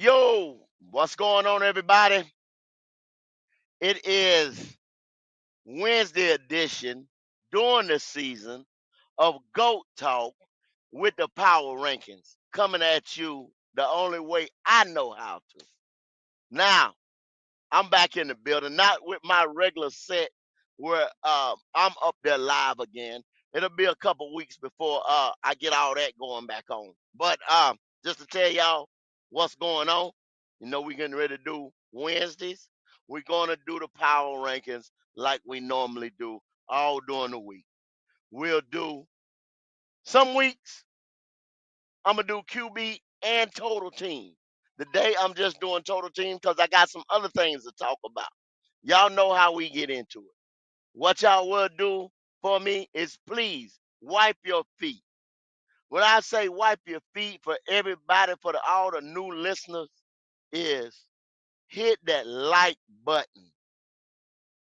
Yo, what's going on, everybody? It is Wednesday edition during the season of GOAT Talk with the Power Rankings coming at you the only way I know how to. Now, I'm back in the building, not with my regular set where I'm up there live again. It'll be a couple weeks before I get all that going back on. But just to tell y'all what's going on, we're getting ready to do Wednesdays. We're gonna do the power rankings like we normally do all during the week. We'll do some weeks. I'm gonna do QB and total team. Today I'm just doing total team because I got some other things to talk about. Y'all know how we get into it. What y'all will do for me is please wipe your feet. When I say wipe your feet for everybody, for all the new listeners, is hit that like button.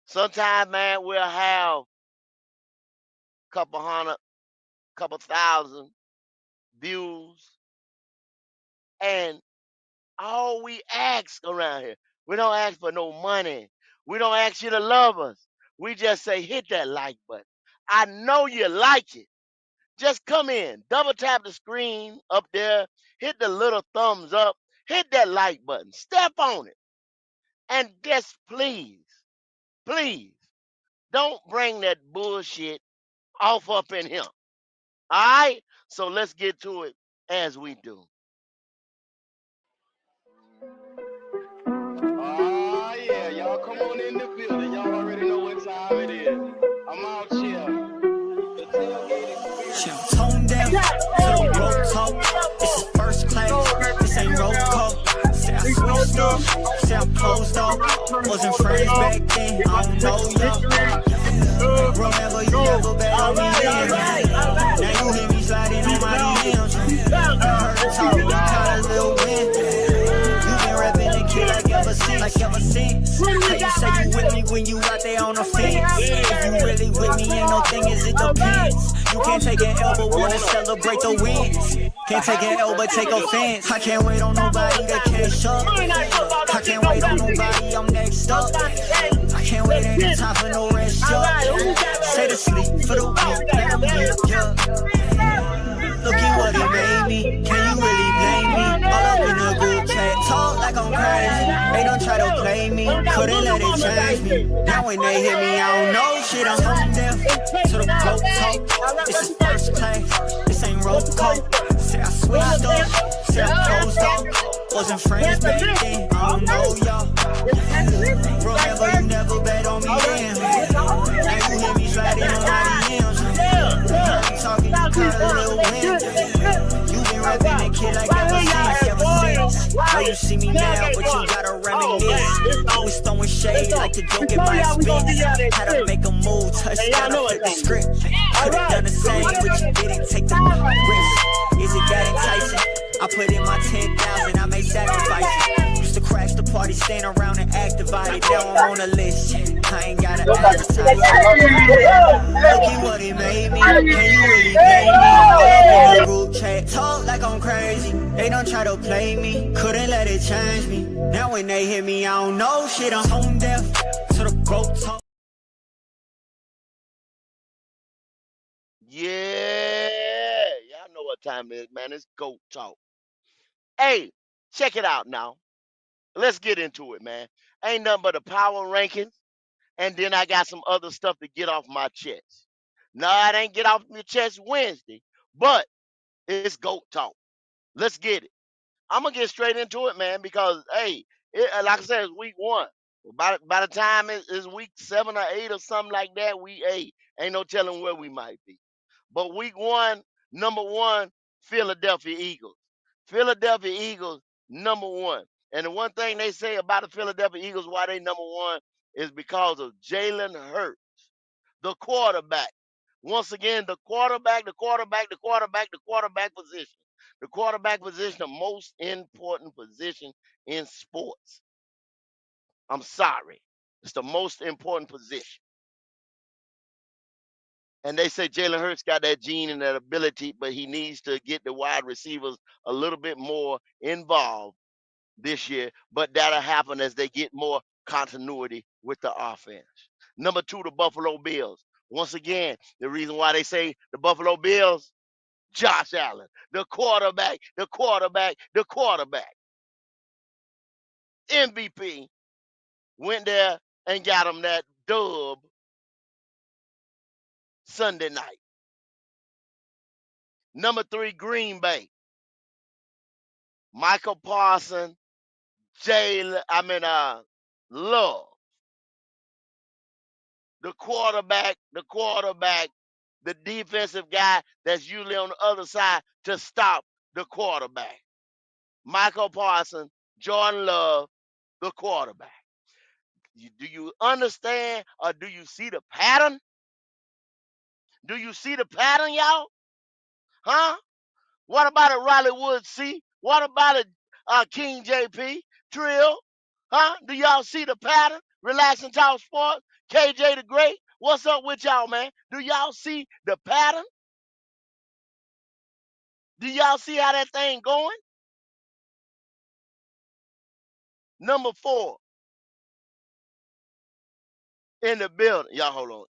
Sometimes, man, we'll have a couple hundred, couple thousand views, and all we ask around here, we don't ask for no money. We don't ask you to love us. We just say hit that like button. I know you like it. Just come in, double tap the screen up there, hit the little thumbs up, hit that like button, step on it, and just please, don't bring that bullshit off up in here. All right? So let's get to it as we do. Oh, yeah, y'all come on in the building. Y'all already know what time it is. I'm out here. The tailgate experience. She'll tone down to the road talk. This is first class, this ain't roll call. Say I switched up, say I closed off. Wasn't friends back then, I don't know y'all. Remember you never bet on me then. Now you hear me sliding on my DMs. Heard the talk, caught a little wind. You been rapping the kid like ever since. How you say you with me when you out there on the fence? If you really with me, ain't no thing as it depends. You can't take an L but wanna celebrate the wins. Can't take an L but take offense. I can't wait on nobody to catch up. I can't wait on nobody, I'm next up. I can't wait, ain't no time for no rest up. Say to sleep for the week, let them get up. Look at what he made me, can you really blame me? All up in the group chat, talk like I'm crazy. They don't try to play me, couldn't let it change me. Now when they hit me, I don't know shit, I'm home deaf. To the GO.A.T talk, this is first class, this ain't roll call. Say I switched up, say I closed off. Wasn't friends back then, I don't know y'all. Remember you never bet on me then. Now you hear me sliding on my DMs. Heard me talking, you caught a little wind. You been rapping that kid like ever since. Know you see me now, but you gotta reminisce. You was throwing shade like the joke in my expense. Had to make a move, touchdown, I flip the script. Could've done the same, but you didn't take the risk. Is it that enticing? I put in my 10,000, I made sacrifices. Used to crash the party, stand around and act divided. Now I'm on a list, I ain't gotta advertise. Look at what it made me, can you really blame me? All up in the group chat, talk like I'm crazy. They don't try to play me, couldn't let it change me. Now when they hit me, I don't know shit, I'm home deaf to the GO.A.T talk. Yeah, y'all know what time it is, man. It's GOAT Talk. Hey, check it out now. Let's get into it, man. Ain't nothing but the power rankings, and then I got some other stuff to get off my chest. No, it ain't get off my chest Wednesday, but it's GOAT Talk. Let's get it. I'm gonna get straight into it, man, because hey, like I said, it's week one. By the time it's week 7 or 8 or something like that, we ain't no telling where we might be. But week one, number one, Philadelphia Eagles. Philadelphia Eagles, number one. And the one thing they say about the Philadelphia Eagles, why they number one, is because of Jalen Hurts, the quarterback. Once again, the quarterback position. The quarterback position, the most important position in sports. I'm sorry. It's the most important position. And they say Jalen Hurts got that gene and that ability, but he needs to get the wide receivers a little bit more involved this year, but that'll happen as they get more continuity with the offense. Number two, the Buffalo Bills. Once again, the reason why they say the Buffalo Bills, Josh Allen, the quarterback, the quarterback, the quarterback. MVP went there and got him that dub Sunday night. Number three, Green Bay. Michael Parsons, Love, the defensive guy that's usually on the other side to stop the quarterback. Michael Parsons, Jordan Love, the quarterback. Do you understand or do you see the pattern? Do you see the pattern, y'all? Huh? What about it, Riley Woods? See? What about it, King JP? Trill? Huh? Do y'all see the pattern? Relax and talk sports. KJ the Great. What's up with y'all, man? Do y'all see the pattern? Do y'all see how that thing going? Number four in the building. Y'all hold on.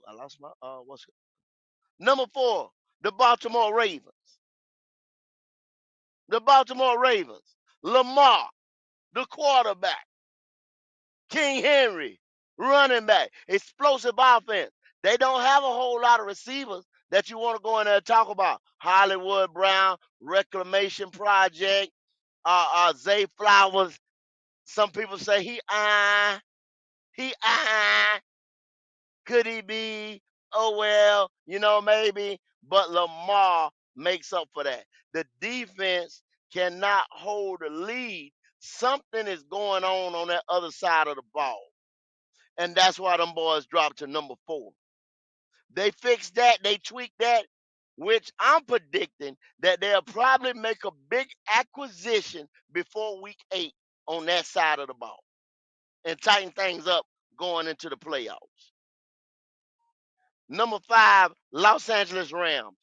I lost my what's it? Number four, the Baltimore Ravens. The Baltimore Ravens. Lamar, the quarterback. King Henry, running back. Explosive offense. They don't have a whole lot of receivers that you want to go in there and talk about. Hollywood Brown, Reclamation Project, Zay Flowers. Some people say he could he be? Oh well, maybe. But Lamar makes up for that. The defense cannot hold the lead. Something is going on that other side of the ball. And that's why them boys dropped to number four. They fixed that, they tweaked that, which I'm predicting that they'll probably make a big acquisition before week 8 on that side of the ball and tighten things up going into the playoffs. Number 5, Los Angeles Rams.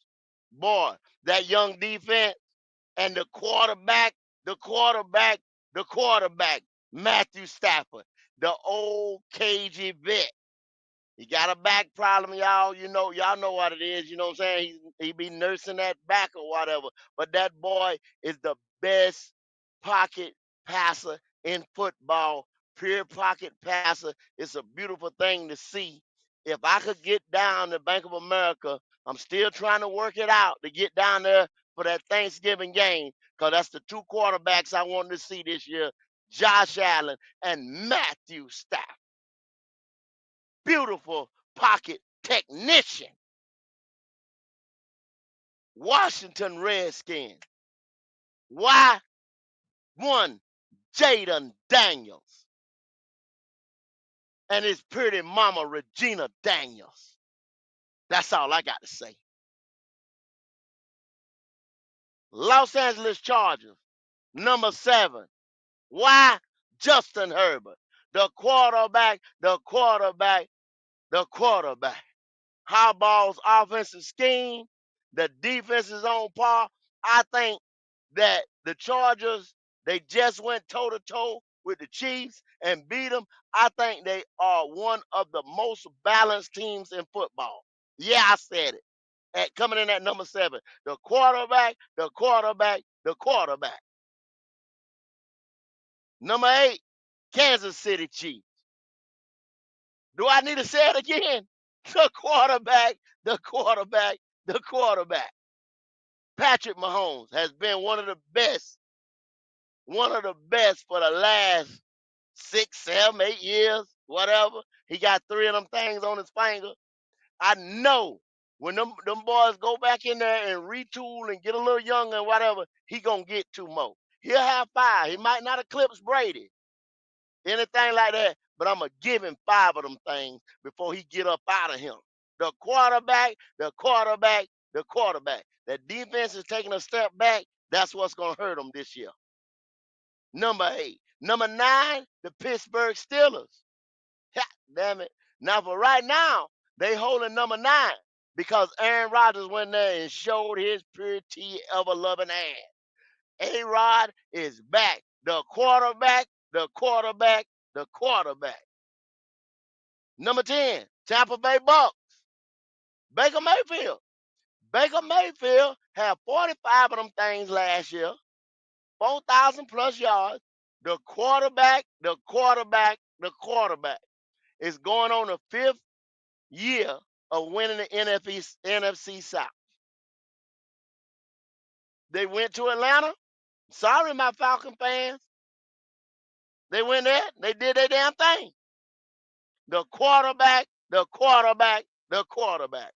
Boy, that young defense and the quarterback, Matthew Stafford, the old cagey vet. He got a back problem, y'all. Y'all know what it is. You know what I'm saying? He be nursing that back or whatever. But that boy is the best pocket passer in football. Pure pocket passer. It's a beautiful thing to see. If I could get down to Bank of America, I'm still trying to work it out to get down there for that Thanksgiving game, because that's the two quarterbacks I wanted to see this year, Josh Allen and Matthew Stafford. Beautiful pocket technician. Washington Redskins. Why? One, Jaden Daniels and his pretty mama, Regina Daniels. That's all I got to say. Los Angeles Chargers, number 7. Why? Justin Herbert. The quarterback. Harbaugh's offensive scheme, the defense is on par. I think that the Chargers, they just went toe-to-toe with the Chiefs and beat them. I think they are one of the most balanced teams in football. Yeah, I said it. Coming in at number 7, the quarterback. Number 8, Kansas City Chiefs. Do I need to say it again? The quarterback. Patrick Mahomes has been one of the best for the last 6, 7, 8 years, whatever. He got 3 of them things on his finger. I know when them boys go back in there and retool and get a little younger and whatever, he gonna get 2 more. He'll have 5. He might not eclipse Brady, anything like that, but I'm gonna give him 5 of them things before he get up out of him. The quarterback. That defense is taking a step back. That's what's gonna hurt them this year. Number 8. Number 9, the Pittsburgh Steelers. Ha, damn it. Now, for right now, they holding number 9 because Aaron Rodgers went there and showed his pretty ever-loving ass. A-Rod is back. the quarterback, the quarterback, the quarterback. Number 10, Tampa Bay Bucks, Baker Mayfield. Baker Mayfield had 45 of them things last year, 4,000 plus yards. The quarterback, the quarterback, the quarterback is going on the fifth year of winning the NFC South. They went to Atlanta. Sorry, my Falcon fans. They went there. They did their damn thing. The quarterback, the quarterback, the quarterback.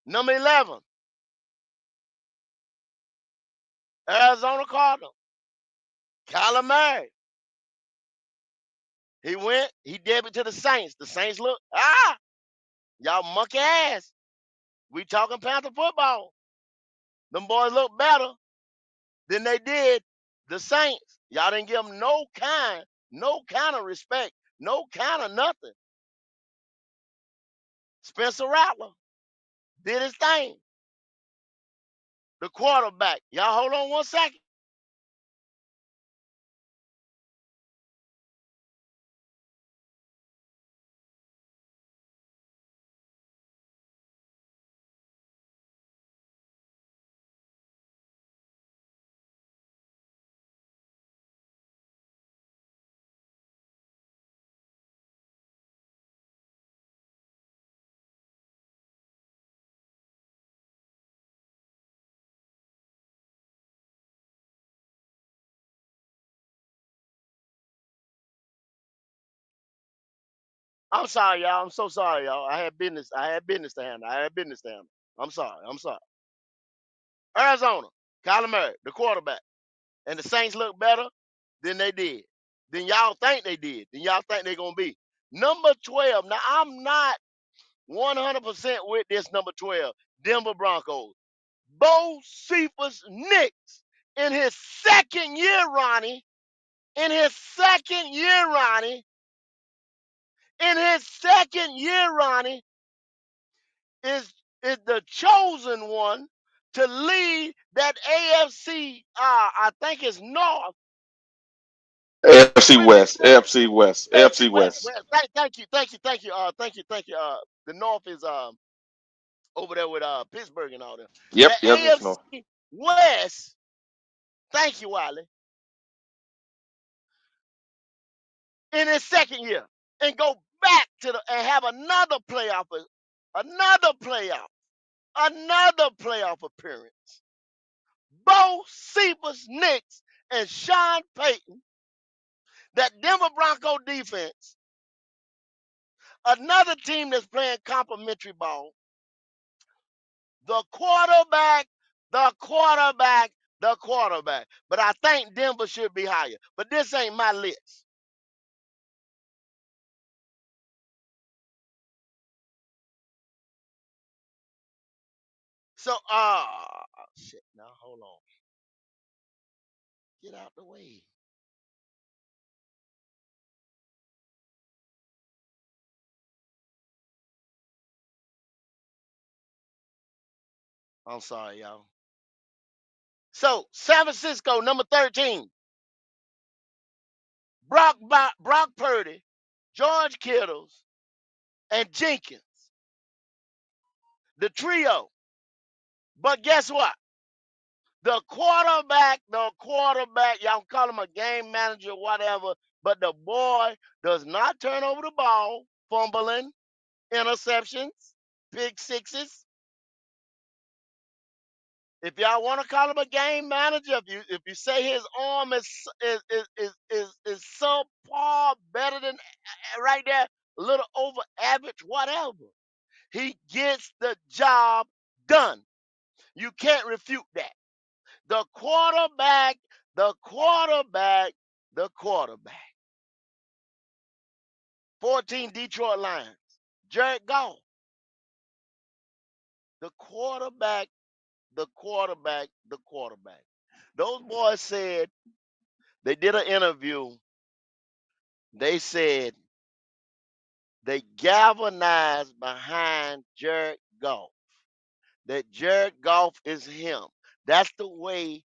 Number 11, Arizona Cardinals, Kyler Murray. He went, he gave it to the Saints. The Saints look, y'all monkey ass. We talking Panther football. Them boys look better than they did the Saints. Y'all didn't give them no kind of respect, no kind of nothing. Spencer Rattler did his thing. The quarterback. Y'all hold on 1 second. I'm sorry, y'all. I'm so sorry, y'all. I had business. I had business to handle. I had business to handle. I'm sorry. I'm sorry. Arizona, Kyler Murray, the quarterback. And the Saints look better than they did. Than y'all think they did. Than y'all think they're going to be. Number 12. Now, I'm not 100% with this number 12. Denver Broncos. Bo Cephas Nicks in his second year, Ronnie. In his second year, Ronnie. In his second year, Ronnie, is the chosen one to lead that AFC, I think it's North. AFC With his West, AFC West, AFC West. thank you. The North is over there with Pittsburgh and all them. The Yep, yep, it's no. AFC West, thank you, Wiley, in his second year, and go back to the and have another playoff, another playoff appearance. Bo Cephas Nicks and Sean Payton, that Denver Bronco defense, another team that's playing complimentary ball. The quarterback, the quarterback, the quarterback. But I think Denver should be higher. But this ain't my list. So, shit. Now, hold on. Get out the way. I'm sorry, y'all. So, San Francisco, number 13. Brock Purdy, George Kittles, and Jenkins. The trio. But guess what? The quarterback, y'all call him a game manager, whatever, but the boy does not turn over the ball, fumbling, interceptions, pick sixes. If y'all want to call him a game manager, if you say his arm is subpar, better than right there, a little over average, whatever. He gets the job done. You can't refute that. The quarterback, the quarterback, the quarterback. 14 Detroit Lions. Jared Goff. The quarterback, the quarterback, the quarterback. Those boys said, they did an interview. They said they galvanized behind Jared Goff. That Jared Goff is him. That's the way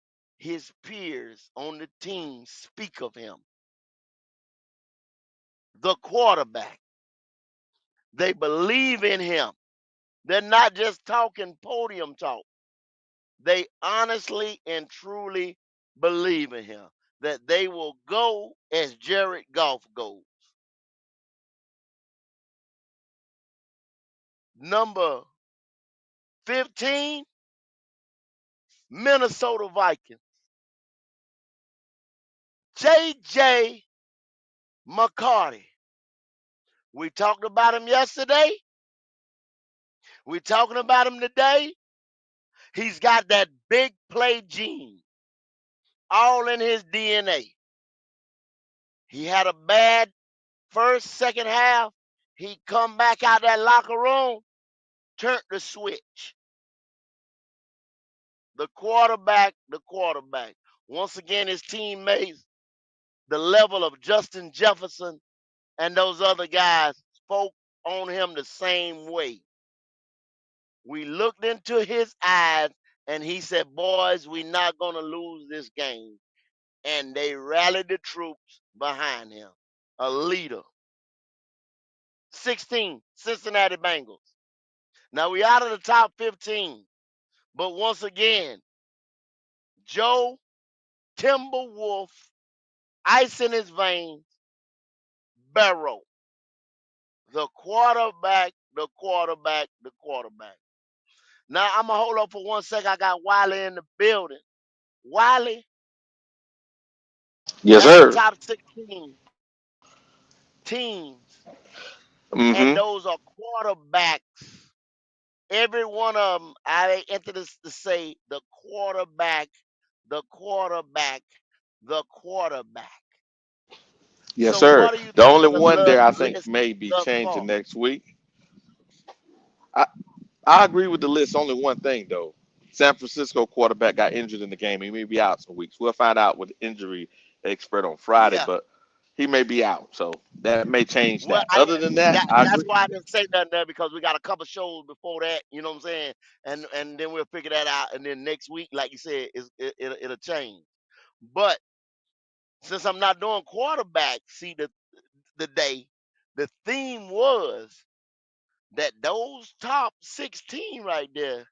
his peers on the team speak of him. The quarterback. They believe in him. They're not just talking podium talk. They honestly and truly believe in him that they will go as Jared Goff goes. Number 15, Minnesota Vikings. J.J. McCarty. We talked about him yesterday. We're talking about him today. He's got that big play gene all in his DNA. He had a bad first, second half. He come back out that locker room, turned the switch. The quarterback, the quarterback. Once again, his teammates, the level of Justin Jefferson and those other guys spoke on him the same way. We looked into his eyes and he said, boys, we're not going to lose this game. And they rallied the troops behind him. A leader. 16, Cincinnati Bengals. Now we out of the top 15. But once again, Joe Timberwolf, ice in his veins, Barrow. The quarterback, the quarterback, the quarterback. Now I'm going to hold up for 1 second. I got Wiley in the building. Wiley, Yes, that's the sir. top 16 teams. And Mm-hmm. those are quarterbacks. Every one of them, I enter this to say the quarterback, the quarterback, the quarterback. Yes, So sir. what do you The think only of the one there I think list may be thus far? changing next week. I, I agree with the list. Only one thing though. San Francisco quarterback got injured in the game. He may be out some weeks. We'll find out with the injury expert on Friday, Yeah. but he may be out. So that may change Well, that. Other than that, I that's agree. why I didn't say nothing there because we got a couple shows before that. You know what I'm saying? And then we'll figure that out. And then next week, like you said, it'll change. But since I'm not doing quarterback, see the day, the theme was that those top 16 right there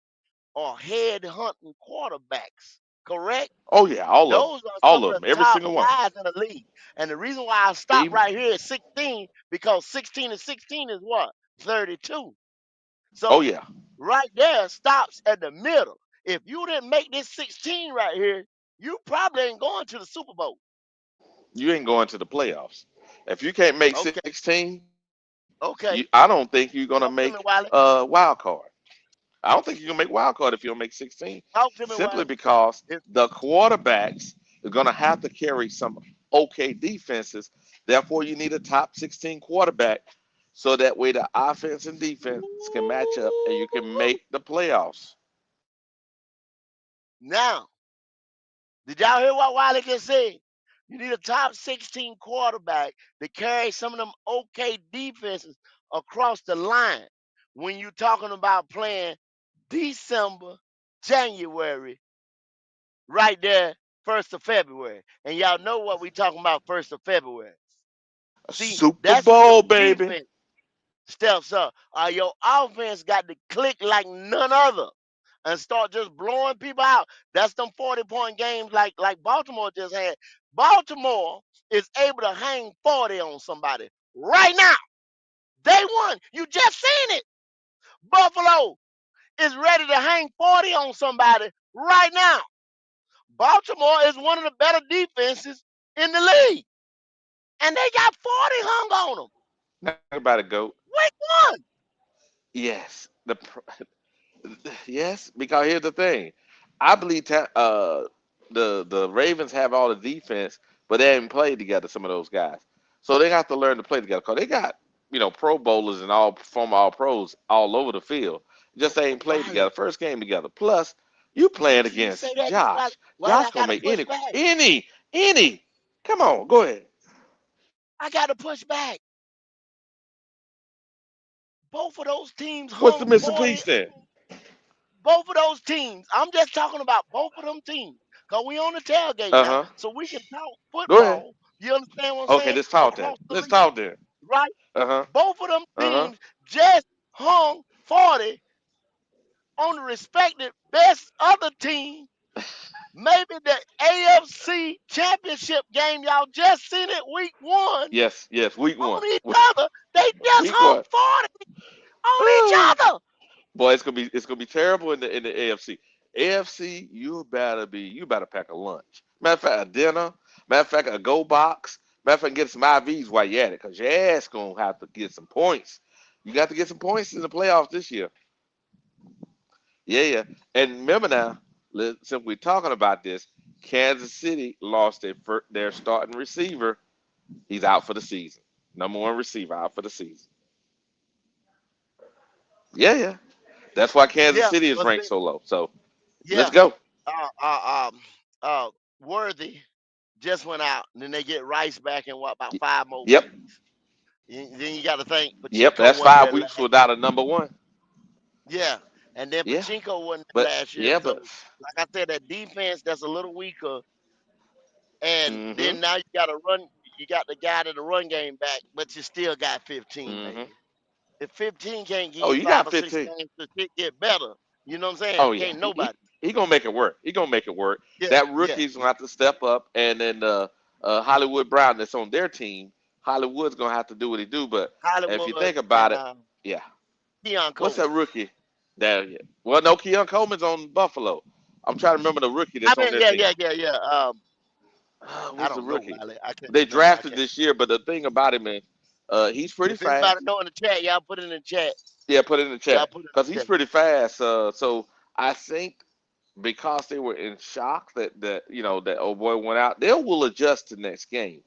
are head hunting quarterbacks. Correct? Oh yeah, Those are some all of of the them, every top single one. guys in the league. And the reason why I stopped Even, right here at 16, because 16 and 16 is what? 32. oh So yeah, right there stops at the middle. If you didn't make this 16 right here, you probably ain't going to the Super Bowl. you ain't going to the playoffs. If you can't make Okay, 16, okay. I don't think you're gonna Talk to make me, Wiley. wild card. I don't think you're gonna make wild card if you don't make 16, Talk to me, simply Wiley. because If, the quarterbacks are gonna have to carry some okay defenses. Therefore, you need a top 16 quarterback so that way the offense and defense can match up and you can make the playoffs. now, did y'all hear what Wiley just said? You need a top 16 quarterback to carry some of them okay defenses across the line when you're talking about playing December, January, right there, 1st of February. And y'all know what we talking about 1st of February. A See, Super that's when your Bowl, baby. defense steps up. Your offense got to click like none other and start just blowing people out. That's them 40-point games like Baltimore just had. Baltimore is able to hang 40 on somebody right now. Day one. You just seen it. Buffalo is ready to hang 40 on somebody right now. Baltimore is one of the better defenses in the league. And they got 40 hung on them. Think about it, Goat. Week one. Yes, yes, because here's the thing. I believe the Ravens have all the defense, but they haven't played together. Some of those guys, so they have to learn to play together. Cause they got Pro Bowlers and all former All Pros all over the field. Just ain't played together. Wiley, First game together. Plus, you you playing you say against that, Wiley, Josh. Wiley, Josh I gonna gotta make push back. any. Come on, go ahead. I gotta push back. Both of those teams What's the hung missing 40. piece then? Both of those teams. I'm just talking about both of them teams. Cause we on the tailgate Uh now, huh. so we can talk Go ahead. football. You understand what I'm Okay, saying? let's talk then. Across the Let's league, talk then. right? Uh huh. Both of them Uh huh. teams just hung 40 on the respective best other team. Maybe the AFC Championship game y'all just seen it week one Yes, yes. Week one. on each other. They just Week hung one. 40 on each Oh, other. boy, it's gonna be terrible in the AFC. AFC, you better pack a lunch. Matter of fact, a dinner. Matter of fact, a go box. Matter of fact, get some IVs while you're at it, cause your ass gonna have to get some points. You got to get some points in the playoffs this year. Yeah, yeah. And remember now, since we're talking about this, Kansas City lost their starting receiver. He's out for the season. Number one receiver out for the season. Yeah, yeah. That's why Kansas Yeah, City is but ranked see, so low. So let's yeah, go. uh, uh, um, Worthy just went out, and then they get Rice back in what about 5 more Yep, weeks? Then you got to think yep. Pachinko That's wasn't five there weeks last without year. a number one. Yeah, and then Yeah, Pachinko wasn't there but last year. yeah, So, but like I said, that defense that's a little weaker, and mm-hmm, then now you got to run. You got the guy to the run game back, but you still got 15, mm-hmm. baby. If 15 can't give Oh, you you five got or six 15. games to shit get better, you know what I'm saying? Oh yeah, Can't he, he nobody. he gonna make it work. He gonna make it work. Yeah, That yeah, rookie's gonna yeah. have to step up, and then Hollywood Brown that's on their team. Hollywood's gonna have to do what he do. But if you Hollywood think about and it, yeah, Keon what's that Coleman. rookie? That well, no, Keon Coleman's on Buffalo. I'm trying to remember the rookie I that's on mean, their yeah, team. yeah, yeah, yeah. I Who's the don't know, rookie? Wiley. I can't They remember. I drafted can't. this year, but the thing about him is, he's pretty If anybody fast. know in the chat, y'all put it in the chat. Yeah, put it in the Y'all chat put it because in he's the chat. pretty fast. So I think because they were in shock that old boy went out, they will adjust to next game.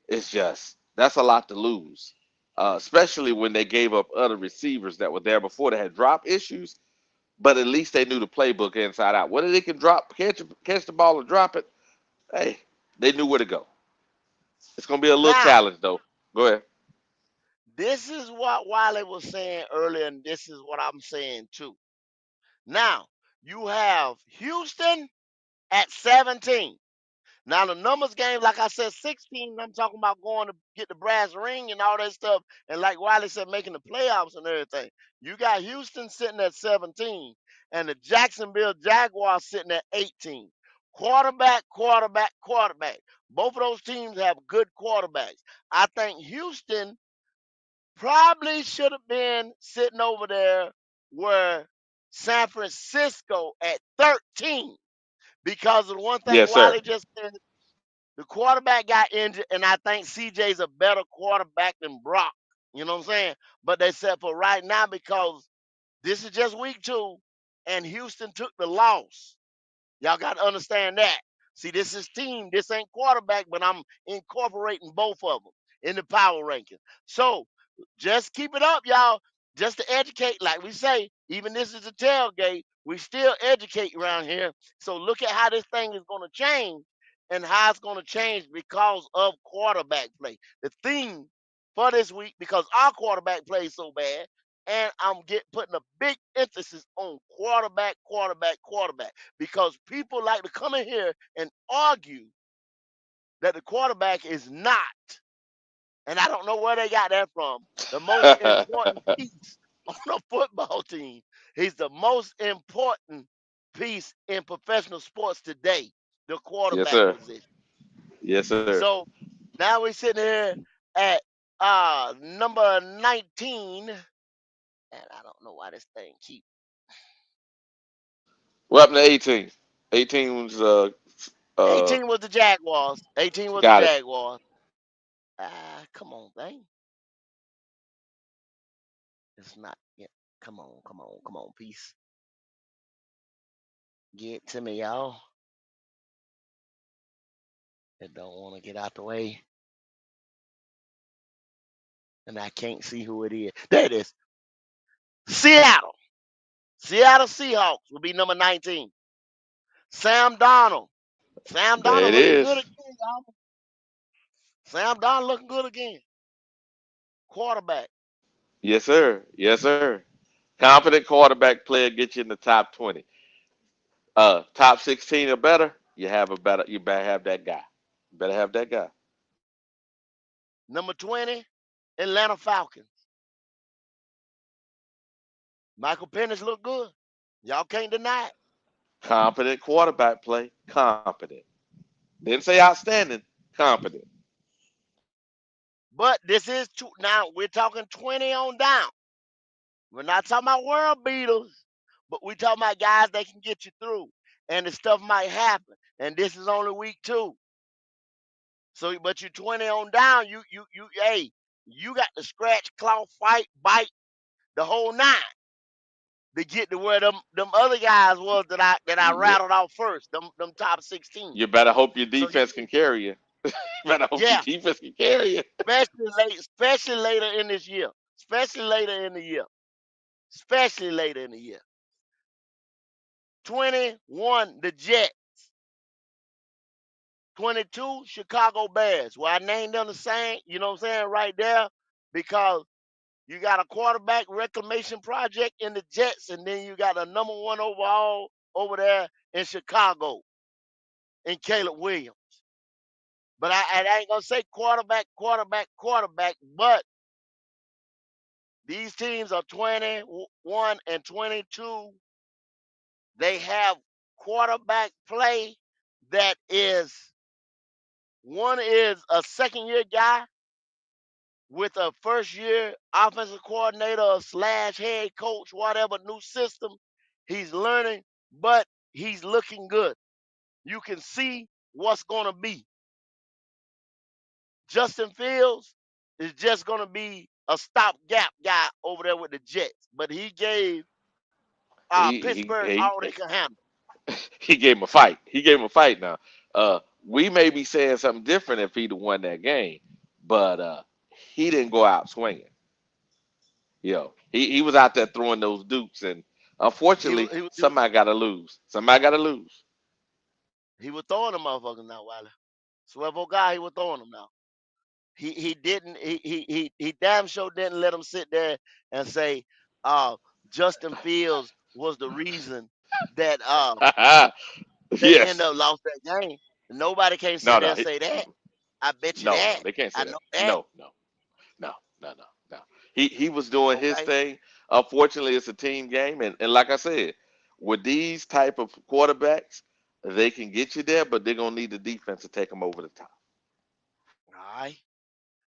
It's just that's a lot to lose, especially when they gave up other receivers that were there before that had drop issues. But at least they knew the playbook inside out. Whether they can catch the ball, and drop it, hey, they knew where to go. It's gonna be a little Now, challenge though. Go ahead. this is what Wiley was saying earlier, and this is what I'm saying too. Now, you have Houston at 17. Now the numbers game, like I said, 16. I'm talking about going to get the brass ring and all that stuff, and like Wiley said, making the playoffs and everything. You got Houston sitting at 17, and the Jacksonville Jaguars sitting at 18. Quarterback, quarterback, quarterback. Both of those teams have good quarterbacks. I think Houston probably should have been sitting over there where San Francisco at 13 because of the one thing Yes, sir. Wiley just said. The quarterback got injured, and I think CJ's a better quarterback than Brock. You know what I'm saying? But they said for right now, because this is just week 2, and Houston took the loss. Y'all got to understand that. See, this is team. This ain't quarterback, but I'm incorporating both of them in the power ranking. So just keep it up, y'all. Just to educate, like we say, even this is a tailgate, we still educate around here. So look at how this thing is going to change and how it's going to change because of quarterback play. The theme for this week, because our quarterback plays so bad, and I'm putting a big emphasis on quarterback, quarterback, quarterback, because people like to come in here and argue that the quarterback is not, and I don't know where they got that from, the most important piece on a football team. He's the most important piece in professional sports today, the Yes, quarterback sir. position. Yes, sir. So now we're sitting here at number 19, and I don't know why this thing keep. What happened to 18? 18 was 18 was the Jaguars. 18 was the got it. Jaguars. Come on, thing. It's not. Yeah. Come on, come on, come on, peace. Get to me, y'all. It don't want to get out the way, and I can't see who it is. There it is. Seattle. Seattle Seahawks will be number 19. Sam Donald. Sam There Donald it looking good is. again, y'all. Sam Donald looking good again. Quarterback. Yes, sir. Yes, sir. Competent quarterback player get you in the top 20. Top 16 or better. You better have that guy. You better have that guy. Number 20, Atlanta Falcons. Michael Penix looked good. Y'all can't deny it. Competent quarterback play. Competent. Didn't say outstanding. Competent. But this is now we're talking 20 on down. We're not talking about world beaters, but we're talking about guys that can get you through. And the stuff might happen. And this is only week 2. So, but you 20 on down, hey, you got to scratch, claw, fight, bite the whole nine to get to where them other guys was that I You, rattled off first, them top 16. you better hope your So defense can carry you. You better hope your yeah, defense can carry you. especially later in this year, especially later in the year, especially later in the year. 21, the Jets. 22, Chicago Bears. Well, I named them the same, you know what I'm saying, right there, because you got a quarterback reclamation project in the Jets, and then you got a number 1 overall over there in Chicago in Caleb Williams. But I ain't gonna say quarterback, quarterback, quarterback, but these teams are 21 and 22. They have quarterback play that is one is a second year guy with a first year offensive coordinator slash head coach, whatever new system he's learning, but he's looking good. You can see what's going to be. Justin Fields is just going to be a stopgap guy over there with the Jets, but he gave He, Pittsburgh he, all they could handle. he gave him a fight. He gave him a fight now. We may be saying something different if he'd have won that game, but he didn't go out swinging. He was out there throwing those dukes, and He was unfortunately, he was he was, somebody got to lose. Somebody got to lose. he was throwing them motherfuckers now, Wiley. Swear for God, he was throwing them now. He didn't he damn sure didn't let him sit there and say uh Justin Fields was the reason that they end Yes. up lost that game. Nobody can No, sit there no, and say that. I bet you no, no. that. They can't I say that. know that. No, no, no, no, no, no. He was doing his Okay. thing. Unfortunately, it's a team game, and like I said, with these type of quarterbacks, they can get you there, but they're gonna need the defense to take them over the top. All right.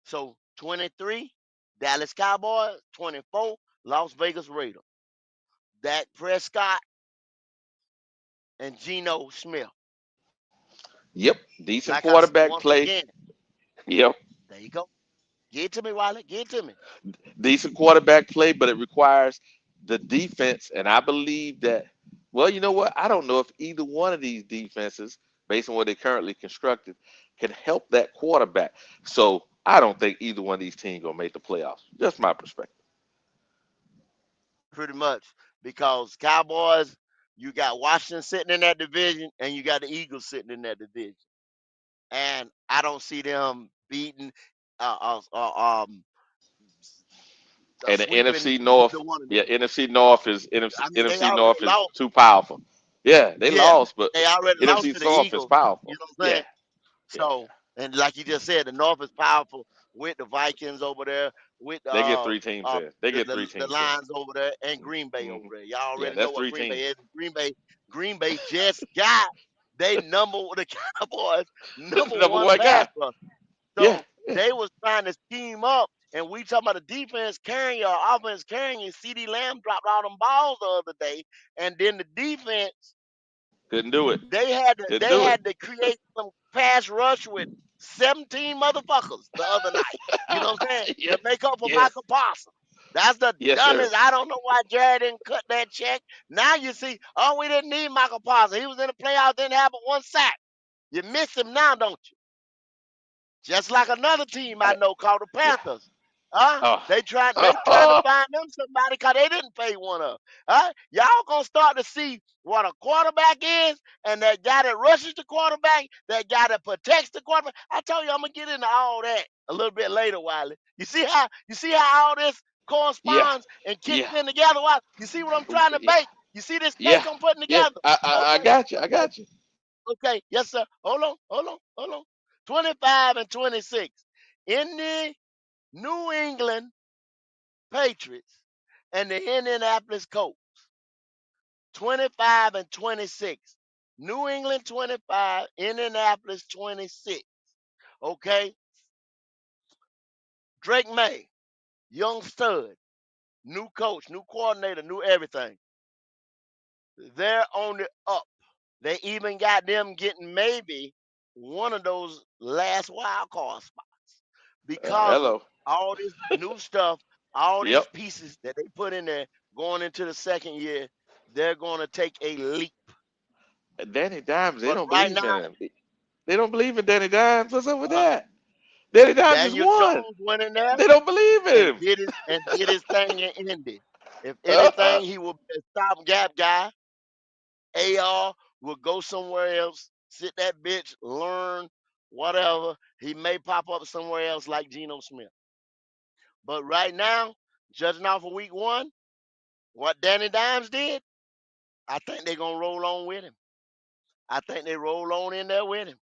So 23, Dallas Cowboys, 24, Las Vegas Raiders. Dak Prescott and Geno Smith. Yep, decent Like I said, quarterback once play. again, Yep, there you go. Get it to me, Wiley. Get it to me. decent quarterback play, but it requires the defense. And I believe that, well, you know what? I don't know if either one of these defenses, based on what they're currently constructed, can help that quarterback. So I don't think either one of these teams gonna make the playoffs. Just my perspective. Pretty much. Because Cowboys, you got Washington sitting in that division, and you got the Eagles sitting in that division. And I don't see them beating, And the sweeping NFC North, either one of yeah, them. NFC North is I mean, they NFC already North is lost. too powerful. Yeah, they Yeah, lost, but they already lost NFC to the South is Eagles. You powerful. know what I'm Yeah, saying? yeah, So, and like you just said, the North is powerful with the Vikings over there, with they get three teams in. They get three the teams in. Lions over there, and Green Bay over Hmm. there. Y'all Yeah, already know that's what three Green Bay teams. is. Green Bay just got they number the Cowboys number Number one one pass guy. rush. Yeah, So they was trying to scheme up, and we talking about the defense carrying your offense carrying you. CD Lamb dropped all them balls the other day, and then the defense couldn't do it. Couldn't they do it. had to create some pass rush with 17 motherfuckers the other night. You know what I'm saying? Yeah. To make up for Yes. Michael Parsons. That's the Yes, sir. dumbest. I don't know why Jared didn't cut that check. Now you see, oh, we didn't need Michael Parsons. He was in the playoffs, didn't have but one sack. You miss him now, don't you? Just like another team I I, know called the yeah. Panthers. Huh? Oh. They trying to find them somebody because they didn't pay one of. Huh? Y'all gonna start to see what a quarterback is, and that guy that rushes the quarterback, that guy that protects the quarterback. I told you I'm gonna get into all that a little bit later, Wiley. You see how all this Yeah. corresponds and kicks Yeah. in together, Wiley? You see what I'm trying to Yeah. bake? You see this steak Yeah. I'm putting Yeah. together? I Okay, got you. I okay. got you. Okay, yes, sir. Hold on. 25 and 26. In the New England Patriots and the Indianapolis Colts, 25 and 26. New England 25, Indianapolis 26. Okay, Drake May, young stud, new coach, new coordinator, new everything. They're on the up. They even got them getting maybe one of those last wild card spots because of Hello. all this new stuff, all these Yep. pieces that they put in there going into the second year. They're going to take a leap. Danny Dimes, they But don't right believe now, in him. They don't believe in Danny Dimes. What's up with uh, that? Danny Dimes just Daniel won. Jones went in there They don't believe in and him. did his thing in Indy. If anything, he will be a stopgap guy. AR will go somewhere else, sit that bitch, learn whatever. He may pop up somewhere else like Geno Smith. But right now, judging off of week one, what Danny Dimes did, I think they're gonna roll on with him. I think they roll on in there with him.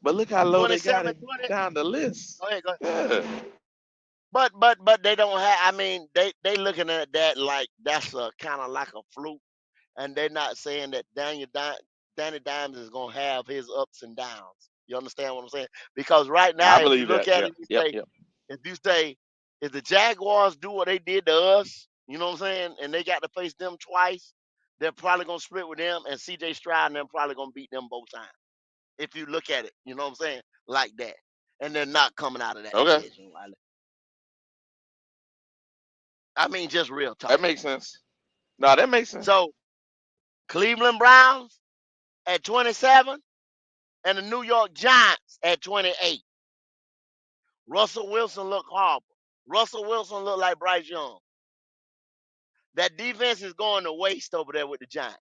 But look how low they got 27, him 20. down the list. Go ahead, go ahead. Yeah. But they don't have. I mean, they looking at that like that's a kind of like a fluke, and they're not saying that Danny Dimes is gonna have his ups and downs. You understand what I'm saying? Because right I now, if you believe look that. at Yep. it, you Yep. say, Yep. if you say, if the Jaguars do what they did to us, you know what I'm saying, and they got to face them twice, they're probably gonna split with them, and C.J. Stroud and them probably gonna beat them both times. If you look at it, you know what I'm saying, like that, and they're not coming out of that Okay. division, Wiley. I mean, just real That talk. makes sense. No, that makes sense. So Cleveland Browns at 27 and the New York Giants at 28. Russell Wilson looked horrible. Russell Wilson looked like Bryce Young. That defense is going to waste over there with the Giants.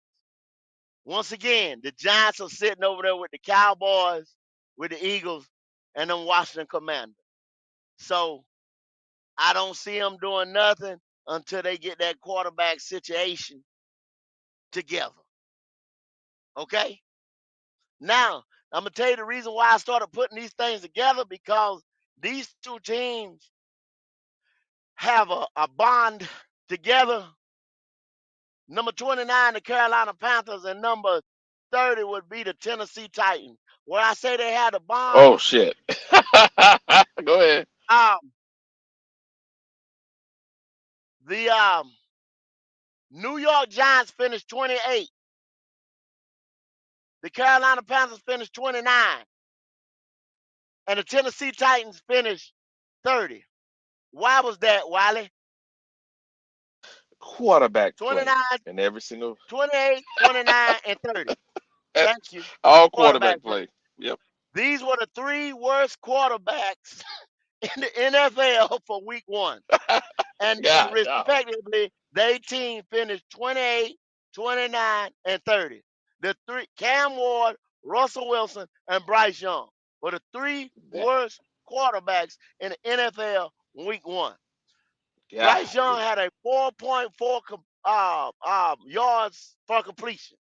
Once again, the Giants are sitting over there with the Cowboys, with the Eagles, and them Washington Commanders. So I don't see them doing nothing until they get that quarterback situation together. Okay? Now, I'm going to tell you the reason why I started putting these things together because these two teams have a bond together. Number 29, the Carolina Panthers, and number 30 would be the Tennessee Titans. Where I say they had a bond, Oh shit. Go ahead. um, the New York Giants finished 28. The Carolina Panthers finished 29. And the Tennessee Titans finished 30. Why was that, Wiley? Quarterback play 29, in every single 28, 29, and 30. Thank you. all Quarterback quarterback play. play. Yep. These were the three worst quarterbacks in the NFL for week one. And God, dog. respectively, they team finished 28, 29, and 30. The three Cam Ward, Russell Wilson, and Bryce Young were the three That worst quarterbacks in the NFL week one. Bryce Young golly. had a 4.4 yards for completion.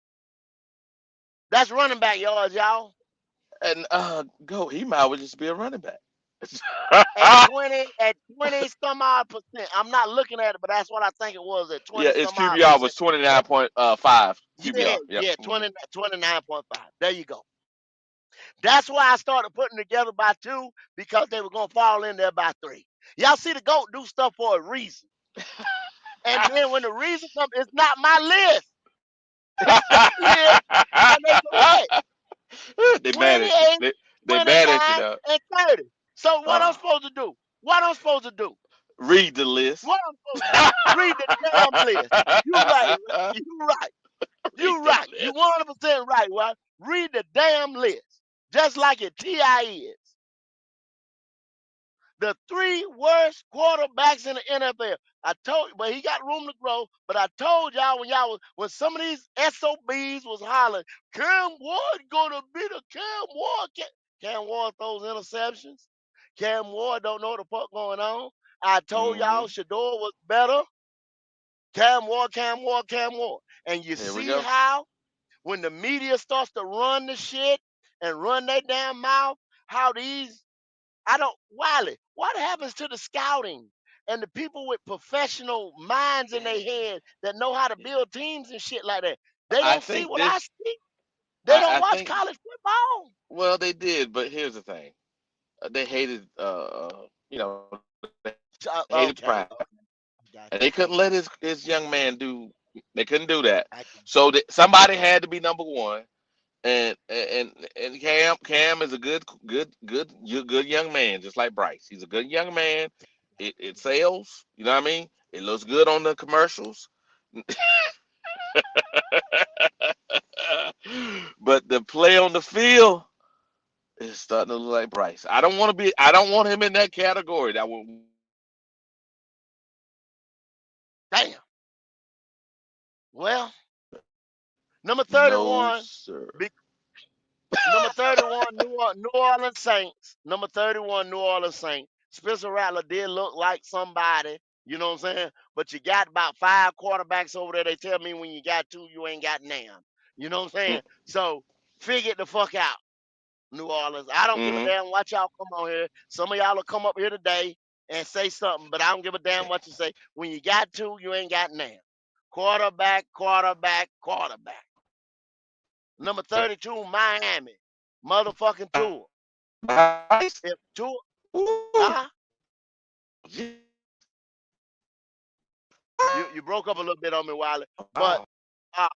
That's running back yards, y'all. And go. He might well just be a running back. At 20 some odd percent. I'm not looking at it, but that's what I think it was at Yeah, 20 his some odd QBR percent. was 29.5 Yeah, QBR. Yep. yeah, Hmm. 29.5. There you go. That's why I started putting together by two because they were gonna fall in there by three. Y'all see the GOAT do stuff for a reason. And then when the reason comes, it's not my list. It's their list, and they correct. They mad at you. 28, They mad at you 29, now. and 30. So what I'm Uh, supposed to do? What I'm supposed to do? read the list. What I'm supposed to do? Read the damn list. You right. You right. Read You the right. You list. 100% right. Right. Read the damn list. Just like it TI is. The three worst quarterbacks in the NFL. I told you, but he got room to grow. But I told y'all when some of these SOBs was hollering, Cam Ward gonna be the Cam Ward. Cam Ward throws interceptions. Cam Ward don't know what the fuck going on. I told Hmm. y'all Shador was better. Cam Ward. And you Here we see go. how? When the media starts to run the shit and run their damn mouth, how these I don't Wiley, what happens to the scouting and the people with professional minds in their head that know how to build teams and shit like that? They I don't see think what I this. see. They don't I watch think. college football. Well, they did, but here's the thing: they hated, they hated prime, Okay, and they okay, couldn't let I got his you. young man do. They couldn't do that. So I got somebody had to be number one, and Cam is a good young man, just like Bryce. He's a good young man. It sells. You know what I mean? It looks good on the commercials. But the play on the field is starting to look like Bryce. I don't want to be. I don't want him in that category. That when we talk about damn. Well, number no 31, sir. number 31, New Orleans Saints. Number 31, New Orleans Saints. Spencer Rattler did look like somebody, you know what I'm saying? But you got about five quarterbacks over there. They tell me when you got two, you ain't got none. You know what I'm saying? So figure it the fuck out, New Orleans. I don't give a Mm-hmm. damn what y'all come on here. Some of y'all will come up here today and say something, but I don't give a damn what you say. When you got two, you ain't got none. Quarterback, quarterback, quarterback. Number 32, Miami. Motherfucking Tua. Bryce. If Tua, Ooh. huh? You broke up a little bit on me, Wiley. But Wow. uh,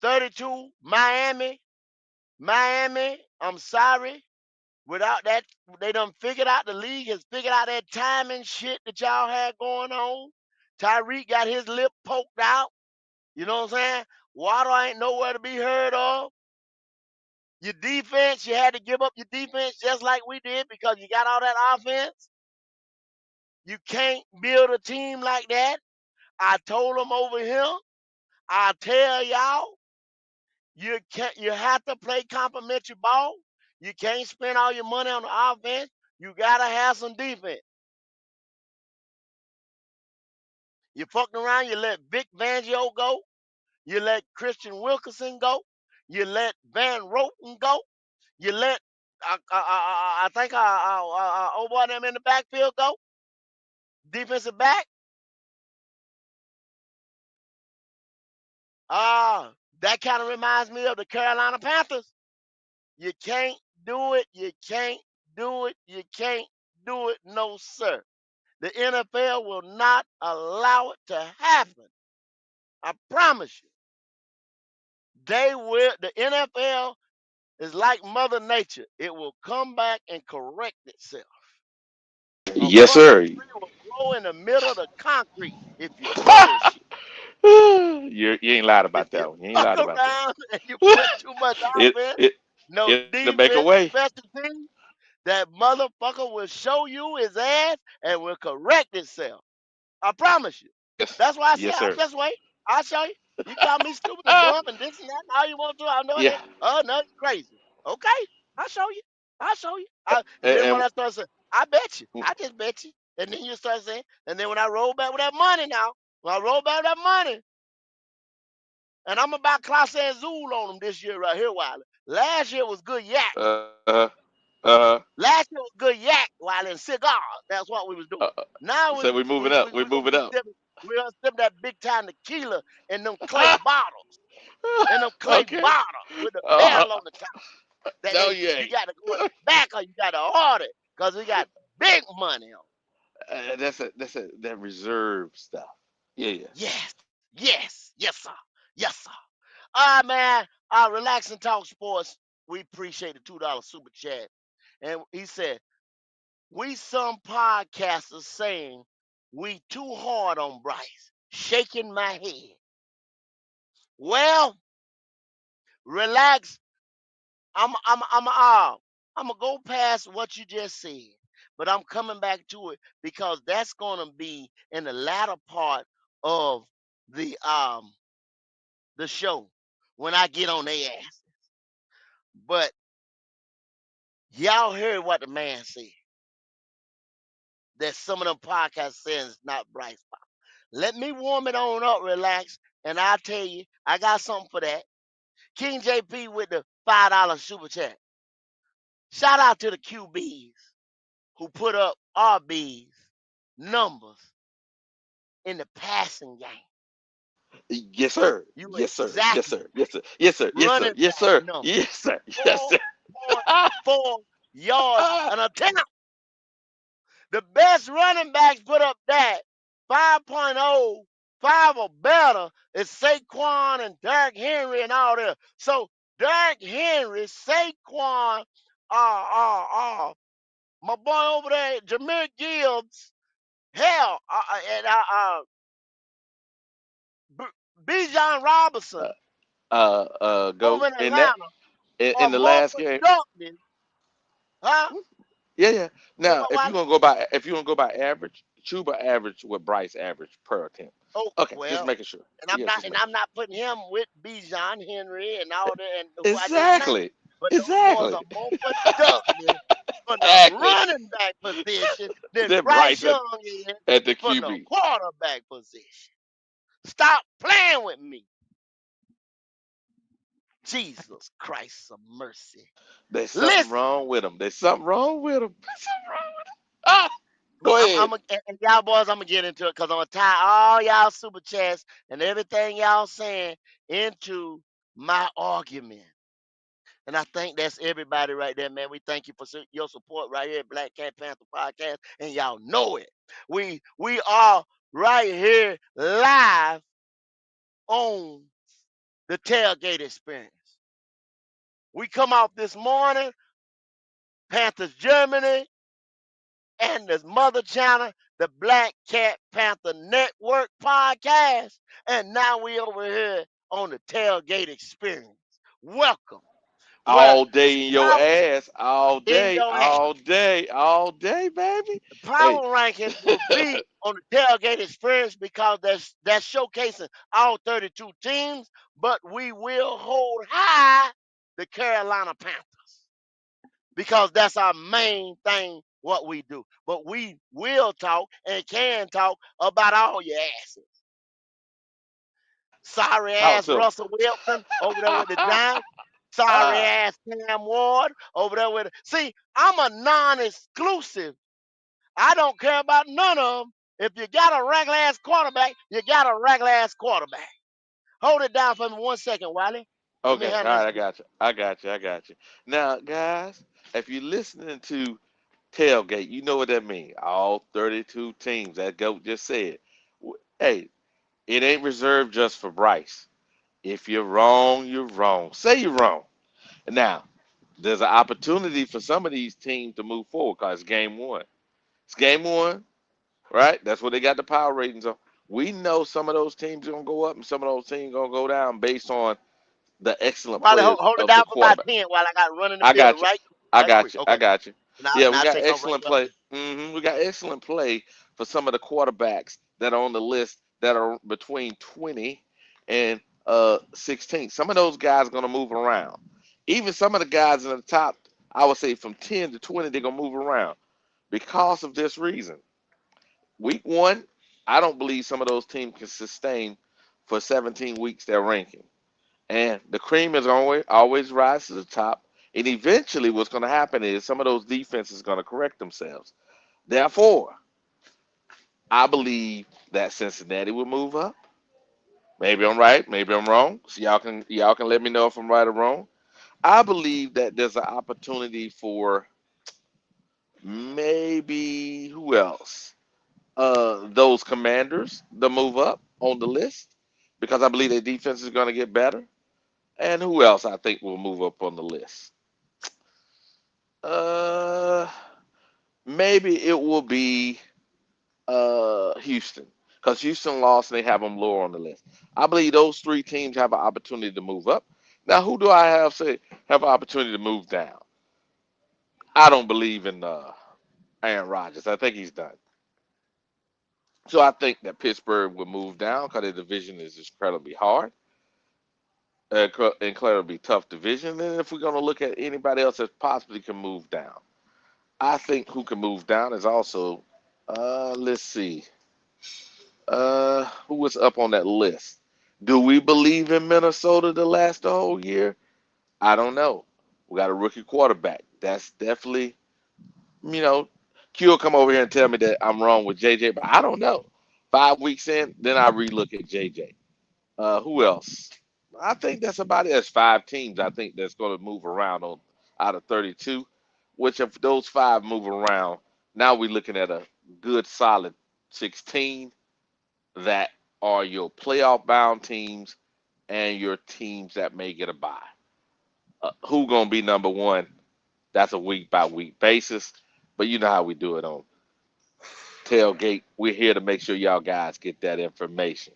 32, Miami. Miami, I'm sorry. Without that, they done figured out, the league has figured out that timing shit that y'all had going on. Tyreek got his lip poked out. You know what I'm saying? Water ain't nowhere to be heard of. Your defense, you had to give up your defense just like we did because you got all that offense. You can't build a team like that. I told them over here, I tell y'all, you have to play complimentary ball. You can't spend all your money on the offense. You gotta have some defense. You fucking around, you let Vic Fangio go, you let Christian Wilkerson go, you let Van Roten go, you let I think old boy them in the backfield go, defensive back. That kind of reminds me of the Carolina Panthers. You can't do it. You can't do it. You can't do it. No, sir. The NFL will not allow it to happen. I promise you. They will. The NFL is like Mother Nature. It will come back and correct itself. A Yes, fucking sir. tree will grow in the middle of the concrete if you bullshit. You ain't lied If about you that one. You ain't fuck lied about that around and you one. put too much it offense, it no it'll make a defense, way. special teams, that motherfucker will show you his ass and will correct itself. I promise you. Yes. That's why I said, Yes, I sir. just wait. I'll show you. You call me stupid and Ah, dumb and this and that and all you want to do. I know yeah. it. Oh, no, you crazy. Okay. I'll show you. I'll show you. And then when And I start saying, I bet you. I just bet you. And then you start saying, and then when I roll back with that money now, when I roll back with that money, and I'm about Class and Zool on them this year right here, Wiley. Last year was good yak. uh Last year was good yak, while in cigars. That's what we was doing. uh Now so we moving up. We're we're gonna moving be up. sipping. We're gonna sip that big time tequila in them clay bottles, in them clay Okay. bottles with the Uh, bell on the top. That no, they you you ain't. got to go in the back or you got to order it because we got big money on. That's that reserve stuff. Yeah, yeah. Yes, yes, yes, sir, yes, sir. All right, man. Relax and talk sports. We appreciate the $2 super chat. And he said, we some podcasters saying we too hard on Bryce. Shaking my head. Well, relax. I'm gonna go past what you just said, but I'm coming back to it because that's gonna be in the latter part of the the show when I get on their ass. But y'all heard what the man said. That some of them podcasts saying it's not Bryce. Let me warm it on up, relax, and I'll tell you, I got something for that. King JP with the $5 super chat. Shout out to the QBs who put up RBs numbers in the passing game. Yes, sir. You Yes, sir. Yes, exactly sir. Yes, sir. Yes, sir. Yes, sir. running Yes, back sir. numbers. Yes, sir. Yes, sir. 4.4 yards an attempt. The best running backs put up that 5.0, 5 or better is Saquon and Derrick Henry and all that. So Derrick Henry, Saquon, my boy over there, Jameer Gibbs, hell, Bijan Robinson Go over in in that Atlanta in are the more last game. productive, huh? Yeah, yeah. Come Now, on, Wally. if you're gonna go by average, Chuba average what Bryce average per attempt. Oh Okay, just well, making sure. Yeah, just and making I'm sure. not putting him with Bijan Henry and all that and who I just named. Exactly. But those boys Exactly. are more productive for the Exactly. running back position than Then Bryce Bryce Young is at the for the QB. quarterback position. Stop playing with me. Jesus Christ of mercy. There's something Listen, wrong with him. There's something wrong with him. There's something wrong with him. Ah, go ahead. and y'all boys, I'm gonna get into it because I'm gonna tie all y'all super chats and everything y'all saying into my argument. And I think that's everybody right there, man. We thank you for your support right here at Black Cat Panther Podcast, and y'all know it. We are right here live on the tailgate experience. We come out this morning, Panthers Germany, and the mother channel, the Black Cat Panther Network podcast. And now we over here on the tailgate experience. Welcome. Where All day in your power ass. All in day. your hand. All day. All day, baby. The Hey. power rankings will be on the tailgate experience because that's showcasing all 32 teams, but we will hold high the Carolina Panthers because that's our main thing what we do. But we will talk and can talk about all your asses. Sorry Talk ass to him. Russell Wilson over there with the Giants. Sorry ass Cam Ward over there with. See, I'm a non-exclusive. I don't care about none of them. If you got a regular ass quarterback, you got a regular ass quarterback. Hold it down for me 1 second, Wiley. Let me Okay, all handle right, this. I got you. I got you. I got you. Now, guys, if you're listening to Tailgate, you know what that means. All 32 teams, that GOAT just said. Hey, it ain't reserved just for Bryce. If you're wrong, you're wrong. Say you're wrong. Now, there's an opportunity for some of these teams to move forward because it's game one. It's game one, right? That's what they got the power ratings on. We know some of those teams are going to go up and some of those teams are going to go down based on the excellent Wiley, play hold it of the down for about quarterback. 10 while I got to run in the I building got you. right, I right got quick. you. I Okay. got you. Now, Yeah, we now got take over right excellent here. play. We got excellent play for some of the quarterbacks that are on the list that are between 20 and 16. Some of those guys are going to move around. Even some of the guys in the top, I would say from 10 to 20, they're going to move around because of this reason. Week one, I don't believe some of those teams can sustain for 17 weeks their ranking. And the cream is always rise to the top. And eventually, what's going to happen is some of those defenses are going to correct themselves. Therefore, I believe that Cincinnati will move up. Maybe I'm right, maybe I'm wrong. So y'all can let me know if I'm right or wrong. I believe that there's an opportunity for maybe who else? Those Commanders to move up on the list because I believe their defense is going to get better. And who else I think will move up on the list? Uh, Maybe it will be Houston because Houston lost and they have them lower on the list. I believe those three teams have an opportunity to move up. Now, who do I have an opportunity to move down? I don't believe in Aaron Rodgers. I think he's done. So I think that Pittsburgh will move down because the division is incredibly hard, incredibly tough division. And if we're going to look at anybody else that possibly can move down, I think who can move down is also, let's see, who was up on that list? Do we believe in Minnesota to last the whole year? I don't know. We got a rookie quarterback. That's definitely, you know, Q will come over here and tell me that I'm wrong with JJ, but I don't know. 5 weeks in, then I relook at JJ. Who else? I think that's about it. There's 5 teams I think that's going to move around on out of 32. Which if those five move around, now we're looking at a good solid 16 that are your playoff bound teams and your teams that may get a bye. Who gonna be number one? That's a week by week basis, but you know how we do it on tailgate. We're here to make sure y'all guys get that information.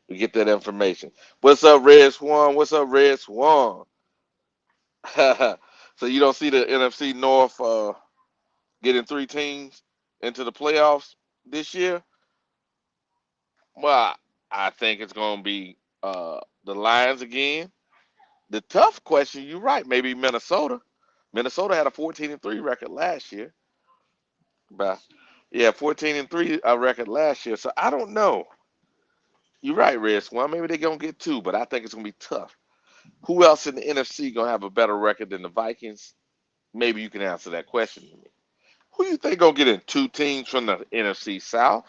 We get that information. What's up, Red Swan? What's up, Red Swan? So you don't see the NFC North getting 3 teams into the playoffs this year? Well, I think it's going to be the Lions again. The tough question, you're right, maybe Minnesota. Minnesota had a 14-3 record last year. But yeah, 14-3 record last year. So I don't know. You're right, Red Swan. Maybe they're going to get 2, but I think it's going to be tough. Who else in the NFC going to have a better record than the Vikings? Maybe you can answer that question to me. Who you think going to get in 2 teams from the NFC South?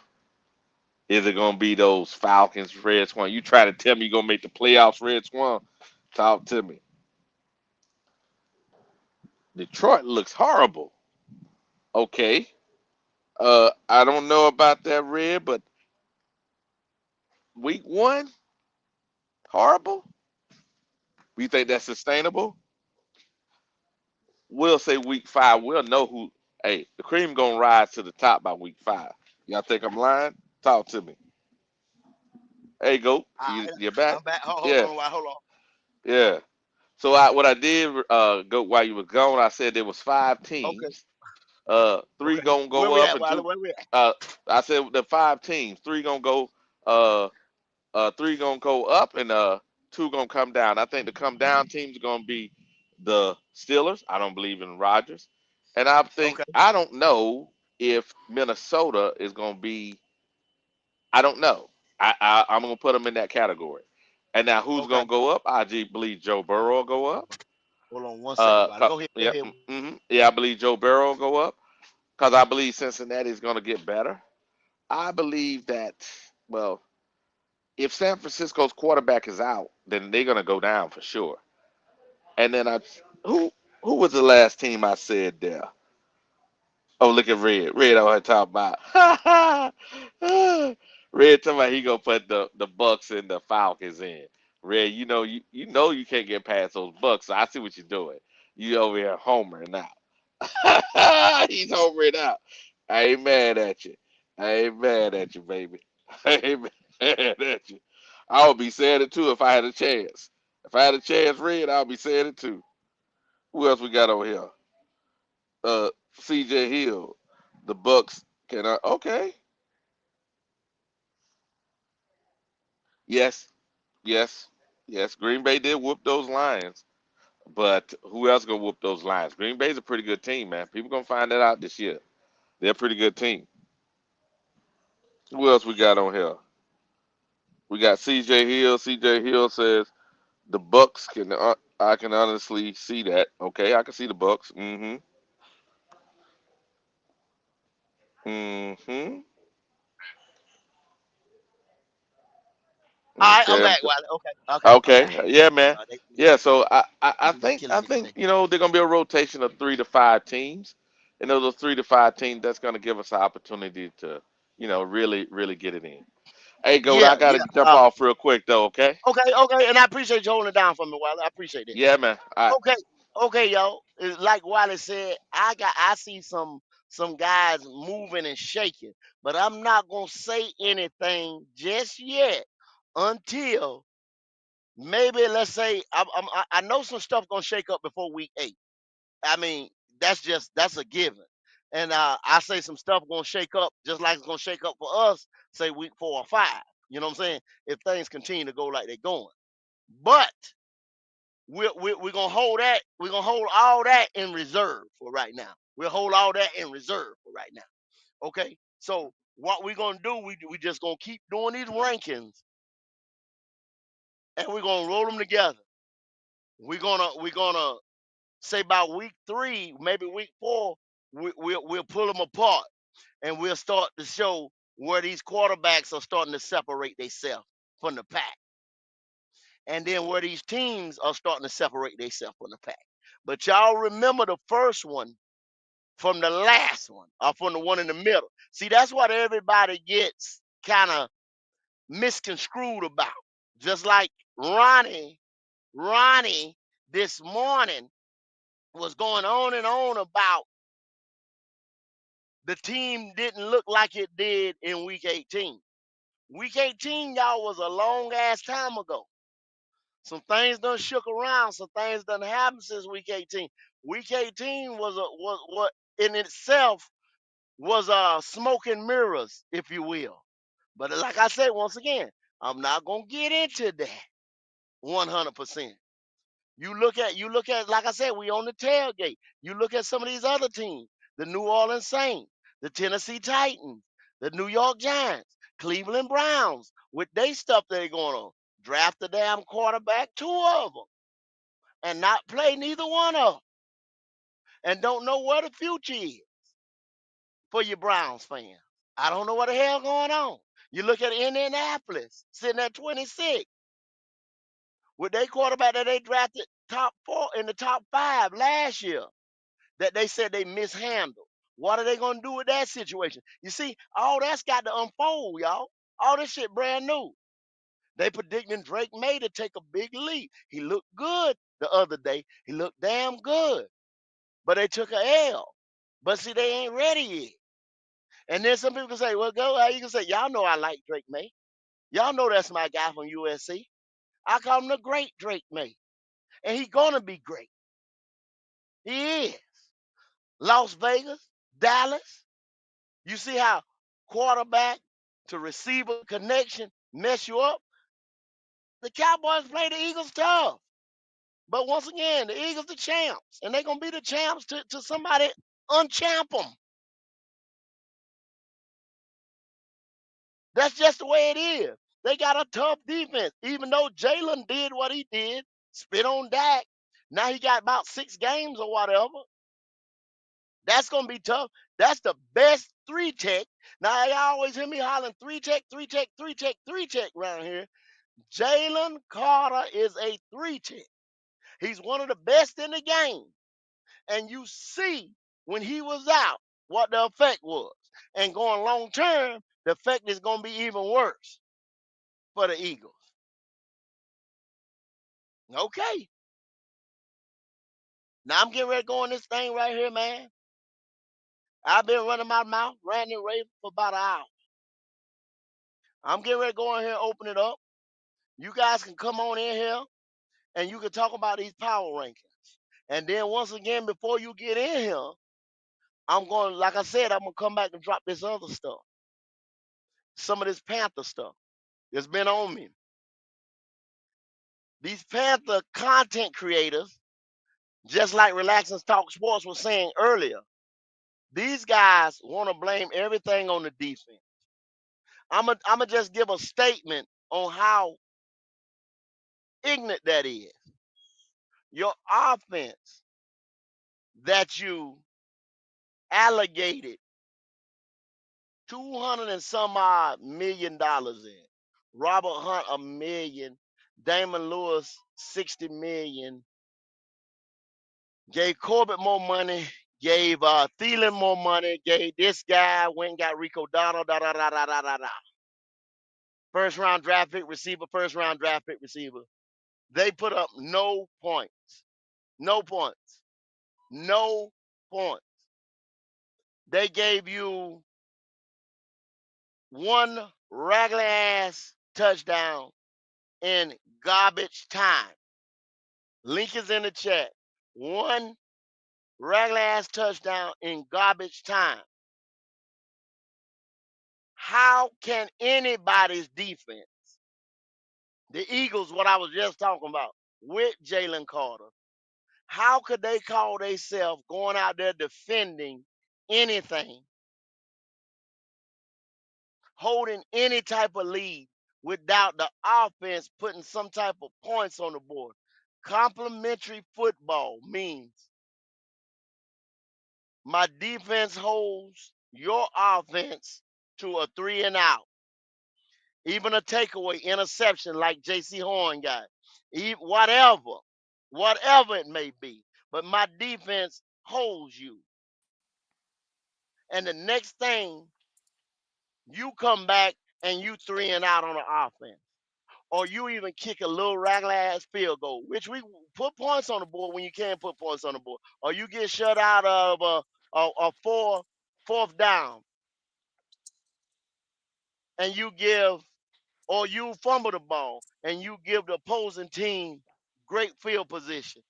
Is it gonna be those Falcons, Red Swan? You try to tell me you're gonna make the playoffs, Red Swan? Talk to me. Detroit looks horrible. Okay. I don't know about that, Red, but week 1, horrible. We think that's sustainable? We'll say week 5. We'll know who. Hey, the cream gonna rise to the top by week 5. Y'all think I'm lying? Talk to me. Hey, go. I, You're back. I'm back. Hold Yeah, on a while. Hold on. yeah. So what I did, go while you were gone. I said there was 5 teams. Okay. 3 Okay. gonna Where go we up at, and Wiley? 2. Where we at? Uh, I said the 5 teams. 3 gonna go. Uh, 3 gonna go up and 2 gonna come down. I think the come down teams are gonna be the Steelers. I don't believe in Rodgers, and Okay. I don't know if Minnesota is gonna be. I don't know. I'm gonna put them in that category. And now who's Okay. gonna go up? I believe Joe Burrow will go up. Hold on 1 second, Wiley. Go ahead. Go Yeah, ahead. yeah, I believe Joe Burrow will go up because I believe Cincinnati is going to get better. I believe that, well, if San Francisco's quarterback is out, then they're going to go down for sure. And then who who was the last team I said there? Oh, look at Red. Red on her talking about. Red talking about he gonna put the Bucks and the Falcons in. Red, you can't get past those Bucks. So I see what you're doing. You over here homering now. He's homering out. I ain't mad at you. I ain't mad at you, baby. I ain't mad at you. I would be saying it too if I had a chance. If I had a chance, Red, I'll be saying it too. Who else we got over here? CJ Hill. The Bucks cannot. Okay. Yes. Yes. Yes. Green Bay did whoop those Lions, but who else gonna whoop those Lions? Green Bay's a pretty good team, man. People gonna find that out this year. They're a pretty good team. Who else we got on here? We got CJ Hill. CJ Hill says the Bucks can. I can honestly see that. Okay, I can see the Bucks. Mm-hmm. Mm-hmm. All right, I'm Okay. back, Wiley. Okay. Okay. Okay. Okay. Yeah, man. They Yeah. So I killing me think today. they're gonna be a rotation of 3 to 5 teams, and those 3 to 5 teams that's gonna give us an opportunity to really get it in. Hey, Goat, I Yeah. gotta Yeah. jump off real quick though. Okay. Okay. Okay. And I appreciate you holding it down for me, Wiley. I appreciate that. Yeah, man. All right. Okay. Okay, y'all. Like Wiley said, I see some guys moving and shaking, but I'm not gonna say anything just yet until maybe let's say I know some stuff gonna shake up before week 8. I mean, that's a given. And I say some stuff gonna shake up just like it's gonna shake up for us, say week 4 or 5. You know what I'm saying? If things continue to go like they're going. But we're gonna hold that, we're gonna hold all that in reserve for right now. We'll hold all that in reserve for right now. Okay. So what we're gonna do, we just gonna keep doing these rankings and we're gonna roll them together. We're gonna say by week 3, maybe week 4, we'll pull them apart, and we'll start to show where these quarterbacks are starting to separate themselves from the pack, and then where these teams are starting to separate themselves from the pack. But y'all remember the first one from the last one, or from the one in the middle. See, that's what everybody gets kind of misconstrued about. Just like Ronnie this morning was going on and on about the team didn't look like it did in week 18. Week 18, y'all, was a long ass time ago. Some things done shook around. Some things done happened since week 18. Week 18 was in itself was smoke and mirrors, if you will. But like I said, once again, I'm not gonna get into that 100%. You look at like I said, we on the tailgate. You look at some of these other teams, the New Orleans Saints, the Tennessee Titans, the New York Giants, Cleveland Browns, with they stuff they going on. Draft the damn quarterback, 2 of them, and not play neither one of them, and don't know where the future is for your Browns fans. I don't know what the hell going on. You look at Indianapolis sitting at 26 with their quarterback that they drafted top 4 in the top 5 last year that they said they mishandled. What are they going to do with that situation? You see, all that's got to unfold, y'all. All this shit brand new. They predicting Drake May to take a big leap. He looked good the other day. He looked damn good. But they took a L. But see, they ain't ready yet. And then some people can say, well, go ahead. You can say, y'all know I like Drake May. Y'all know that's my guy from USC. I call him the great Drake May. And he gonna be great. He is. Las Vegas, Dallas. You see how quarterback to receiver connection mess you up? The Cowboys play the Eagles tough. But once again, the Eagles the champs. And they're gonna be the champs to somebody unchamp them. That's just the way it is. They got a tough defense. Even though Jalen did what he did, spit on Dak. Now he got about 6 games or whatever. That's gonna be tough. That's the best 3 tech. Now y'all always hear me hollering 3 tech, 3 tech, 3 tech, 3 tech around here. Jalen Carter is a 3 tech. He's one of the best in the game. And you see when he was out what the effect was. And going long term, the effect is gonna be even worse for the Eagles. Okay. Now I'm getting ready to go on this thing right here, man. I've been running my mouth, ranting and raving for about an hour. I'm getting ready to go in here and open it up. You guys can come on in here and you can talk about these power rankings. And then once again, before you get in here, I'm going, like I said, I'm gonna come back and drop this other stuff. Some of this Panther stuff that's been on me. These Panther content creators, just like Relax and Talk Sports was saying earlier, these guys want to blame everything on the defense. I'm gonna just give a statement on how ignorant that is. Your offense that you allocated 200 and some odd $1 million in. Robert Hunt $1 million, Damon Lewis 60 million, gave Corbett more money, gave Thielen more money, gave this guy, went and got Rico Donald, da da da da da da da. First round draft pick receiver, first round draft pick receiver. They put up no points. No points. No points. They gave you one raggedy ass touchdown in garbage time. Link is in the chat. One raggedy ass touchdown in garbage time. How can anybody's defense, the Eagles, what I was just talking about, with Jalen Carter, how could they call themselves going out there defending anything, holding any type of lead without the offense putting some type of points on the board. Complementary football means my defense holds your offense to a 3 and out, even a takeaway interception like J.C. Horn got, whatever it may be. But my defense holds you, and the next thing you come back and you 3 and out on the offense, or you even kick a little ragged ass field goal, which we put points on the board when you can put points on the board, or you get shut out of a fourth down, and you give, or you fumble the ball and you give the opposing team great field position.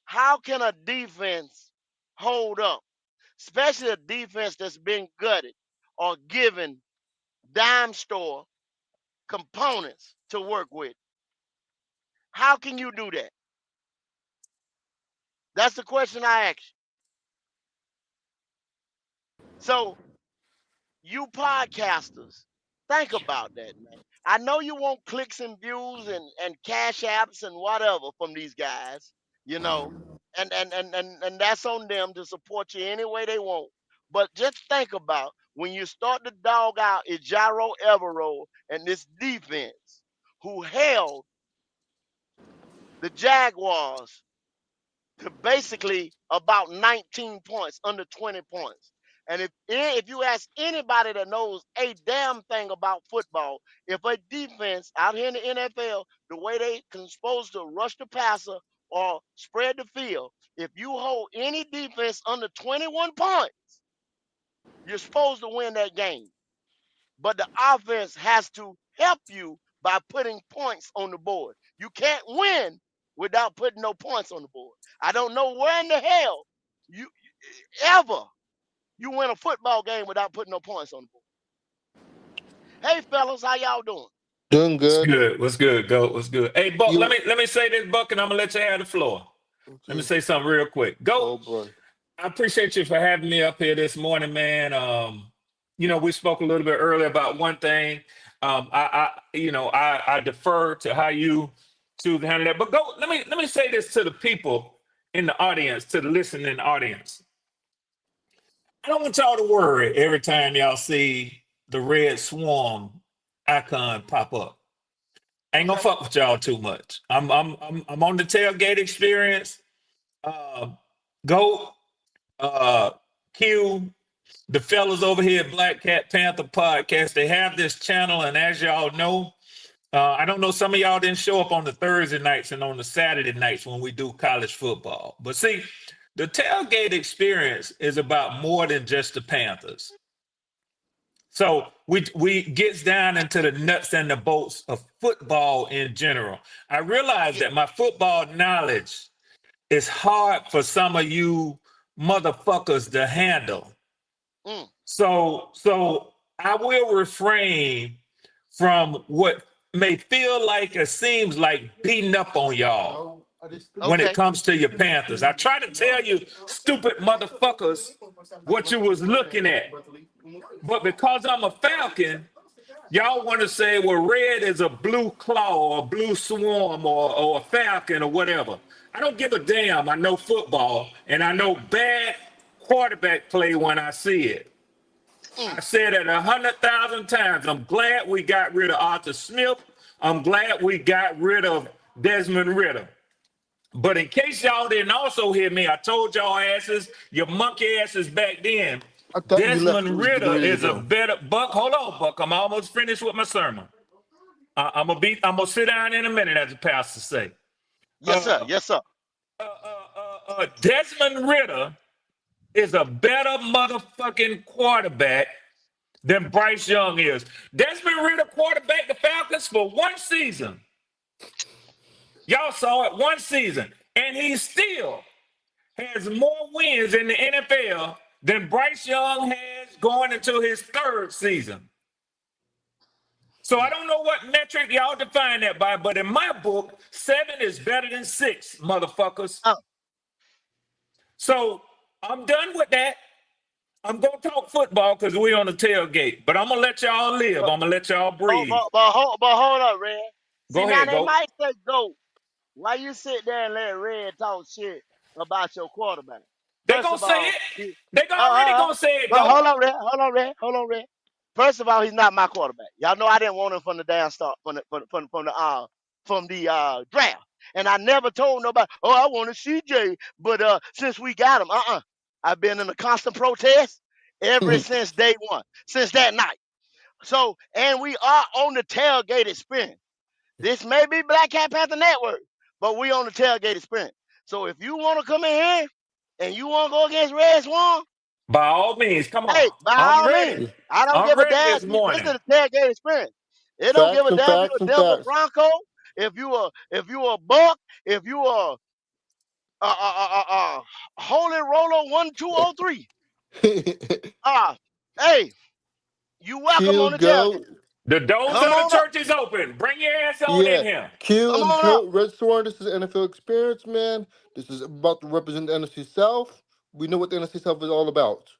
How can a defense hold up, especially a defense that's been gutted or given dime store components to work with? How can you do that? That's the question I ask you. So, you podcasters, think about that, man. I know you want clicks and views and cash apps and whatever from these guys, you know, and that's on them to support you any way they want. But just think about when you start to dog out Ejiro Evero and this defense who held the Jaguars to basically about 19 points, under 20 points. And if you ask anybody that knows a damn thing about football, if a defense out here in the NFL, the way they supposed to rush the passer or spread the field, if you hold any defense under 21 points, you're supposed to win that game. But the offense has to help you by putting points on the board. You can't win without putting no points on the board. I don't know where in the hell you ever you win a football game without putting no points on the board. Hey fellas, how y'all doing? Doing What's good. good? What's good? Go. What's good? Hey, Buck. Let You me let me say this, Buck, and I'm gonna let you have the floor. Let me okay? say something real quick. Go. Oh boy. I appreciate you for having me up here this morning, man. We spoke a little bit earlier about one thing. I defer to how you choose to handle that. But go. Let me say this to the people in the audience, to the listening audience. I don't want y'all to worry every time y'all see the red swarm icon pop up. I ain't gonna Okay. fuck with y'all too much. I'm on the tailgate experience. Uh, Go Q, the fellas over here at Black Cat Panther Podcast. They have this channel, and as y'all know, I don't know, some of y'all didn't show up on the Thursday nights and on the Saturday nights when we do college football. But see, the tailgate experience is about more than just the Panthers. So we gets down into the nuts and the bolts of football in general. I realize Yeah. that my football knowledge is hard for some of you motherfuckers to handle. Mm, So I will refrain from what may feel like or seems like beating up on y'all when it okay. comes to your Panthers. I try to tell you, stupid motherfuckers, what you was looking at. But because I'm a Falcon, y'all want to say, well, red is a blue claw or blue swarm or a falcon or whatever. I don't give a damn. I know football, and I know bad quarterback play when I see it. Mm, I said it 100,000 times. I'm glad we got rid of Arthur Smith. I'm glad we got rid of Desmond Ritter. But in case y'all didn't also hear me, I told y'all asses, your monkey asses back then, I thought you left. You Desmond was getting Ritter ready to is a go. better Buck. Hold on, Buck. I'm almost finished with my sermon. I'm gonna sit down in a minute, as the pastor say. yes, sir. Uh, Yes, sir. Desmond Ritter is a better motherfucking quarterback than Bryce Young is. Desmond Ritter quarterback the Falcons for one season. Y'all saw it, one season, and he still has more wins in the NFL than Bryce Young has going into his third season. So I don't know what metric y'all define that by, but in my book, 7 is better than 6, motherfuckers. Oh, So I'm done with that. I'm gonna talk football because we on the tailgate, but I'm gonna let y'all live. But, I'm gonna let y'all but, breathe. but, but, hold, but hold up, Red. See, Go now ahead, they go. might say GOAT. Why you sit there and let Red talk shit about your quarterback? They First gonna of say all, it. They already gonna say it, but go. hold on, Red. First of all, he's not my quarterback. Y'all know I didn't want him from the damn start, from the draft, and I never told nobody. Oh, I wanted CJ, but since we got him, I've been in a constant protest ever since day one, since that night. So, and we are on the tailgate experience. This may be Black Cat Panther Network, but we on the tailgate experience. So if you want to come in here and you want to go against Red Swan, By all means, come on. hey, by I'm all means, ready. I don't I'm give a ready damn. this This is morning. a tailgate experience. It don't give Facts a and damn if you facts a and Denver facts. Bronco, if you a Buck, if you a Holy Roller 1203. Uh, hey, you welcome Q on the tailgate. Goat. The doors Come of the on up. church is open. Bring your ass on in Yeah. here. Q Come and on up. Goat Red Sworn. This is NFL experience, man. This is about to represent the NFC South. We know what the NFC South is all about.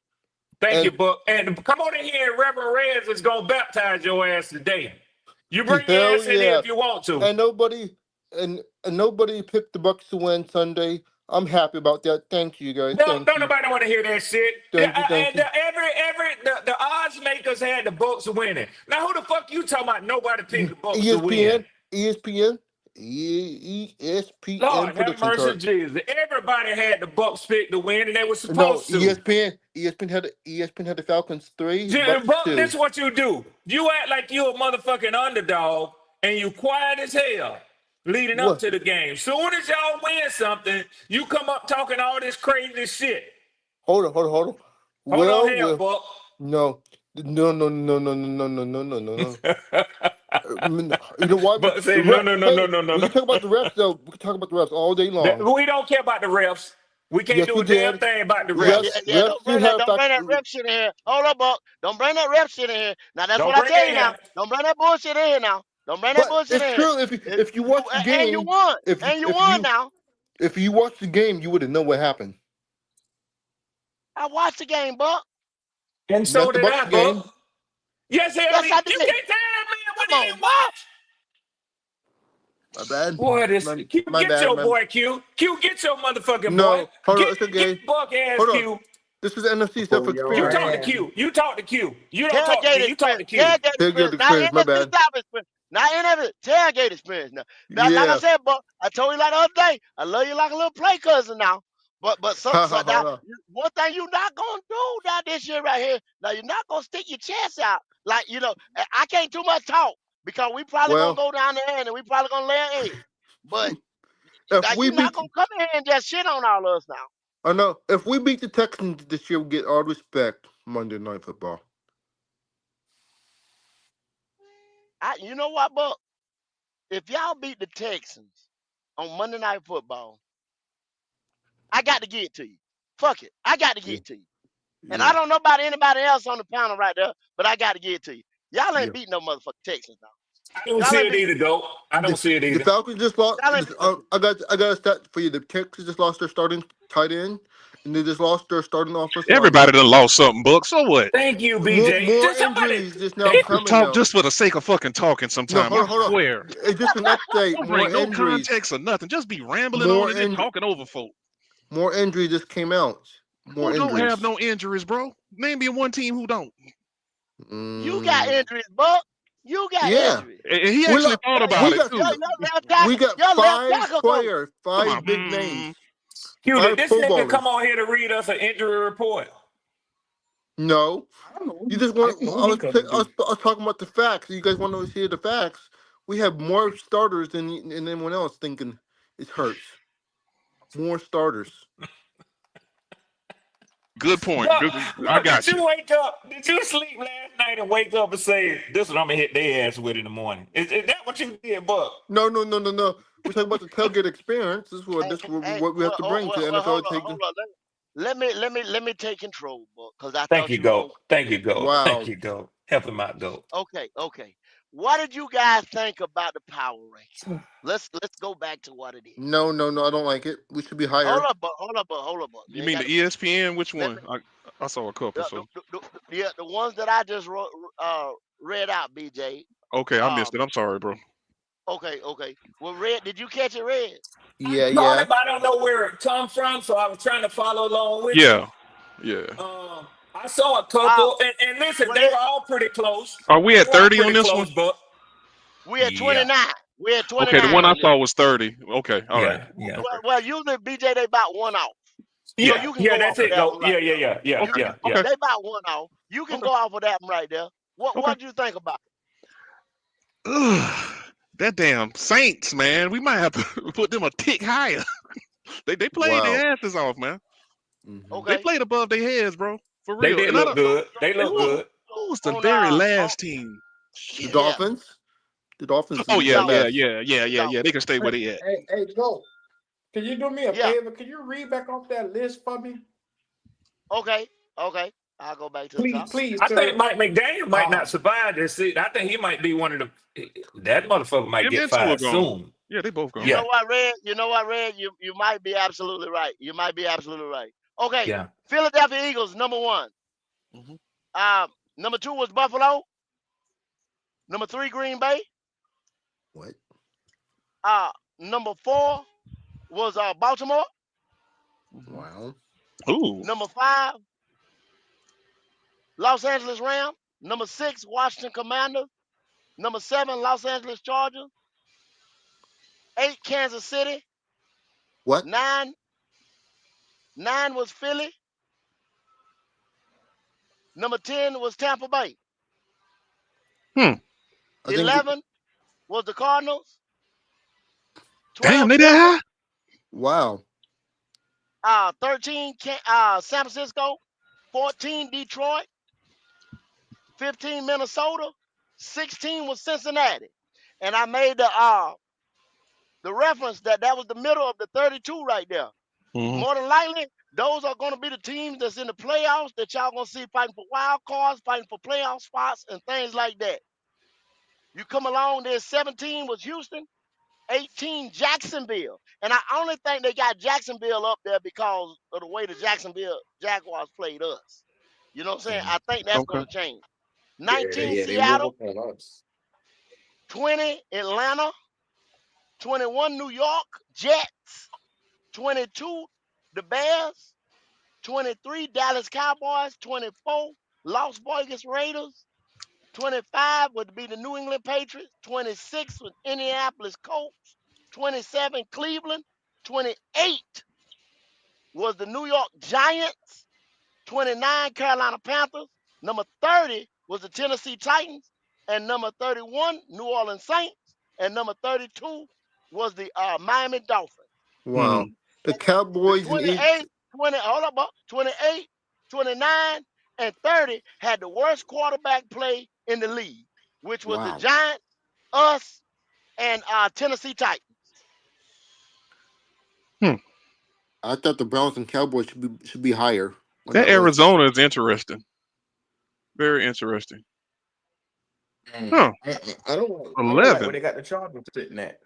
Thank you, And Book. And come on in here, and Reverend Reds is gonna baptize your ass today. You bring your hell ass in here yeah. if you want to. And nobody picked the Bucks to win Sunday. I'm happy about that. Thank you guys. Don't, Thank don't you. nobody want to hear that shit. Yeah, Thank you. Thank and you. the odds makers had the Bucks winning. Now who the fuck you talking about? Nobody picked the Bucks to win. ESPN, ESPN, ESPN Lord have prediction mercy, chart. Jesus. Everybody had the Bucks picked to win, and they were No, supposed to. ESPN had the Falcons three, Bucks Buck, this two. is what you do. You act like you a motherfucking underdog, and you quiet as hell leading up What? to the game. Soon as y'all win something, you come up talking all this crazy shit. Hold on. Hold on Well, here, well, Buck. no, no. You know why? Buck say no, no, no, no, Hey, no, no, we no. can talk about the refs though. We can talk about the refs all day long. We don't care about the refs. We can't Yes, do we a damn did. thing about the Yeah, Refs, refs. yeah, yeah. refs did have Don't fact. bring that rep shit in here. Hold up, Buck. Don't bring that rep shit in here. Now that's Don't what I bring tell it you here. now. Don't bring that bullshit in here now. Don't bring that But bullshit it's in here. true. If you If if you you watch the and you game, won. if you And you if won you now. if you watch the game, you wouldn't know what happened. I watched the game, Buck. And so Not the did Bucks I, Buck. game. Yes, hell, Yes, you I can't tell did. that man what Come he on, didn't Buck. watch. My bad. Boy, this My Q, my get bad. your My boy Q. Q, get your motherfucking boy. no. Hold on. Get It's get okay. Buck ass Hold on. Q. This is NFC self Pull your You experience. talk to ass. Q. You talk to Q. You don't talk to me. Tailgate You talk experience. to Q. Tailgate Here go experience. the Not experience. My NFC bad. South experience. Not NFC. Tailgate experience now. Now, like I Yeah. said, Buck, I told you like the other day, I love you like a little play cousin now. But Ha so ha now ha. one thing you not gonna do now this year right here. Now you're not gonna stick your chest out. Like, I can't too much talk because we probably gonna Well, go down there and we probably gonna lay an egg. But if now we you not beat, gonna come in here and just shit on all of us now. I know if we beat the Texans this year, we get all respect. Monday Night Football. You know what, Buck? If y'all beat the Texans on Monday Night Football, I got to get it to you. Fuck it. I got to get Yeah. it to you. And I Yeah. don't know about anybody else on the panel right there, but I got to get it to you. Y'all Yeah. ain't beating no motherfucking Texans now. I don't Y'all see ain't it beating. either, go. I don't see it The either. Falcons just lost. Y'all ain't beating no Texans. I got a stat for you. The Texans just lost their starting tight end, and they just lost their starting offensive Everybody lineman. done lost something, Buck. So what? Thank you, More BJ. more Just somebody. injuries just now Thank People coming talk though. just for the sake of fucking talking No, sometime. hold I on, hold on. swear. It's just an update. Don't bring More no injuries. context or nothing. Just be rambling on More and then in talking over folk. more injuries just came out. More Who don't have injuries. no injuries, bro? Name me one team who don't. You got Mm, injuries, Buck. You got yeah. injuries. And he We actually lo- thought Your, about we it got your, too. your left we tackle, got your left five tackle go. players, Come five on. big names, Q, did five this Pro nigga come Bowlers. on here to read us an injury report? No, I don't know. you just I want. didn't know he couldn't I be. was talking about the facts. You guys want to hear the facts? We have more starters than anyone else thinking it hurts. More starters. Good point. Buck, Good. I Buck, did got you. you wake up? Did you sleep last night and wake up and say, "This is what I'm gonna hit their ass with in the morning"? Is that what you did, Buck? No. We're talking about the tailgate experience. Hey, this is hey, what we have to bring to hold NFL. on, Take hold on. Let me take control, Buck, because I Thank thought you, you was go. gonna. Thank you, go. Thank wow. you, go. Help him out, go. Okay. What did you guys think about the power ranking? Let's go back to what it is. No. I don't like it. We should be Hold higher. up, Buck. Hold up, Buck. You You ain't mean got the to finish. ESPN? Which Let one? me I saw a couple. So Yeah, the ones that I just read out, BJ. okay, I missed Um, it. I'm sorry, bro. okay, okay. Well, Red, did you catch it, Red? Yeah, Caught yeah. it, but I don't know where it come from, so I was trying to follow along with you. Yeah, yeah. I saw a Uh, couple, and listen, well, they were all pretty close. Are we They at were all 30 on pretty this one? close, but we at yeah, 29. We at Okay, the 29 one I on this. saw was 30. Okay, all right. yeah. Okay. Well, usually BJ they about one off, so Yeah, you can yeah, go that's off of it. that Go. one right Yeah, there. yeah, yeah, yeah, You Okay. can, yeah, yeah. Okay. they about one off. You can Okay. go off of that one right there. Okay. What do you think about Ugh, that damn Saints, man. We might have to put them a tick higher. They played Wow. their asses off, man. it? Hmm. They Okay, played above their heads, bro. For They real. did And I look don't. good. They And look good. who was the on very last team? The Shit. yeah, Dolphins. The Dolphins Oh the yeah, Dolphins, yeah, left. yeah, yeah, the yeah, yeah. They Dolphins. can stay where they at. Go. Can you do me a Yeah, favor? Can you read back off that list for me? okay, okay. I'll go back to the Please, top. please, I think sir. Mike McDaniel might Uh, not survive this season. I think he might be one of the. That motherfucker might Him get and two are fired gone. soon. Yeah, they both You gone. know Yeah, what, Red? You know what, Red? You might be absolutely right. You might be absolutely right. Okay, yeah. Philadelphia Eagles number one. Hmm. Number two was Buffalo. Number three, Green Bay. What? Uh, Number four was Baltimore. Hmm. Wow. Ooh. Number five, Los Angeles Rams. Number six, Washington Commanders. Number seven, Los Angeles Chargers. Eight, Kansas City. What? Nine, nine was Philly. Number 10 was Tampa Bay. Hmm. I think. 11 was the Cardinals. Damn, 12, they Denver. that high? Wow. 13, San Francisco. 14, Detroit. 15, Minnesota. 16 was Cincinnati. And I made the reference that was the middle of the 32 right there. Hmm. More than likely, those are going to be the teams that's in the playoffs that y'all going to see fighting for wild cards, fighting for playoff spots, and things like that. You come along, there's 17 was Houston, 18 Jacksonville. And I only think they got Jacksonville up there because of the way the Jacksonville Jaguars played us. You know what I'm saying? I think that's Okay. going to change. yeah, 19 yeah, they move Seattle, up on us. 20 Atlanta, 21 New York Jets, 22 the Bears, 23 Dallas Cowboys, 24 Las Vegas Raiders, 25 would be the New England Patriots, 26 was Indianapolis Colts, 27 Cleveland, 28 was the New York Giants, 29 Carolina Panthers, number 30 was the Tennessee Titans, and number 31 New Orleans Saints, and number 32 was the Miami Dolphins. Wow. Hmm. The The Cowboys and Eagles. 28, 20, hold up, 28, 29, and 30 had the worst quarterback play in the league, which was the Wow. Giants, us, and Tennessee Titans. Hmm. I thought the Browns and Cowboys should be higher on That that list. Arizona is interesting. Very interesting. Huh. I don't like where 11. they got the Chargers sitting at.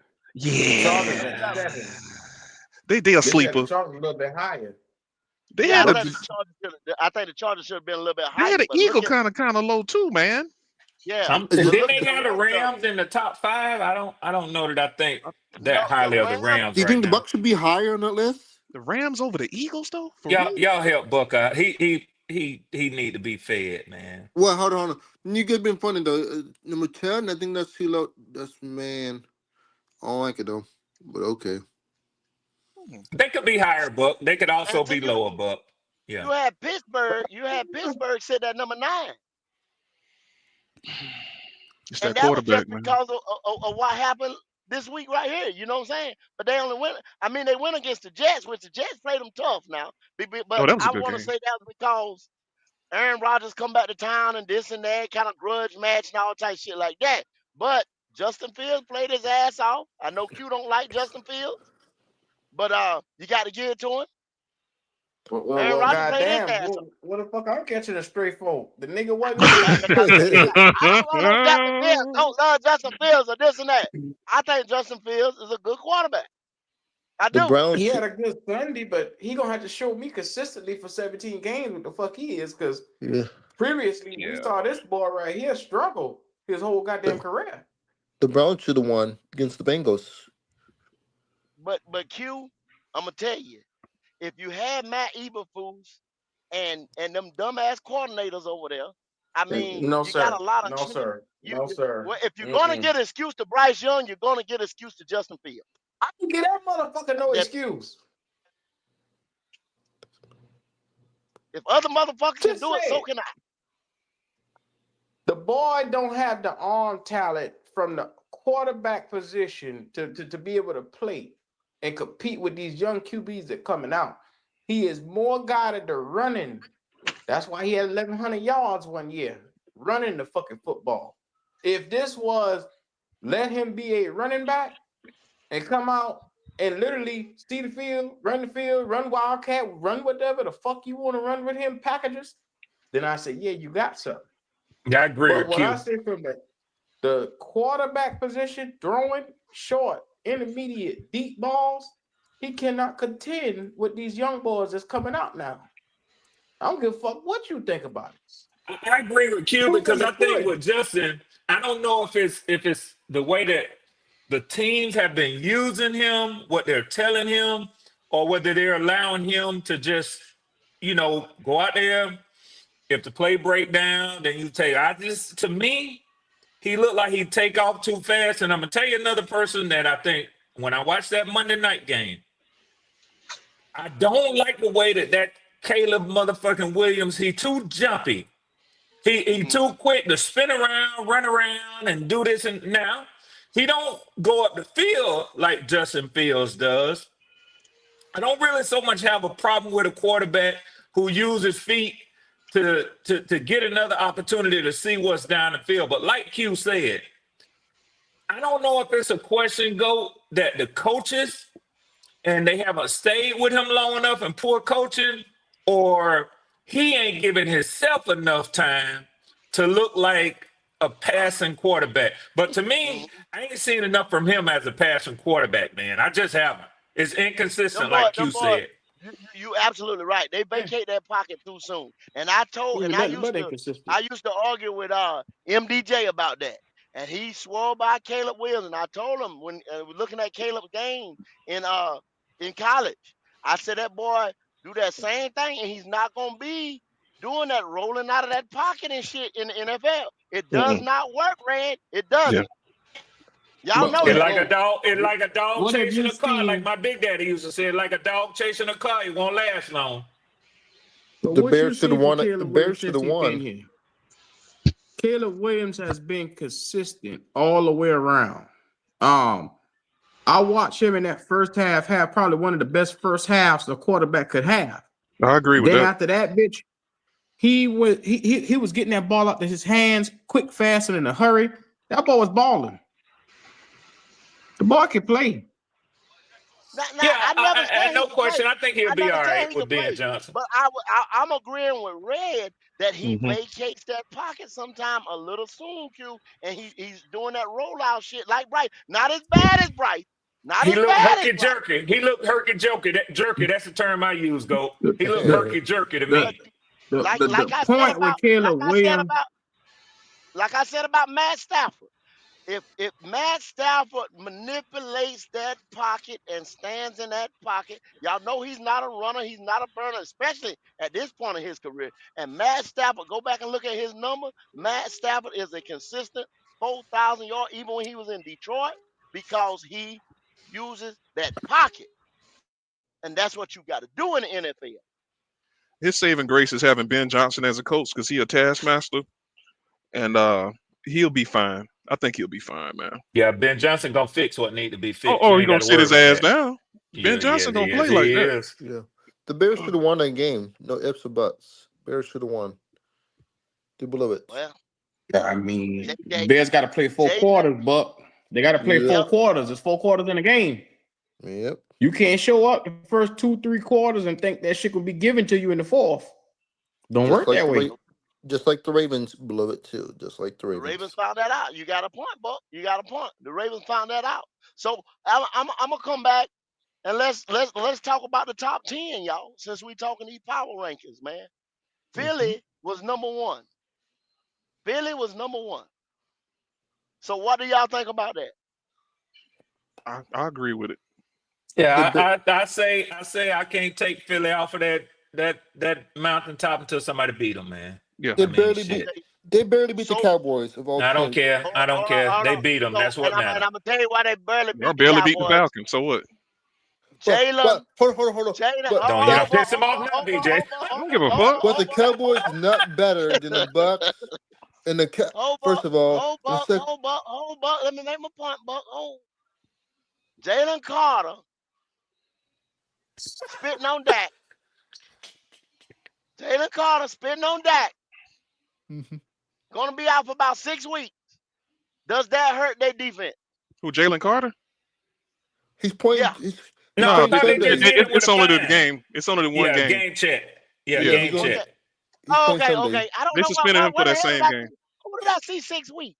The Chargers Yeah. at 7. They a They said the sleeper. Chargers a little bit higher. They Yeah, had a I think the Chargers should have been a little bit they higher, had an but Eagle look at kind of low too, man. yeah, Is but it? Didn't look they at the have the rest of Rams in the top five? I don't know that I think that no the highly of the Rams. Rams Do you right think the now. Bucks should be higher on that list? The Rams over the Eagles though, for Y'all, real. y'all help Buck out. He need to be fed, man. Well, hold on. Hold on. You guys been funny though. Number 10, I think that's too low. That's man. I don't like it though. But okay. Hmm. They could be higher, Buck. They could And also then be lower, Buck. Yeah. you had Pittsburgh sit at number 9. It's And that that was just quarterback, man. because of what happened this week right here. You know what I'm saying? But they only went. I mean, they went against the Jets, which the Jets played them tough now. Oh, But that was a I good want to game. say that was because Aaron Rodgers come back to town and this and that, kind of grudge match and all type shit like that. But Justin Fields played his ass off. I know Q don't like Justin Fields, but you got to give it to him. Aaron Rodgers played his Goddamn. ass off. What the fuck I'm catching a straight for? The nigga wasn't good. I don't want no Justin Fields. Don't love Justin Fields or this and that. I think Justin Fields is a good quarterback. I The do. Browns. He had a good Sunday, but he gonna have to show me consistently for 17 games what the fuck he is. Because Yeah. previously we Yeah. saw this boy right here struggle his whole goddamn The, career. the Browns should have won against the Bengals. But Q, I'm gonna tell you, if you had Matt Eberflus and them dumbass coordinators over there, I mean, No you got sir, a lot of no sir, no sir. well, if you're gonna Mm-mm. get an excuse to Bryce Young, you're gonna get an excuse to Justin Fields. I can get that motherfucker no That excuse. if other motherfuckers can Just do it, say so it. can I. The boy don't have the arm talent from the quarterback position to be able to play and compete with these young QBs that coming out. He is more guided to running. That's why he had 1,100 yards one year running the fucking football. If this was let him be a running back and come out and literally see the field, run wildcat, run whatever the fuck you want to run with him packages, then I say, yeah, you got something. Yeah, I agree But with what I Q. say from the quarterback position, throwing short, intermediate, deep balls, he cannot contend with these young boys that's coming out now. I don't give a fuck what you think about it. I agree with Q Proof in because the I think pudding. with Justin, I don't know if it's the way that the teams have been using him, what they're telling him, or whether they're allowing him to just, go out there. If the play break down, then you take. I just to me, he looked like he'd take off too fast. And I'm gonna tell you another person that I think when I watched that Monday night game, I don't like the way that Caleb motherfucking Williams, he too jumpy. He Mm-hmm. too quick to spin around, run around, and do this. And now he don't go up the field like Justin Fields does. I don't really so much have a problem with a quarterback who uses feet to get another opportunity to see what's down the field. But like Q said, I don't know if it's a question go that the coaches and they haven't stayed with him long enough and poor coaching, or he ain't giving himself enough time to look like a passing quarterback. But to me, Mm-hmm. I ain't seen enough from him as a passing quarterback, man. I just haven't. It's inconsistent, like Them Q boy, said. you absolutely right. They Yeah, vacate that pocket too soon. he was I nothing used but to inconsistent. I used to argue with MDJ about that. And he swore by Caleb Williams. And I told him when looking at Caleb's game in in college, I said that boy do that same thing, and he's not gonna be doing that rolling out of that pocket and shit in the NFL. It does Mm-mm. not work, Red. It Yeah. doesn't. Y'all But know It's but that. like a Bo, dog. It's like a dog what have chasing you a car. Like seen? my big daddy used to say, like a dog chasing a car. It won't last long. But The what you Bears should have seen from won. The Caleb Bears Williams should since have he been won. here? Caleb Williams has been consistent all the way around. Um, I watched him in that first half have probably one of the best first halves a quarterback could have. I agree with Then that. after that, bitch, he was getting that ball out to his hands quick, fast, and in a hurry. That ball was balling. The boy can play. Now, Yeah, I never said he no could play. question. I think he'll I be never all said right he with could Ben play. Johnson. But I'm agreeing with Red that he Hmm. vacates that pocket sometime a little soon, Q, and he's doing that rollout shit like Bryce. Not as bad as Bryce. Not He as looked bad as herky Bryce. jerky. He looked herky jerky. Jerky. That's the term I use. Go. The He looked the herky jerky to the But me. the point with Caleb Williams. like I said about Matt Stafford. If Matt Stafford manipulates that pocket and stands in that pocket, y'all know he's not a runner, he's not a burner, especially at this point in his career. And Matt Stafford, go back and look at his number. Matt Stafford is a consistent 4,000 yard, even when he was in Detroit, because he uses that pocket, and that's what you got to do in the NFL. His saving grace is having Ben Johnson as a coach because he a taskmaster, and he'll be fine. I think he'll be fine, man. Yeah, Ben Johnson gonna fix what need to be Oh, fixed. oh, You he ain't got gonna to sit worry his about ass that. down. Ben Yeah, Johnson yes, don't he is. play like He that. is. Yeah. The Bears should have won that game. No ifs or buts. Bears should have won. Do believe it. Well, I J mean, J Bears got to play four J, quarters, but they got to play Yep. four yep. quarters. It's 4 quarters in a game. Yep. You can't show up the first 2-3 quarters and think that shit will be given to you in the fourth. Don't Just work like that the way. just like the Ravens blew it too. Just like the The Ravens Ravens. found that out. You got a point, Buck. You got a point. The Ravens found that out. So I'm gonna come back And let's talk about the top 10, y'all. Since we talking these power rankings, man. Hmm. Philly was number one. Philly was number one. So what do y'all think about that? I agree with it. They Yeah, bar- I say I can't take Philly off of that mountaintop until somebody beat them, man. Yeah. they I mean, barely beat shit. Okay. they barely beat the So Cowboys of all I don't 10. care. hold I on, don't hold on, care. hold They on. beat them. So That's what and matter. I'm gonna tell you why they barely Y'all beat the barely beat the Cowboys. Falcons. So what? Jalen, Hold on. Jalen, But Don't but y'all piss him off now, BJ. I don't give a fuck. but the Cowboys is not better than the Bucks and the first of all, and the sec. hold Buck. Let me make my point, Buck. Hold. Jalen Carter spitting on Dak. Jalen Carter spitting on Dak. Mhm. Gonna be out for about 6 weeks. Does that hurt their defense? Who? Jalen Carter? He's playing. Yeah. He's No, No, playing no, they Sunday. just hit him with it's a only the fine. game. It's only the one Yeah, game. game check. Yeah, Yeah, Yeah, game Okay. check. he's Oh, playing okay, Sunday. okay. I don't they know suspended him for what the that hell did same I game. see? What did I see 6 weeks?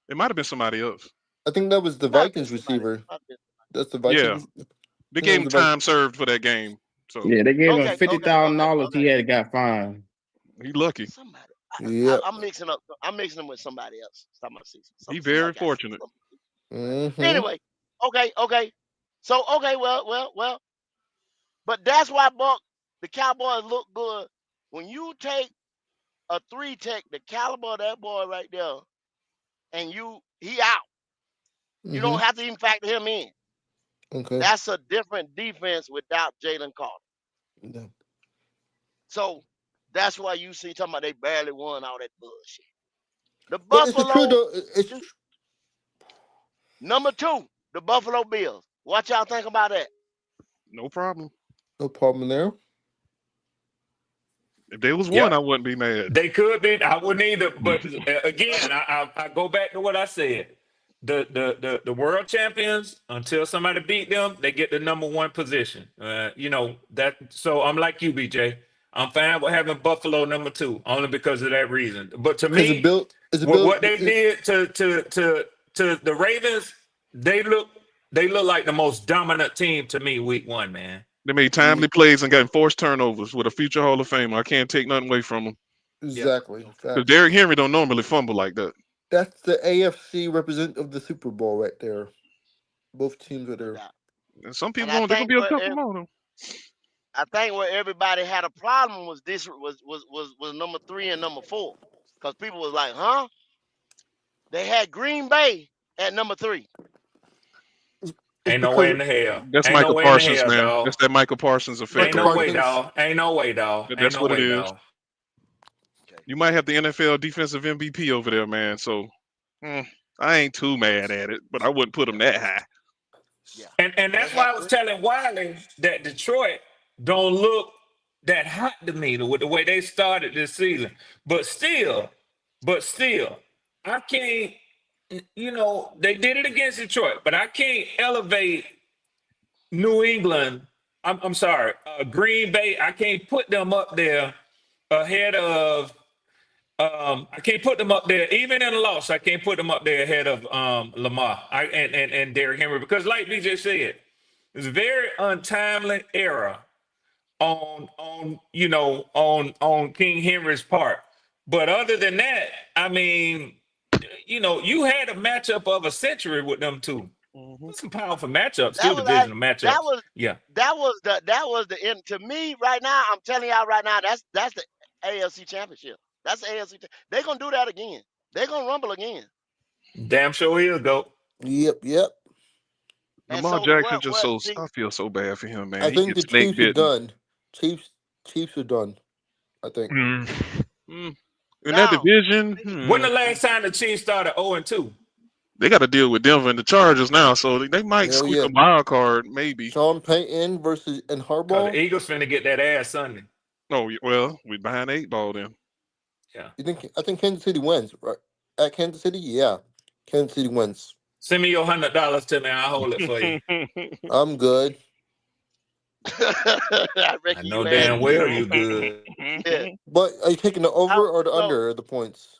It might have been somebody else. I think that was the Might have been Vikings somebody. receiver. Might have been That's the Yeah, Vikings. I they think that gave was him the Vikings. time served for that game. So Yeah, they gave him somebody. fifty thousand dollars. He had got fined. he lucky. Somebody. Yep. I'm mixing up. I'm mixing them with somebody else. He very Somebody got fortunate. some. Hmm. Anyway, okay. So okay, well. But that's why Buck, the Cowboys look good when you take a three tech, the caliber of that boy right there, and he out. You Hmm. don't have to even factor him in. Okay. That's a different defense without Jalen Carter. Yeah. So that's why you see talking about they barely won all that bullshit. The But it's the truth Buffalo, though. It's number two, the Buffalo Bills. What y'all think about that? No problem. no problem there. If there was one, Yep. I wouldn't be mad. They could be. I wouldn't either. But again, I go back to what I said. The world champions, until somebody beat them, they get the number one position. That. So I'm like you, BJ. I'm fine with having Buffalo number two, only because of that reason. But to Because me, it's a what bill. they did to the Ravens, they look they look like the most dominant team to me week one, man. They made Yeah, timely plays and got forced turnovers with a future Hall of Famer. I can't take nothing away from him. Yeah. exactly. Okay. Because Facts. Derrick Henry don't normally fumble like that. That's the AFC representative of the Super Bowl right there. Both teams are No there. doubt. And some And people won't. There gonna be a couple more though. I think where everybody had a problem was this was number three and number four, because people was like, huh? They had Green Bay at number three. It's Ain't no way because in the hell. That's Ain't no Michael way in the Parsons, hell, man. dog. That's that Michael Parsons effect Ain't Michael right no there. way, Parsons. dog. Ain't no way, dog. Ain't That's no what it way, is. dog. Okay. You might have the NFL defensive MVP over there, man. So I ain't too mad at it, but I wouldn't put him Yeah. that high. Yeah. And They that's had why I was telling Wiley that Detroit don't look that hot to me with the way they started this season. But still, but still, I can't. They did it against Detroit, but I can't elevate New England. I'm sorry, Green Bay. I can't put them up there ahead of. I can't put them up there, even in a loss. I can't put them up there ahead of Lamar and Derrick Henry because, like BJ said, it's a very untimely error on King Henry's part. But other than that, I mean, you had a matchup of a century with them two. Hmm. Some powerful matchups, that still was I, divisional that matchups. was Yeah. that was the end to me right now. I'm telling y'all right now, that's the AFC Championship. That's the AFC. They're gonna do that again. They're gonna rumble again. Damn sure is, though. Yep. And Lamar so Jackson what just what so. see I feel so bad for him, I man. He think the gets snake Chiefs are bitten. done. Chiefs Chiefs are done. I think. Mm. Mm. In that now division, see When the last time the Chiefs started 0-2? they got to deal with Denver and the Chargers now, so they might Hell squeak yeah. a wild card, maybe. Sean Payton versus and Because the Harbaugh. Eagles finna get that ass Sunday. Oh well, we behind the eight ball then. Yeah. You think? I think Kansas City wins, right? At Kansas City, yeah. Kansas City wins. Send me your $100 to me. I'll hold it for you. I'm good. I I reckon know you had damn to be. well you good. Yeah. But are you taking the over Now, or the so under or the points?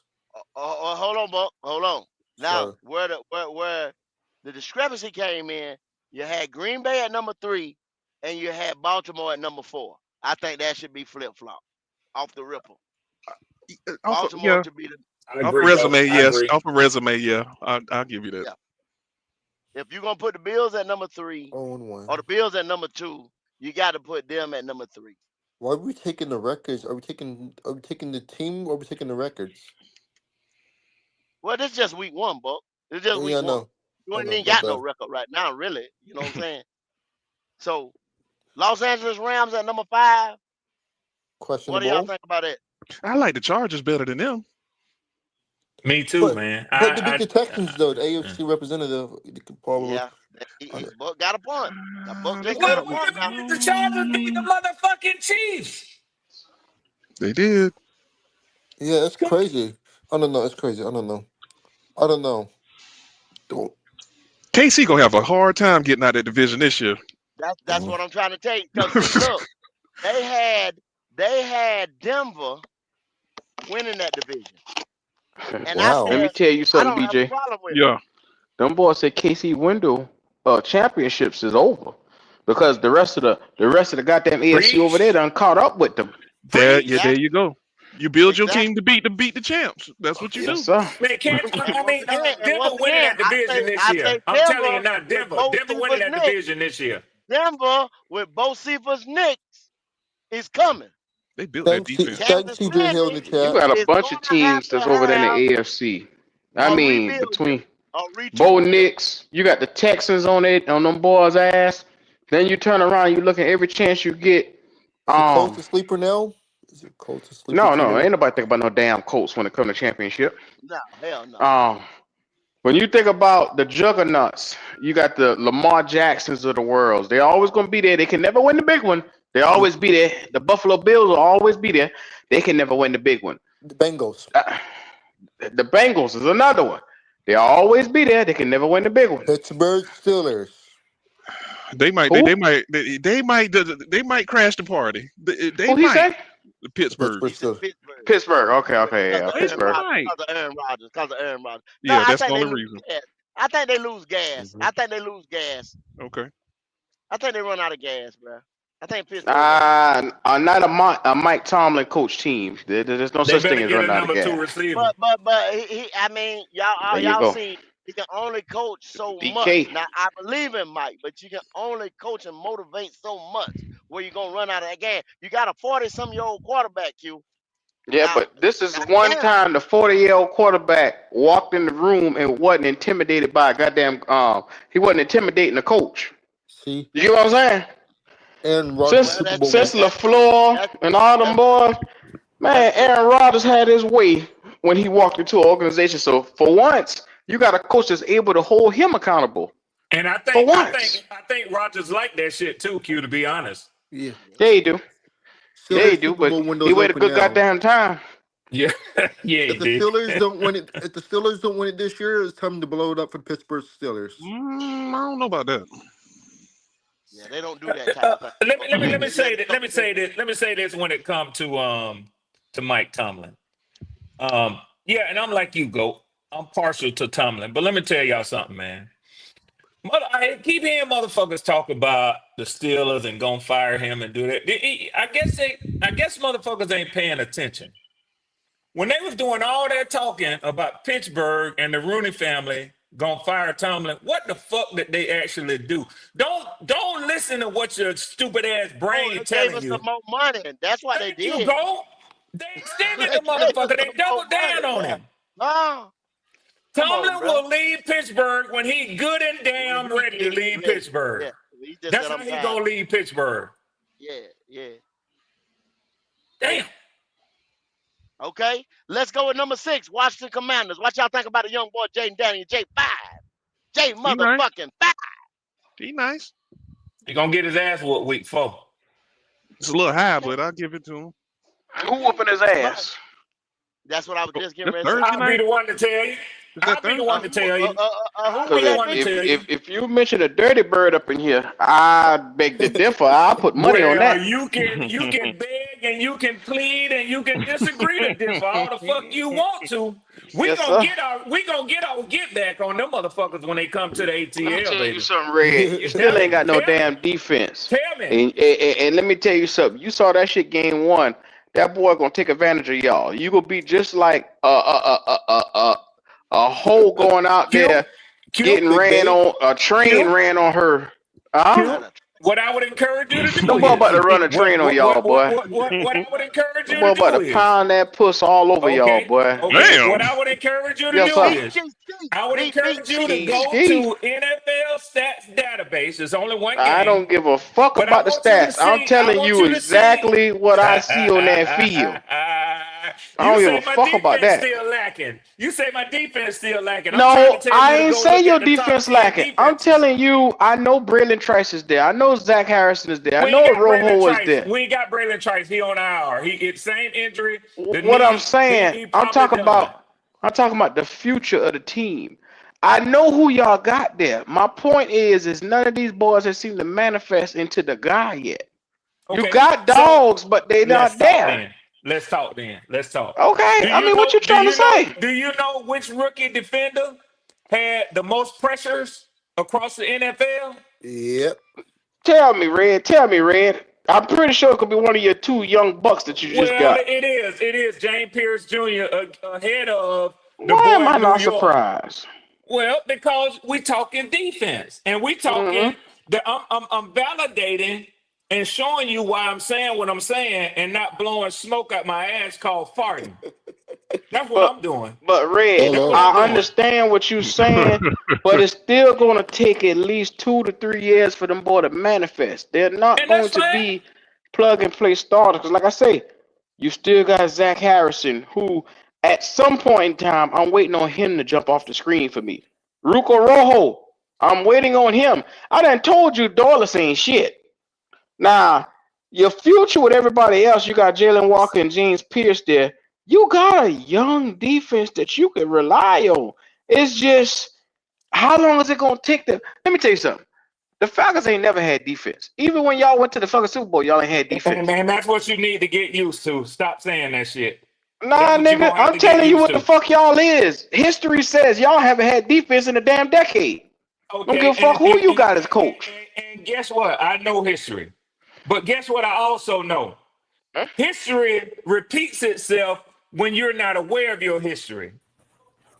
hold on, Buck. Hold on. Now Sorry. where the discrepancy came in. You had Green Bay at number 3, and you had Baltimore at number 4. I think that should be flip flop off the ripple. Off of, Baltimore yeah, to be the I off agree, bro. resume, I yes. agree. Off of resume, yeah. I'll give you that. yeah. If you're gonna put the Bills at number 3 or 0-1. the Bills at number 2, you got to put them at number 3. Why are we taking the records? Are we taking the team or are we taking the records? Well, this is just week 1, Buck. It's just Yeah, week I 1. know. You I ain't know. even My got no bad. record right now, really. You know what I'm saying? So Los Angeles Rams at number 5. What do y'all Questionable. think about it? I like the Chargers better than them. Me too, But man. but the big Texans though, the Uh, AFC representative, the probably. Yeah, Buck got a point. Now Buck just got a well, wait point a now. minute. The Chargers beat the motherfucking Chiefs. They did. Yeah, it's crazy. I don't know. It's crazy. I don't know. I don't know. Don't. KC gonna have a hard time getting out of that division this year. That's what I'm trying to tell you. Cause see, look, they had Denver winning that division, and I Wow. Let me said tell you I something, don't have a BJ. problem with it. Yeah, Them boys said KC window championships is over because the goddamn AFC over there Preach. done caught up with them. there Exactly, you go. You build your team exactly. to beat the champs. That's what you Yes, do. sir. Man, can't And I mean Denver once winning again, that division this I year? say I'm telling you Denver now, with Denver winning that division this year. Denver with Bo Cephas Knicks is coming. They built that Thanks, defense. thanks, Kansas TJ Hill in the City You chat. got a is bunch of going to have teams to that's over there in have the AFC. I a mean, rebuild year, between a Bo retool year. Nix, you got the Texans on them boys' ass. Then you turn around, you look at every chance you get. Is it Colts Um, a sleeper now? Is it Colts a sleeper no, team no, now? ain't nobody think about no damn Colts when it comes to championship. No, hell no. Um, when you think about the juggernauts, you got the Lamar Jacksons of the world. They're always gonna be there. They can never win the big one. They The, always be there. The Buffalo Bills will always be there. They can never win the big one. the Bengals. Uh, the Bengals is another one. They always be there. They can never win the big one. Pittsburgh Steelers. They might they, they Who? might they, they might crash the party. They Who he might. say? The Pittsburgh. Pittsburgh He said Steelers. Pittsburgh Pittsburgh. Okay, okay, because yeah, of They Aaron Pittsburgh. Rodgers, might. because of Aaron Rodgers. No, Yeah, I that's the think they only lose reason. gas. I think they lose gas. Mhm. I think they lose gas. Okay. I think they run out of gas, bro. I think Pittsburgh run out of gas. Not a Mike Tomlin coach team. There's no They such thing better as get a running out of number two gas. receiver. But I mean, There you y'all go. see, he can only coach so much. DK. Now I believe in Mike, but you can only coach and motivate so much where you gonna run out of that gas. You got a 40-some-year-old quarterback, Q. Yeah, Now, but this is one goddamn, time the 40-year-old quarterback walked in the room and wasn't intimidated by a goddamn he wasn't intimidating the coach. See, You get what I'm saying? Aaron Rodgers Since well, Super Bowl since win. LaFleur that's and all them that's boys, that's man, true. Aaron Rodgers had his way when he walked into an organization. So for once, you got a coach that's able to hold him accountable. And For I once. think I think Rogers like that shit too, Q, to be honest. Yeah. Yeah, he do. Yeah, he Steelers do, Super but Bowl he windows waited a open good now. goddamn time. Yeah. Yeah, he If the did. Steelers don't win it, if the Steelers don't win it this year, it's time to blow it up for Pittsburgh Steelers. I don't know about that. Yeah, they don't do that type of thing. But Let me they let say it that. go to business. Let me say this when it comes to Mike Tomlin. Yeah, and I'm like you, Goat. I'm partial to Tomlin, but let me tell y'all something, man. I keep hearing motherfuckers talk about the Steelers and gonna fire him and do that. I guess motherfuckers ain't paying attention. When they was doing all that talking about Pittsburgh and the Rooney family gonna fire Tomlin, what the fuck did they actually do? Don't listen to what your stupid ass Oh, brain they gave telling us some you. more money. That's what they Thank you, did. Go. They extended They the gave us motherfucker. They some more doubled money. down on Yeah. him. No, come on, Tomlin bro. will leave Pittsburgh when he good and damn He ready to get leave ready. Pittsburgh. Yeah. He just That's said how I'm he tired. gonna leave Pittsburgh. Yeah, yeah. Damn. Okay. Let's go with number 6. Washington Commanders. What y'all think about the young boy Jaden Daniel J5? J He nice. motherfucking 5. He nice. He gonna get his ass whooped week 4. It's a little high, Okay. but I'll give it to him. Who Okay. whooping his But ass? that's what I was Oh, just getting that's ready to say. Thursday I'll be night. the one to tell you. Is that I'll be the one Thursday? to tell you. Who I'll was be Cause the that, if one to Q? if tell if you. if you mention a dirty bird up in here, I beg to differ. I put money on Well, that. you can beg and you can plead and you can disagree to differ all the fuck you want to. We Yes, gonna sir. get our get back on them motherfuckers when they come to the Let me ATL, tell you baby. something, Red. You Tell still me, ain't got no tell me, damn defense. tell me. And let me tell you something. You saw that shit game one. That boy gonna take advantage of y'all. You gonna be just like a hoe going out Q, there Q, getting Big ran Bay. on a train Q, ran on her. Huh? Q. What I would encourage you to do Them boy about is to run a train on y'all, boy. what I would encourage Them you boy to about do to is pound that puss all over y'all, okay, boy. okay. What Damn. I would encourage you to Yes, do sir. is I would Beat encourage you to Ski go ski. to NFL stats database. It's only one I game. don't give a fuck But I about the want you to stats. I'm see, I telling want you you to see. exactly what I see on that field. I You don't give say a my fuck about defense that. still lacking. You say my defense still lacking. I'm trying to No, tell you I to ain't go say look your at the top defense 10 lacking. I'm defenses. telling you, I know Braylon Trice is there. I know Zach Harrison is there. I We ain't know got Braylon Rojo is Trice. there. We ain't got Braylon Trice. He on IR. He get same injury. The What I'm knee. saying, He probably done. I'm talking about the future of the team. I know who y'all got there. My point is none of these boys have seemed to manifest into the guy yet. You Okay. got So dogs, but they let's not talk there. then. Let's talk then. Let's talk. Okay, Do I you mean, what know? you Do trying to you know? say? Do you know which rookie defender had the most pressures across the NFL? Yep. Tell me, Red. Tell me, Red. I'm pretty sure it could be one of your two young bucks that you just Well, got. it is. It is James Pierce Jr. Ahead of the Why am boy I in New not York. surprised? Well, because we talking defense and we Mm-hmm. talking that I'm validating and showing you why I'm saying what I'm saying and not blowing smoke out my ass called farting. That's what But I'm doing. Red, That's what Hello. I'm I doing. understand what you're saying, but it's still gonna take at least 2 to 3 years for them boy to manifest. They're not And that's going to fine. be plug and play starters. Cause like I say, you still got Zach Harrison, who at some point in time I'm waiting on him to jump off the screen for me. Ruco Rojo, I'm waiting on him. I done told you Doyless ain't shit. Now, your future with everybody else, you got Jalen Walker and James Pierce there. You got a young defense that you can rely on. It's just how long is it gonna take to let me tell you something. The Falcons ain't never had defense. Even when y'all went to the fucking Super Bowl, y'all ain't had And defense. man, that's what you need to get used to. Stop saying that shit. That's Nah, what you're nigga, gonna have I'm to get telling you used what the to. fuck y'all is. History says y'all haven't had defense in a damn decade. Don't give Okay, a fuck who you got as coach. and guess what? I know history. But guess what I also know? Huh? History repeats itself when you're not aware of your history.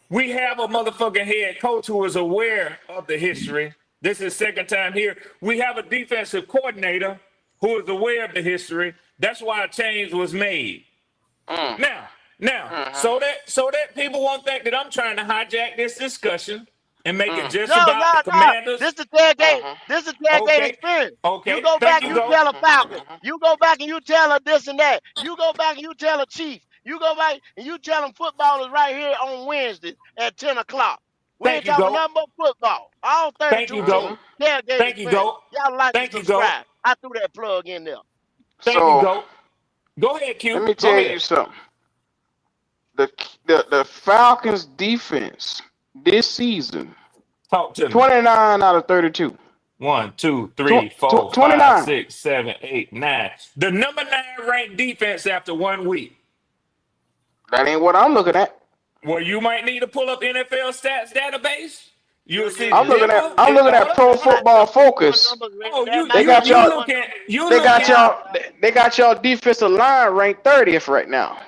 We have a motherfucking head coach who is aware of the history. This is second time here. We have a defensive coordinator who is aware of the history. That's why a change was made. Mm, Now, now, mm-hmm, so that people won't think that I'm trying to hijack this discussion and make it mm, just No, about the no, no. Commanders. This is tailgate. mm-hmm, This is tailgate Okay, experience. You okay. go Thank back, you, you mm-hmm, go. tell a Falcon. mm-hmm. You go back and you tell her this and that. You go back and you tell a Chief. You go back and you tell them football is right here on Wednesday at 10 o'clock. We Thank ain't you, talking go. nothing but football. All Thank 32 you, Mm-hmm. go. teams. Tailgate Thank you, experience. go. Y'all like and Thank you, go. subscribe. I threw that plug in there. Thank you, So go. Go ahead, let Q. me Go tell ahead. you something. The Falcons defense this season, Talk to me. 29 out of 32. One, two, three, four, five, 29. 6, 7, 8, 9. The number 9 ranked defense after 1 week. That ain't what I'm looking at. Well, you might need to pull up NFL stats database. You'll see the I'm looking at differ. I'm looking at Pro That might be Football them big boy Focus. numbers. Oh, That you They might you be got big you y'all boy looking numbers. you they got looking y'all they got y'all defensive line ranked 30th right now.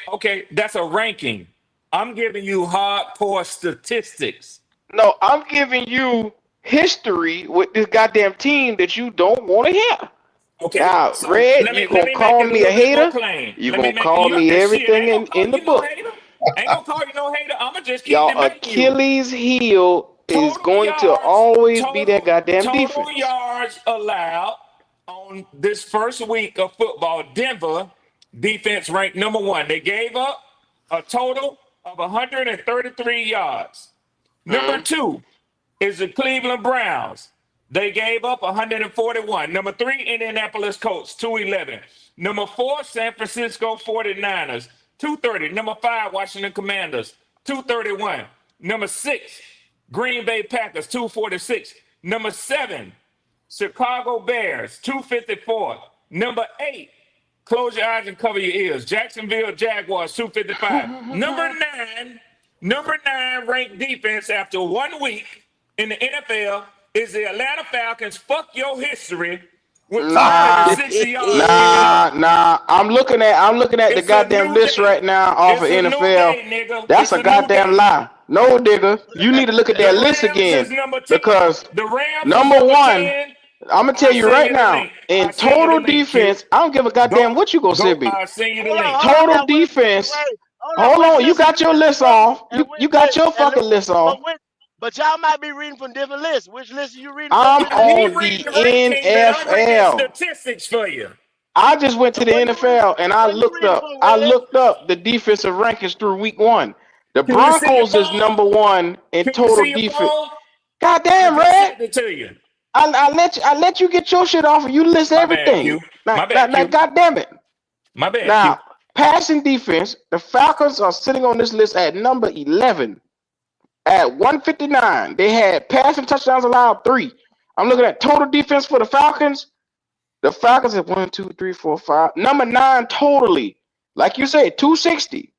okay. That's a ranking. I'm giving you hardcore statistics. No, I'm giving you history with this goddamn team that you don't want to hear. Okay, Now, so Red, let me you let gonna me make call it a me a little bit more hater? plain. You Let me gonna make call you me shit. I everything ain't gonna in call the you no book. hater. I ain't gonna call you no hater. I'ma just keep Y'all debating you. Achilles heel is Total going to yards, always be that total goddamn total defense. yards allowed on this first week of football. Denver defense ranked number 1. They gave up a total of 133 yards. Number Mm-hmm. 2 is the Cleveland Browns. They gave up 141. Number 3, Indianapolis Colts, 211. Number 4, San Francisco 49ers, 230. Number 5, Washington Commanders, 231. Number 6, Green Bay Packers, 246. Number 7, Chicago Bears, 254. Number 8, Close your eyes and cover your ears. Jacksonville Jaguars 255. Number nine ranked defense after 1 week in the NFL is the Atlanta Falcons. Fuck your history with Nah, 260 yards given nah, up. nah. I'm looking at the It's a goddamn new list day. right now off of It's a new NFL. day, nigga. That's It's a a new goddamn day. lie. No, digger. You need to look at The that list Rams again is number 10. because The Rams is number number one, 10. I'm gonna tell I'll you send right you the now, link. in I'll send you the total link, Q. defense, I don't give a goddamn Go, what you gonna go. send me. I'll send you the Hold on, link. hold on Total now. defense. Hold on. Hold Which on, you list are got you your reading list from? off. And You which got list? your fucking list off. But y'all might be reading from different lists. Which list are you reading from? I'm Which list? He on reading the the rankings and I'm reading NFL. statistics for you. I just went to And the NFL and I what you looked reading up. from, I Red? looked up the defensive rankings through week one. The Can you see your Broncos is phone? number one in Can you total see your defense. phone? I Goddamn, just Red. sent it to you. I let you get your shit off and you list My bad, everything. Q. Now, My now, bad, now, Q. goddamn it. My bad, Q. Now, passing defense, the Falcons are sitting on this list at number 11 at 159. They had passing touchdowns allowed 3. I'm looking at total defense for the Falcons. The Falcons at 1, 2, 3, 4, 5. Number 9 totally. Like you said, 260.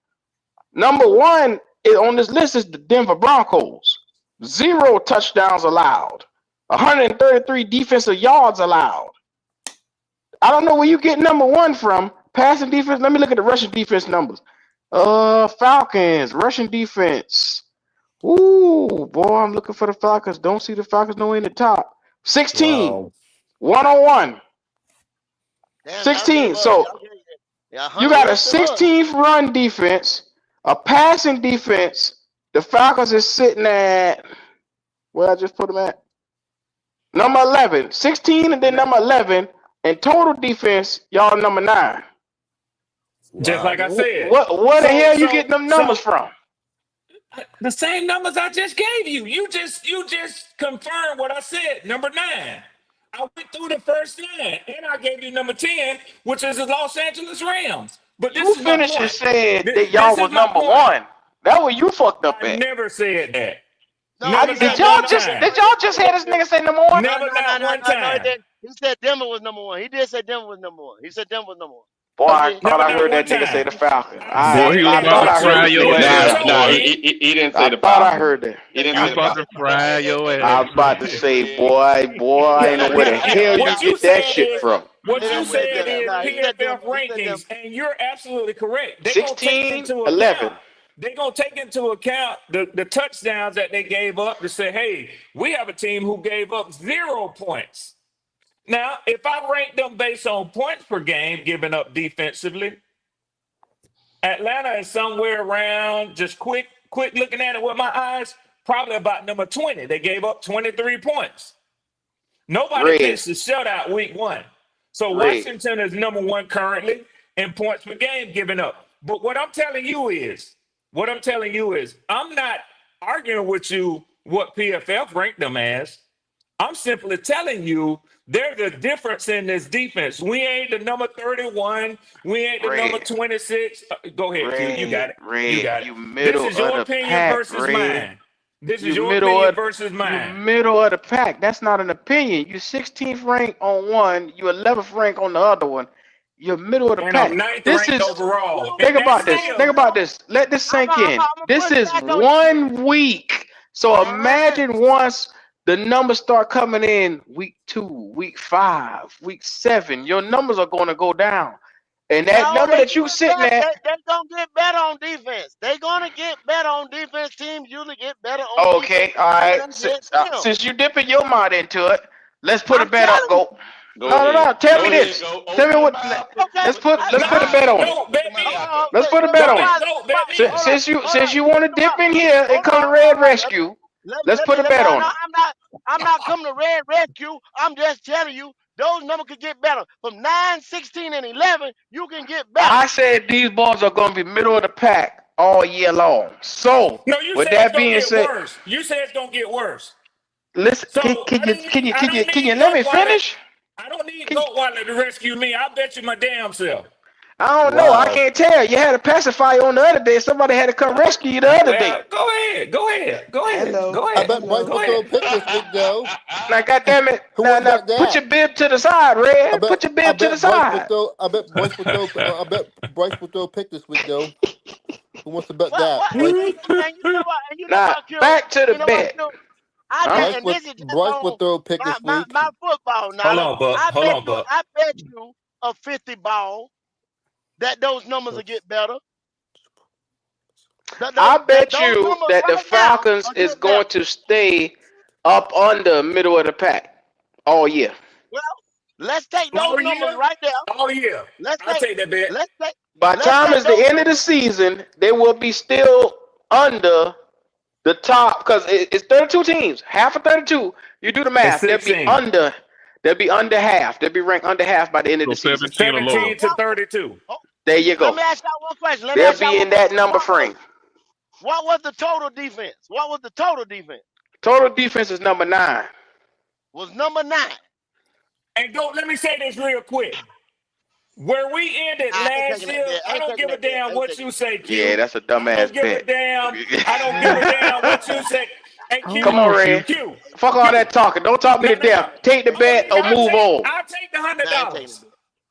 Number 1 is on this list is the Denver Broncos. 0 touchdowns allowed. 133 defensive yards allowed. I don't know where you get number 1 from. Passing defense. Let me look at the rushing defense numbers. Falcons rushing defense. Ooh, boy, I'm looking for the Falcons. Don't see the Falcons nowhere in the top. 16, Wow. 101. Damn, y'all gave 16. up. So Y'all gave y'all you hunted got a worse than us. 16th run defense, a passing defense. The Falcons is sitting at where I just put them at number 11, 16, and then number 11. And total defense, y'all number 9. Just like I said. Where the So hell you so getting them numbers so from? the same numbers I just gave you. You just confirmed what I said. Number 9. I went through the first 9 and I gave you number 10, which is the Los Angeles Rams. But this You is my finished and point. said that This y'all is was my number point. 1. That where you fucked up I at. never said that. No, Never he Did said not y'all one no, he just did. time. No, did he y'all did. No, just he hear did. this nigga say number 1? No, Never no, no, not no, one no, no, he time. did. He said Denver was number 1. He did say Denver was number 1. He said Denver was number 1. Boy, He I did. thought Never I not heard one that nigga say time. the Falcons. I Boy, said he was I that, about thought to I but heard fry this you your nigga say you the Nah, ass, told nah, boy. Falcons. he didn't say I the thought I Falcons. heard that. He didn't He say was the about to Falcons. fry your I ass. was about to say, boy, I ain't know where the hell you what you get that said shit is from. what Nah, you he said said Denver. is Nah, he said PFF Denver. He said Denver. rankings, and you're absolutely correct. They're gonna take 16, into 11. account. They're gonna take into account the touchdowns that they gave up to say, hey, we have a team who gave up 0 points. Now, if I rank them based on points per game given up defensively, Atlanta is somewhere around just quick looking at it with my eyes, probably about number 20. They gave up 23 points. Nobody Red, pitched a shutout week 1. So red. Washington is number 1 currently in points per game given up. But what I'm telling you is, I'm not arguing with you what PFF ranked them as. I'm simply telling you there's a difference in this defense. We ain't the number 31. We ain't the number Red, 26. Go ahead, Q. You red, got it. You red. got it. You This middle is of your the opinion pack, versus red. mine. This is You your middle opinion of versus you mine. middle of the pack. That's not an opinion. You 16th rank on one. You 11th rank on the other one. You're middle of the And I'm pack. ninth This ranked is overall. No, think And that's about this. no, Think still about no. this. Let this sink in. I'm gonna This push is back on you, Red. 1 week. So All right. imagine once the numbers start coming in week 2, week 5, week 7, your numbers are going to go down. And that No, number they that you getting sitting better. at, They gonna get better on defense. They gonna get better on defense. Teams usually get better on defense okay, all when right. they get them. Since you dipping your mind into it, let's put a I'm bet up. telling you. Go. Go No, no, ahead. no. Tell Go me ahead. this. Go. Tell me Open your what. mouth. Okay. Let's put a bet on it. Go bet me. Let's Wait, put a bet on it. Go bet me. hold on, hold Since on. you want to dip in here and come to Hold Red on. Rescue, let's put a bet No, on no, it. I'm not coming to Red Rescue. I'm just telling you, those numbers could get better. From 9, 16, and 11, you can get better. I said these boys are going to be middle of the pack all year long. So, No, you with said it's that gonna being get said, worse. You said it's gonna get worse. listen. So Can I you don't can need you I can you don't can you need let me Goatwilder. finish? I don't need Can you, Goatwilder to rescue me. I bet you my damn self. I don't know. I Wow. can't tell. You had a pacifier on the other day. Somebody had to come rescue you the other day. Well, go ahead. Go ahead. Go ahead. Hello, Go I ahead. bet Bryce hello. Go will throw a ahead. pick this week, though. Now, goddamn it. Who Now, wants to now, bet put your that? bib to the side, I Red. bet Put your I bib to the bet Bryce will side. throw. I bet Bryce will throw a pick this week, though. Who wants to bet What? that? And Bryce you know what? And you know Now, what, Q? back to the You know what, bet. Q? I Huh? just, and this is just Bryce will on throw a pick this week. my football Hold knowledge. on, Buck. Hold on, Buck. I bet you a 50 ball that those numbers will get better. I bet Those you numbers that the right now Falcons will is get better. going to stay up on the middle of the pack all year. Well, let's take those All numbers year? right there. All year. Let's I'll take take that bet. let's take By the let's time take it's the those end of the numbers. season, they will be still under the top because it's 32 teams. Half of 32. You do the It's math. 16. They'll be under half. They'll be ranked under half by the end of So the season. 17 or lower. 17 to 32. Oh, There you let go. me ask y'all one question. Let me They'll ask y'all be one in that question. number frame. What was the total defense? What was the total defense? Total defense is number 9. Was number 9. And go, let me say this real quick. Where we ended I ain't last taking that year, bet. I I ain't don't taking give a that bet. I damn ain't what taking you that bet. say, Yeah, Q. that's a I don't dumbass give a bet. damn. I don't give a damn what you say. Hey, Come Q. on, Oh, Q. Red. Q. Fuck all Q. that talking. Don't talk me No, to no, no. death. Take the bet Okay, or move on. I'll take the Nah, I ain't taking that $100.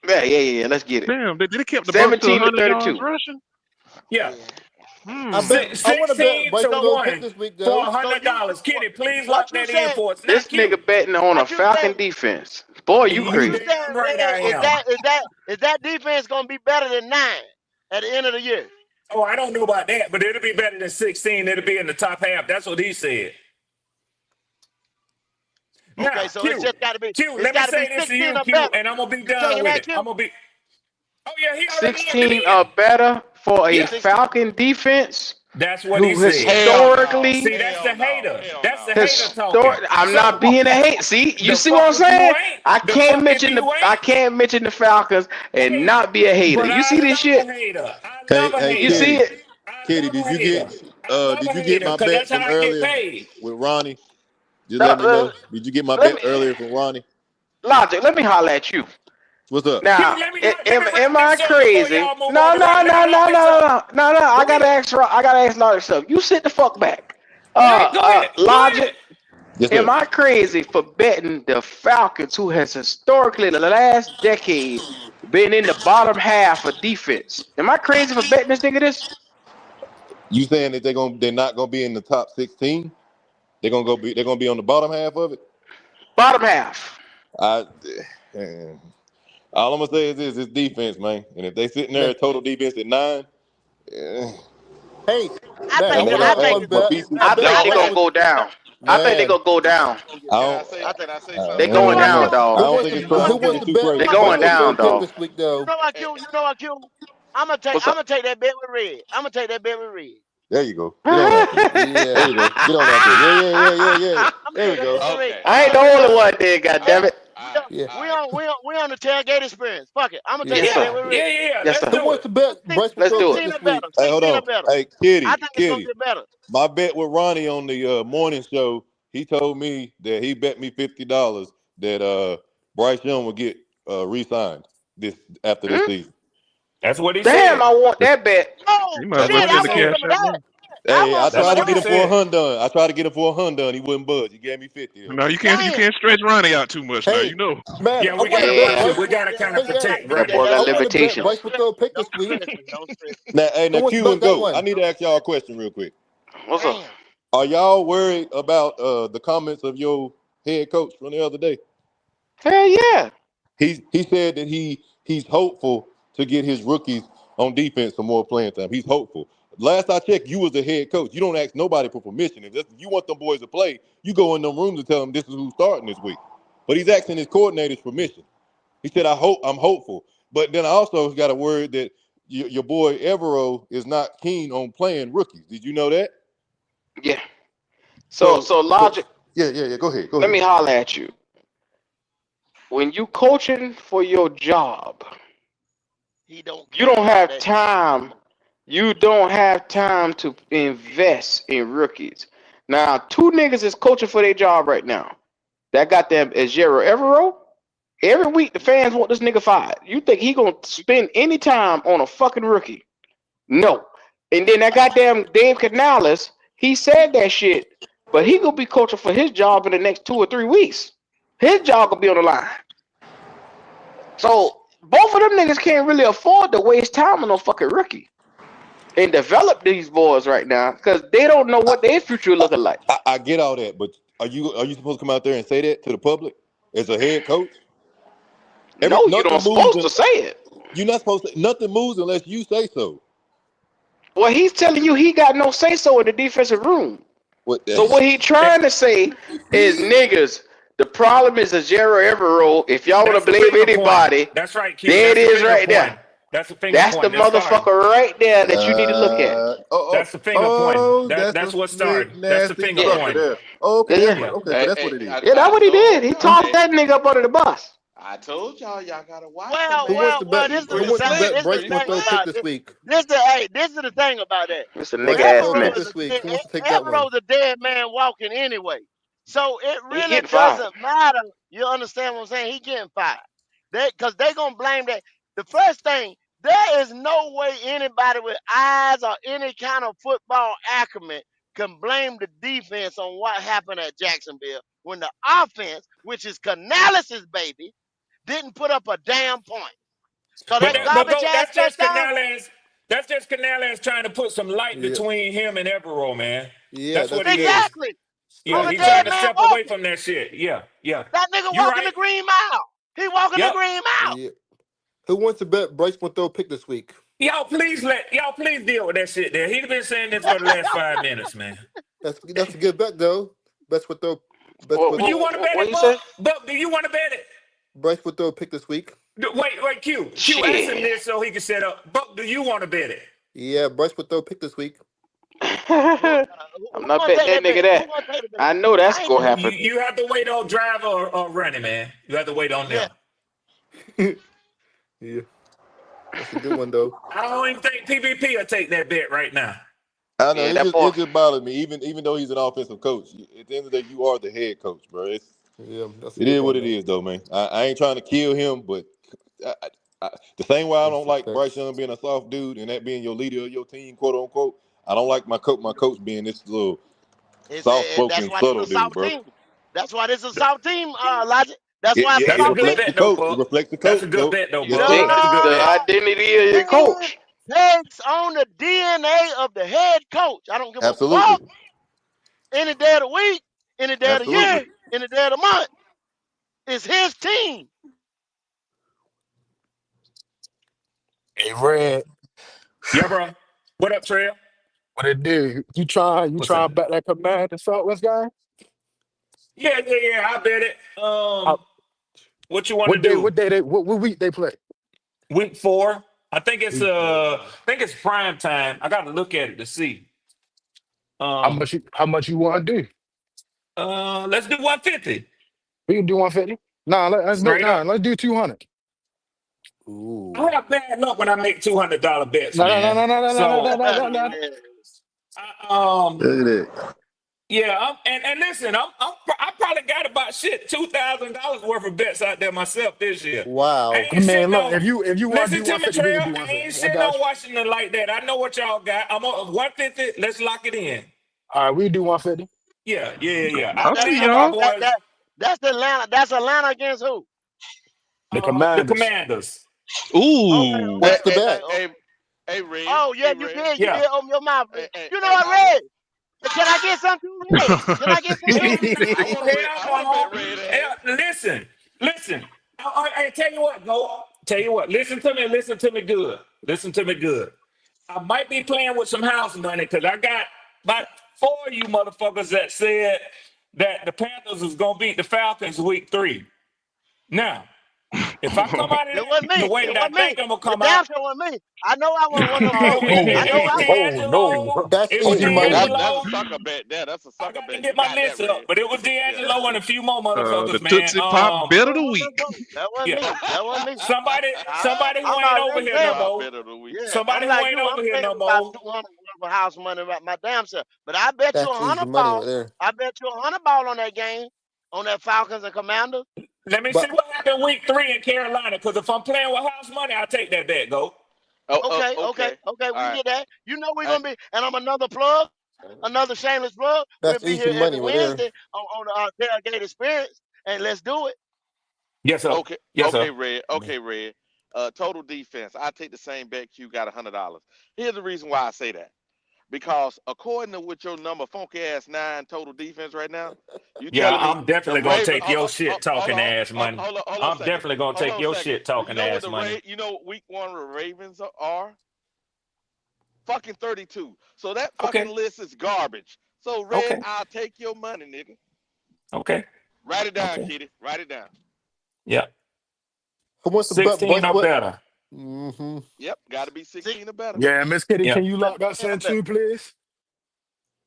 bet. Yeah. Let's get it. Damn, they kept the Bucks to 17 to 100 yards 32. rushing. Yeah. Yeah. I Hmm. bet I want to bet 16 Bryce to will throw a pick 1 this week, for though. $100. Kenny, please What lock you that in said? for us. Now, This Q. nigga betting on a What you said? Falcon defense. Boy, you What You you crazy. said, damn right Red? I am. Is that defense gonna be better than 9 at the end of the year? Oh, I don't know about that, but it'll be better than 16. It'll be in the top half. That's what he said. Okay, Now, so Q, it's let me got to be say this to 16 you, or Q, better. and I'm gonna be You done taking with that, it. Q? I'm gonna be. Oh yeah, he already entered 16 in. or better for a Yeah, 16. Falcon defense that's what he who said. Hell no. historically See, that's the Hell no. hater. Hell That's the no. hater talking. I'm not So being a hate. See, you the see what fuck I'm if you saying? ain't? The fuck if you I ain't? can't mention the Falcons and Hey, not be a hater. but You I see this love shit? a hater. I Hey, love a hey, You hater. see Kitty, it? I Kitty, love a hater. I love did a you get hater my because bet that's how from I get earlier paid. with Ronnie? Just No, let me know. Did you get my let bet me earlier from Ronnie? Logic. Let me holler at you. What's up? Q, Now, let me am wrap I this up before crazy? y'all move on No, to Ronnie. no, Let me no, wrap no, no, this up. no, no, no. Go ahead. I gotta ask Logic stuff. You sit the fuck back. All right, go ahead. Go Logic. ahead. Yes, Am sir. I crazy for betting the Falcons, who has historically the last decade been in the bottom half of defense? Am I crazy for betting this nigga this? You saying that they're not gonna be in the top 16? They're gonna be on the bottom half of it? Bottom half. I eh, all I'm gonna say is this: it's defense, man. And if they sitting there Man, at total defense at 9, eh, hey, I man, and think they I got think one it's my gonna bet. get pieces, I I better. bet think I they're think Bryce gonna it's would, go gonna get down. better. I think they're man. gonna go down. It's gonna get I better. Can I don't. say? I Can think. I say They're something? You know going what, down, Q? I dog. don't Who think it's You know trying who what, to get wants Q? it to too bet You know They're what, crazy. Bryce going Q? will throw a down, pick dog. this week though? You know what, Q? I'm gonna take. What's I'm up? gonna take that bet with Red. I'm gonna take that bet with Red. There you go. Get on out there. There Yeah. you go. Get on out there. Yeah. I'm gonna There take we that go. bet with Red Okay. I All ain't the right. only All because one right. there, All hey, goddammit. right. All we right. don't, Yeah. All right. we on the tailgate experience. Fuck it. I'm gonna take Yeah. Yes, that sir. bet with Red. Yes, sir. Who 16, wants to bet 16, Bryce will Let's throw a do pick it. 16 this or week? better. Hey, hold 16 or on. better. Hey, I Kitty, think it's gonna Kitty. get better. My bet with Ronnie on the morning show, he told me that he bet me $50 that Bryce Young would get re-signed this after this Hmm? season. That's what he Damn, said. I want that bet. Oh You might as That's well shit! what That's he what I he send the said. want said. cash some of out that. now. I Hey, I want some That's of tried to what he get him that. for a said. hundred. I tried to get him for 100. He wouldn't budge. He gave me 50 though. Now you Damn. can't stretch Ronnie out too much. Now Hey, you know. man, Yeah, I we want to gotta bet Yeah, watch it. Bryce. We gotta kind of Hey, hey, protect that Ronnie. boy got I want to bet limitations. Don't Bryce will throw stress a pick me. this Don't week. stress me. Don't stress me. Now, hey, now Who wants to Q bet and that Go. I one? need to ask y'all a question real quick. What's up? Damn. Are y'all worried about the comments of your head coach from the other day? Hell yeah. He said that he's hopeful to get his rookies on defense some more playing time. He's hopeful. Last I checked, you was the head coach. You don't ask nobody for permission. If you want them boys to play, you go in them rooms and tell them this is who's starting this week. But he's asking his coordinators permission. He said, I'm hopeful. But then I also got a word that your boy Evero is not keen on playing rookies. Did you know that? Yeah. So So, so so logic, yeah. Go ahead. Go let ahead. me holler at you. When you coaching for your job, He don't you care don't about have that shit. time. You don't have time to invest in rookies. Now, two niggas is coaching for their job right now. That got them as Jero Evero Every week the fans want this nigga fired. You think he gonna spend any time on a fucking rookie? No. And then that goddamn Dave Canales, he said that shit, but he gonna be coaching for his job in the next 2 or 3 weeks. His job gonna be on the line. So both of them niggas can't really afford to waste time on no fucking rookie and develop these boys right now because they don't know what their future looking like. I get all that, but are you supposed to come out there and say that to the public as a head coach? No, you Nothing don't moves. supposed to say it. You're not supposed to. Nothing moves unless you say so. Well, he's telling you he got no say so in the defensive room. What? So what he trying to say is, niggas, the problem is a Jerry Evero. If y'all want to That's the believe finger pointing. anybody, That's right, Q. there it That's the is finger right there. pointing. That's the finger That's the pointing. That started. motherfucker right there that you need to look at. That's the finger pointing. That's a That's what slick, started. That's the nasty finger Yeah, sucker pointing. there. Oh, okay, yeah, Yeah. so Hey, that's what hey, it is. yeah. That's I what he did. told He y'all. tossed Hey, that nigga up under the bus. I told y'all gotta watch him, Well, Who man. wants well, to well. bet? This is Who the Pretty wants to thing. slick, bet This is Bryce the pretty won't thing throw a slick. pick about this this. week? This is the thing about that. It's a Bryce nigga won't ass throw a pick mess. this week. Who wants to take that one? Evero's a dead man walking anyway. So it He really getting fired. doesn't matter. You understand what I'm saying? He getting fired. Because they gonna blame that. The first thing, there is no way anybody with eyes or any kind of football acumen can blame the defense on what happened at Jacksonville when the offense, which is Canales' baby, didn't put up a damn point. So But that that, but garbage go. ass That's just touchdown, Canales. That's just Canales trying to put some light Yeah, between him and Evero, man. yeah, That's what that's it good. is. exactly. On Yeah, a he Strategy. trying dead to man step away walking. from that shit. Yeah, yeah. That nigga You walking the right. green mile. He walking the Yep. green mile. Yeah. Who wants to bet Bryce won't throw a pick this week? Y'all please deal with that shit there. He's been saying this for the last 5 minutes, man. That's a good bet though. Best would throw. Best What, would. Do you want to bet what it, you say? Buck? Buck, do you want to bet it? Bryce would throw a pick this week. Wait, Q. Q asked him Shit. this so he can set up. Buck, do you want to bet it? Yeah, Bryce would throw a pick this week. Who, I'm who not gonna betting take that that nigga bet? Who that. gonna take the bet? I know that's I ain't gonna taking You happen. that bet. you have to wait on driver or running, man. You have to wait on Yeah. them. Yeah, that's a good one though. I don't even think PvP will take that bet right now. I know Yeah, that boy. it just bothers me. Even though he's an offensive coach, at the end of the day, you are the head coach, bro. Yeah, that's a It good is what one it though. is, though, man. I ain't trying to kill him, but I, the same way I That's don't the like Bryce facts. Young being a soft dude and that being your leader of your team, quote unquote. I don't like my coach being this little soft That's spoken, why this subtle is a dude, soft bro. team. That's why this is a soft team, Logic. That's why it's a It That's a soft good team. reflects the bet though, coach. It Buck. reflects the That's a coach, good though. bet though, Yes, Buck. sir. That's a good The bet. identity of your It coach. takes on the DNA of the head coach. I don't give a Absolutely. fuck any day of the week, any day of the Absolutely. year, any day of the month. It's his team. Hey, Red, Yeah, bro. What up, Trail? what it do? You What's up? trying to bet that command the Southwest guy? Yeah. I bet it. Uh, What you want to do? what day what week they play? Week 4. Week 4. I think it's prime time. I got to look at it to see. Um, How much you want to do? let's do 150 We can do 150. straight up. Let's do 200. I Ooh. have bad luck when I make $200 bets, No, no, no, man. no, no, no, no, no, So, no, no, no. Yeah. um, Look at that. yeah. And listen, I probably got about shit $2,000 worth of bets out there myself this year. I Wow. I ain't mean, sitting look, on. if you want to Listen do to me, 150, we Trail. can do I ain't 150. I sitting got on you. Washington like that. I know what y'all got. I'm on 150. Let's lock it in. All right, we do 150. Yeah. I I'll That, see believe that, in that, my y'all. that, boys. that, that's Atlanta. That's Atlanta against who? The The Commanders. Commanders. Okay, Ooh. Hey, What's okay, the hey, okay, bet? okay. hey, Red. Oh yeah, Hey, you Red. did. You Yeah. did open your mouth. You know Hey, what, Red? Can I get some too, Red? Can I get some Hell, too? I hell want to bet no. Red ass. Hell, listen. I tell you what, go. Tell you what. Listen to me good. Listen to me good. I might be playing with some house money because I got about 4 of you motherfuckers that said that the Panthers was gonna beat the Falcons week 3. Now, if I come out of It that wasn't the me. way It that I wasn't me. think I'm gonna It come out, damn sure wasn't me. I know I wasn't one of them no, folks. it I know Oh, I. was oh no. D'Angelo. That's It was easy money. Oh. That's a D'Angelo. sucker bet there. That's a I sucker got to bet. get You my got that, list up, Red. but it was Yeah. D'Angelo and a few more The motherfuckers, man. Tootsie Pop I bet of know the one of week. them folks. That wasn't Yeah. me. That wasn't me. Somebody who I'm ain't over already here Tootsie no saying. Pop more. bet of the week. Yeah, I'm Somebody who like ain't you. I'm over here saving no about more. 200 for house money about my damn self. But I bet you That's a easy hundred money right ball. there. I bet you 100 ball on that game, on that Falcons and Commanders. Let me see But what happened week 3 in Carolina. Because if I'm playing with house money, I'll take that bet, go. Okay, okay, Okay. okay. All We right. get that. You know we're I, gonna be, and I'm another plug, another shameless plug. We'll that's be easy here every money right there. Wednesday on the tailgate experience, and let's do it. Yes, sir. okay. Yes, sir. Okay, Red. Okay, Red. Total defense. I take the same bet. Q got $100. Here's the reason why I say that. Because according to what your number funky ass 9 total defense right now, you Yeah, telling me I'm the definitely gonna Raven? take your shit talking ass money. Hold on a I'm second. definitely gonna Hold take on a your second. shit You talking know what ass the money. You know week 1 the Ravens are fucking 32. So that fucking Okay. list is garbage. So Red, Okay. I'll take your money, nigga. Okay. Write it down, Okay. kitty. Write it down. Yeah. Who wants to bet 16 bust or what? better. Mm-hmm. Yep, got to be 16 or better. Yeah, Miss Kitty, Yeah. can you lock that in too, please?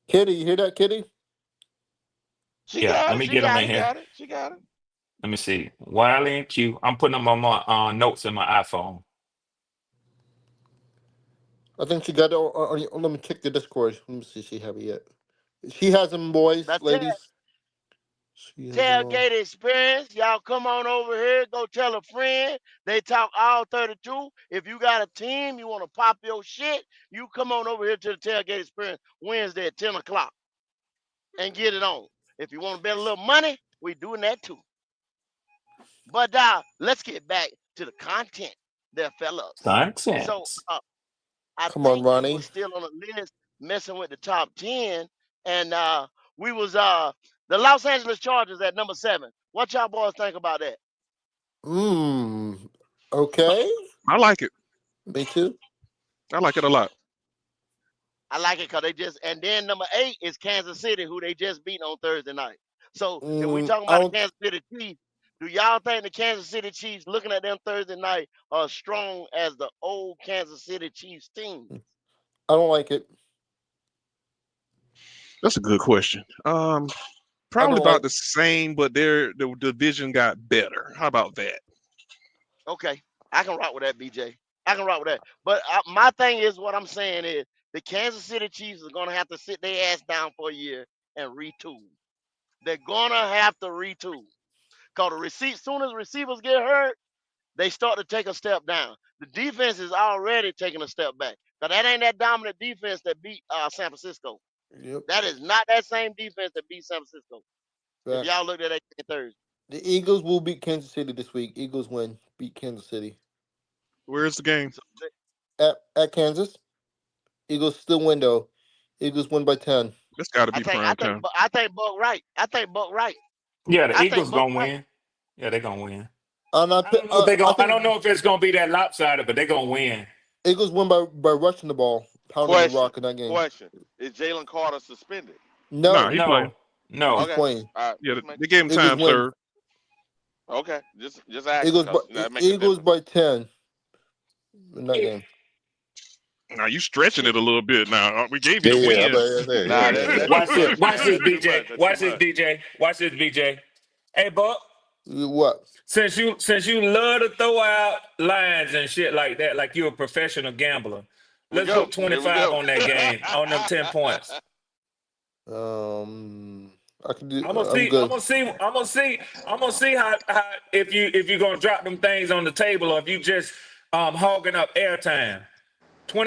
Kitty, you hear that, Kitty? She Yeah. got Let it. me She get them got in it. She here. got it. She got it. Let me see. Wiley and Q. I'm putting them on my notes in my iPhone. I think she got it. Let me check the Discord. Let me see if she have it yet. She has them, boys, Now ladies. She has them on. tailgate experience. Y'all come on over here. Go tell a friend. They talk all 32. If you got a team, you want to pop your shit, you come on over here to the tailgate experience Wednesday at 10 o'clock and get it on. If you want to bet a little money, we doing that too. But let's get back to the content there, fellas. So Nonsense. I Come on, think we were Ronnie. still on the list messing with the top 10. And we was the Los Angeles Chargers at number 7. What y'all boys think about that? Mmm. Okay. I like it. Me too. I like it a lot. I like it because they just, and then number 8 is Kansas City, who they just beat on Thursday night. So if we talking I about the don't. Kansas City Chiefs, do y'all think the Kansas City Chiefs, looking at them Thursday night, are strong as the old Kansas City Chiefs team? I don't like it. That's a good question. I Probably don't about like. the same, but the division got better. How about that? Okay, I can rock with that, BJ. I can rock with that. But my thing is, what I'm saying is, the Kansas City Chiefs are gonna have to sit their ass down for a year and retool. They're gonna have to retool. Cause soon as receivers get hurt, they start to take a step down. The defense is already taking a step back. Cause that ain't that dominant defense that beat San Francisco. Yep. That is not that same defense that beat San Francisco. If y'all Facts. looked at that Thursday. The Eagles will beat Kansas City this week. Eagles win. Beat Kansas City Where's the game? So at Kansas. Eagles still win though. Eagles win by 10. That's got to I be think prime time. I think Buck right. I think Buck right. Yeah, the I think Eagles Buck gonna right. win. Yeah, they're gonna win. And I don't know if I I think don't know if it's gonna be that lopsided, but they're gonna win. Eagles win by rushing the ball, pounding the Question. rock in that game. Question. Is Jalen Carter suspended? Nah, No, he playing. No, he's no. Okay. playing. All right. Yeah, Just make they gave him Eagles time win. served. okay. Just asking Eagles, because that make a Eagles difference. by 10 in that game. Now you stretching it a little bit. Now we gave you Yeah, the yeah. I win. bet that's it. Nah, Yeah, yeah, that's too Watch this. much, Watch man. this, That's too BJ. much. That's too Watch this, much. BJ. Watch this, BJ. Hey, Buck. What? Since you love to throw out lines and shit like that, like you're a professional gambler, We let's go. put Here we 25 go. on that game on them 10 points. I can do. I'm gonna I'm see. I'm good. gonna see. I'm gonna see. I'm gonna see how if you're gonna drop them things on the table or if you just hogging up airtime.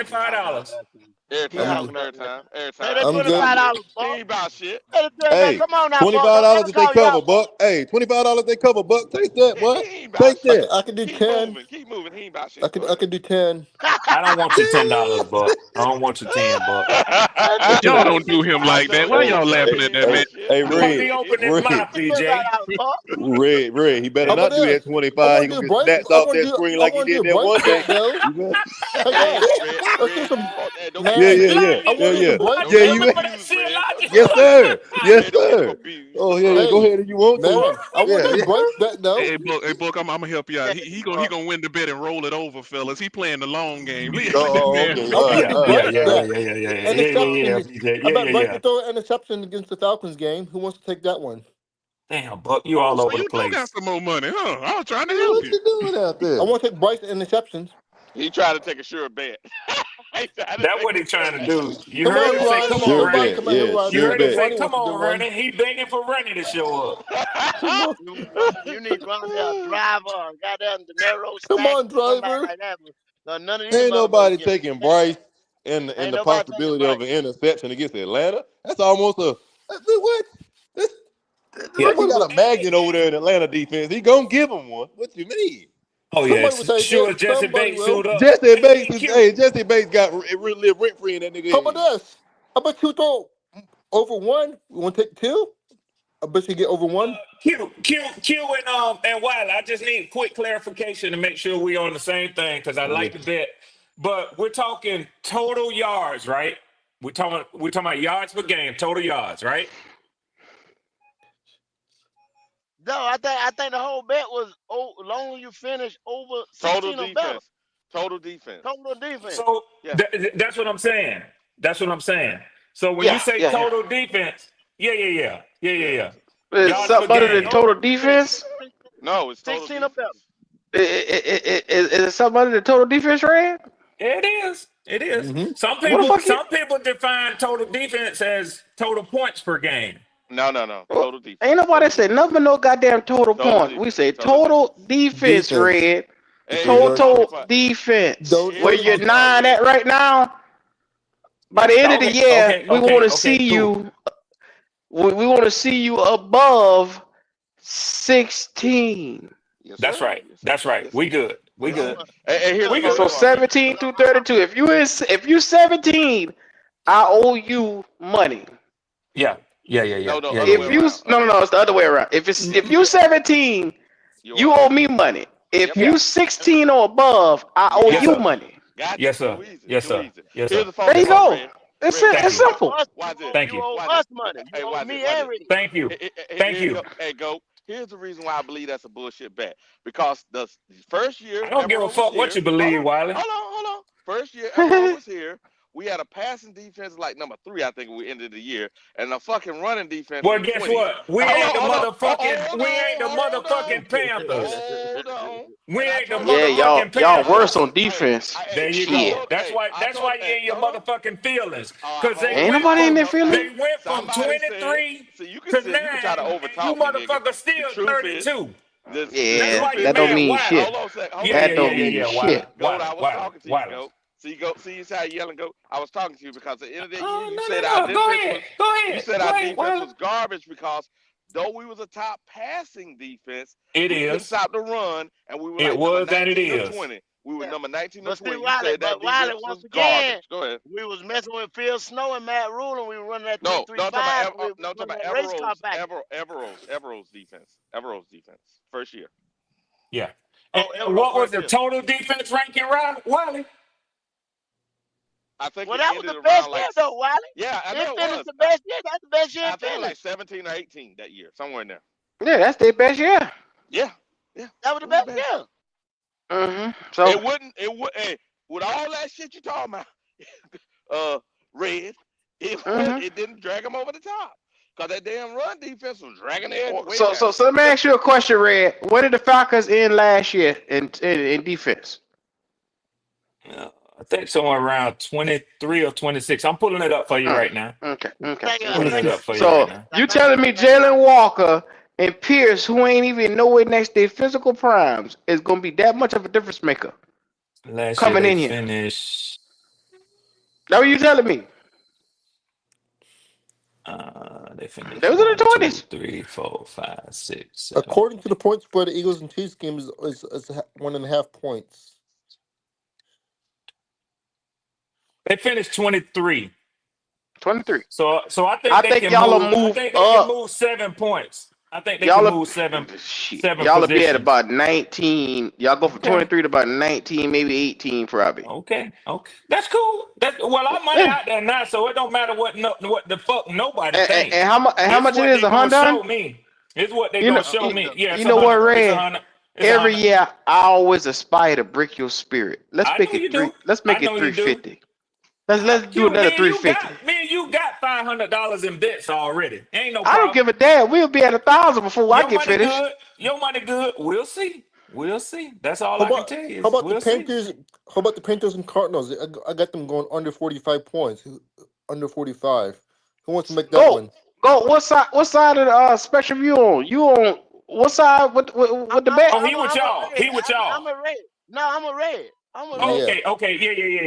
He $25. hogging up everything. He I'm Airtime, hogging good. up airtime, everything. Say airtime. that He I'm ain't about good. shit. $25, He Buck. ain't about shit. Hey, Hey, come on now, Buck. $25 Don't let him that they call you cover, out, Buck. Buck. Hey, $25 they cover, Buck. Take that, He boy. ain't about Take I that. can shit. I can do Keep 10. moving. Keep moving. He ain't about I shit. could Go I ahead. could do 10. I don't want your $10, Buck. I don't want your 10, Buck. That What nigga you Y'all got? don't do him I like that. told Why you. hey, I y'all told laughing you at he ain't that hey, man? about shit. hey, Buck Red, be opening his Red, mouth, BJ. $25, Buck. Red. He better How about not do this? that I 25. He want to gonna do get Bryce. snatched off that screen I like he want to did do that Bryce one bet day. though. You better. Hey Red, guys, let's do red. some. Hey, don't get Yeah, Man, yeah, confused. yeah, Logic. I yeah, want to do yeah. some Bryce Don't Yeah, get bet. you. Remember that confused, shit, Red. Yes, sir. Yes, Red, don't get sir. confused. Oh yeah, go Hey, ahead if you want to. man, I want Yeah, to do yeah. Bryce bet Hey, though. Book, I'm gonna help you out. Yeah, He Buck. gonna win the bet and roll it over, fellas. He playing the long game. Let that Oh, man okay. I All want right, to Yeah, do all yeah, right, Bryce yeah, all yeah, right. bet. yeah, yeah, yeah, yeah, An yeah, yeah, yeah, exception. BJ. I Yeah, bet yeah, Bryce yeah. will throw an interception against the Falcons game. Who wants to take that one? Damn, Buck, you Oh, all so over the you do got place. some more money, huh? I was trying to Hey, help what you. you doing out I there? want to take Bryce interceptions. He tried to take a sure bet. That's what he trying to do. You Come heard on, him say, Drive. "Come on, Sure Somebody Ronnie." bet. come out here Yeah, while You sure heard him bet. say, Ronnie "Come wants to do on, one. Ronnie." He begging for Ronnie to show up. Come on, You need Ronnie a driver, or goddamn De Niro come stack, on, or somebody driver. like that. But none of these Ain't motherfuckers nobody get taking that. Bryce and Ain't the nobody taking possibility of Bryce. an interception against Atlanta. That's almost a what? This, Yeah. look, he Somebody got was, a magnet over there in Atlanta defense. He gonna give him one. What you mean? Oh somebody will yes. say Sure this. as Jesse Somebody Bates will. suit up. Jesse Hey, Bates is Q. Jesse Bates got live rent free in that nigga How about head. this? How about you throw over one? You want to take two? I bet you get over one. Q, and Wiley. I just need quick clarification to make sure we on the same thing because I like Okay. the bet. But we're talking total yards, right? We're talking about yards per game, total yards, right? No, I think the whole bet was long as you finish over Total 16 or better. defense. Total defense. Total defense. So Yeah. that's what I'm saying. That's what I'm saying. So when you Yeah, say yeah, yeah. total defense, Yeah. yeah. Is Yards per something other than game. Total total defense. defense? No, it's total 16 or better. defense. Is it something other than total defense, Red? It is. It is. Mm-hmm. Some What the people fuck? some people define total defense as total points per game. No. Well, Total defense. ain't nobody Total say defense. nothing but no goddamn total Total points. We defense. say Total total defense. defense, Defense. Red. Okay, And we're good. talking Total about defense. Don't Where total you're I'm defense. sorry, 9 Red. at right now. By the end of the year, we want to see Cool. you. We want to see you above 16. Yes, That's sir. right. Yes, sir. That's right. Yes, sir. We good. We Yes, Well, sir. good. And here's the We look, funny So good. part. 17 through 32. If you 17, I owe you money. Yeah. No, other way If Yeah. you around. no, it's the other way around. If you 17, You you I owe owe me me. money. If Yep. you Yeah. 16 or above, I You owe Yes, got you it. sir. money. Got you. Yes, sir. Too easy. Yes, Too sir. easy. Yes, Here's sir. the There funny you Yes, part, sir. go. Red. It's Red, Thank it's you watch you. this. owe simple. us. Watch this. Thank you. You owe Watch us this. money. You Hey, owe watch it. me Watch and it. Ray. Thank you. Thank Here you you. go. Hey, go. Here's the reason why I believe that's a bullshit bet. Because the first I year don't give a Evero was fuck what here. you believe, Wiley. Hold on. First year Evero was here. We had a passing defense like number 3, I think we ended the year, and a fucking running defense in Well, the guess 20s. what? We Hold ain't on, the hold on, motherfucking we ain't the motherfucking Panthers. hold on. We And I ain't the told you, Yeah, y'all motherfucking y'all hey, worse Panthers. on defense. hey, There you I Shit. go. told, That's hey, why I that's told, why hey, you're in your hold on. motherfucking feelings. Cause they Hold Ain't went on, nobody in from there no, feeling. they hey, went from somebody said, 23 see, you can to see, 9, you can try to and you overtalk me, nigga. motherfuckers The still truth is, 32. the That's Yeah, why truth you is, that don't mad, mean Wiley. shit. hold on a sec, hold on a That second, don't Goat. mean Wiley. shit. Goat, I was Wiley. talking to you, Wiley. Goat. See, Goat, see how you yelling, Goat. I was talking to you because at the end of that year, Oh you no said no our no. Go defense ahead. was, Go you ahead. said Go our ahead, defense Wiley. was garbage because though we was a top passing defense, It we couldn't is. stop the run, and we were It like number was and it 19 or is. 20. We were Yeah. number 19 or But see, 20. You said that Wiley, defense once was again, garbage. Go ahead. we was messing with Phil Snow and Matt Rule, and we were running that three No, three no, I'm talking five, about and we no, was I'm talking running about that race car package. Evero's defense. Evero's defense. First year. Yeah. Oh, And Everett what was first the year. total defense ranking, Wiley? I think Well, it that was ended the best around year, like, though, Wiley. yeah, I It know it finished was. the best year. That's the best year I it think it was like finished. 17 or 18 that year, somewhere in there. Yeah, that's their best year. Yeah, yeah, That was it the was the best best. year. So It would, hey, with all that shit you talking about, Red, mm-hmm. it didn't drag them over the top. Because that damn run defense was dragging their way So, down. let me ask you a question, Red. What did the Falcons end last year in defense? I think somewhere around 23 or 26. I'm pulling it up for you right now. Okay. Second, Pulling it second, up for you right So now. you second, telling me second. Jalen Walker and Pierce, who ain't even nowhere next to their physical primes, is gonna be that much of a difference maker Last year coming they in here? finished. That what you telling me? They finished Those are the one, two, 20s. three, four, five, six, seven. According to the point spread, the Eagles and Chiefs game is 1.5 points. They finished 23. 23. So I think I they think can y'all will move. I move think they can up. move 7 points. I think they can Y'all move will, seven shit. seven Y'all will be at positions. about 19. Y'all go from Okay. 23 to about 19, maybe 18 probably. Okay. That's cool. Well, our money Yeah. out there now, so it don't matter what the fuck nobody think. And how much? And how It's much it what is? they A gonna hundred? show me. It's what they You know. gonna show me. Yeah, You it's a know what, hundred. It's a Red? hundred. It's a Every hundred. year I always aspire to break your spirit. Let's I make know it you three. do. Let's I make know it you do. 350. Let's do Q, another 350. me and you got $500 in bets already. Ain't no I don't problem. give a damn. We'll be at 1,000 before I Your get money finished. good. Your money good. We'll see. We'll see. That's all How I can about tell you how is about the we'll see. Panthers? How about the Panthers and Cardinals? I got them going under 45 points. Under 45. Who wants to make that Go, one? go. What side? What side of the spectrum you on? You on what side with the bet? Oh, he with I'm a y'all. red. He with I'm y'all. a red. No, I'm a red. I'm a red. Yeah, Okay, okay,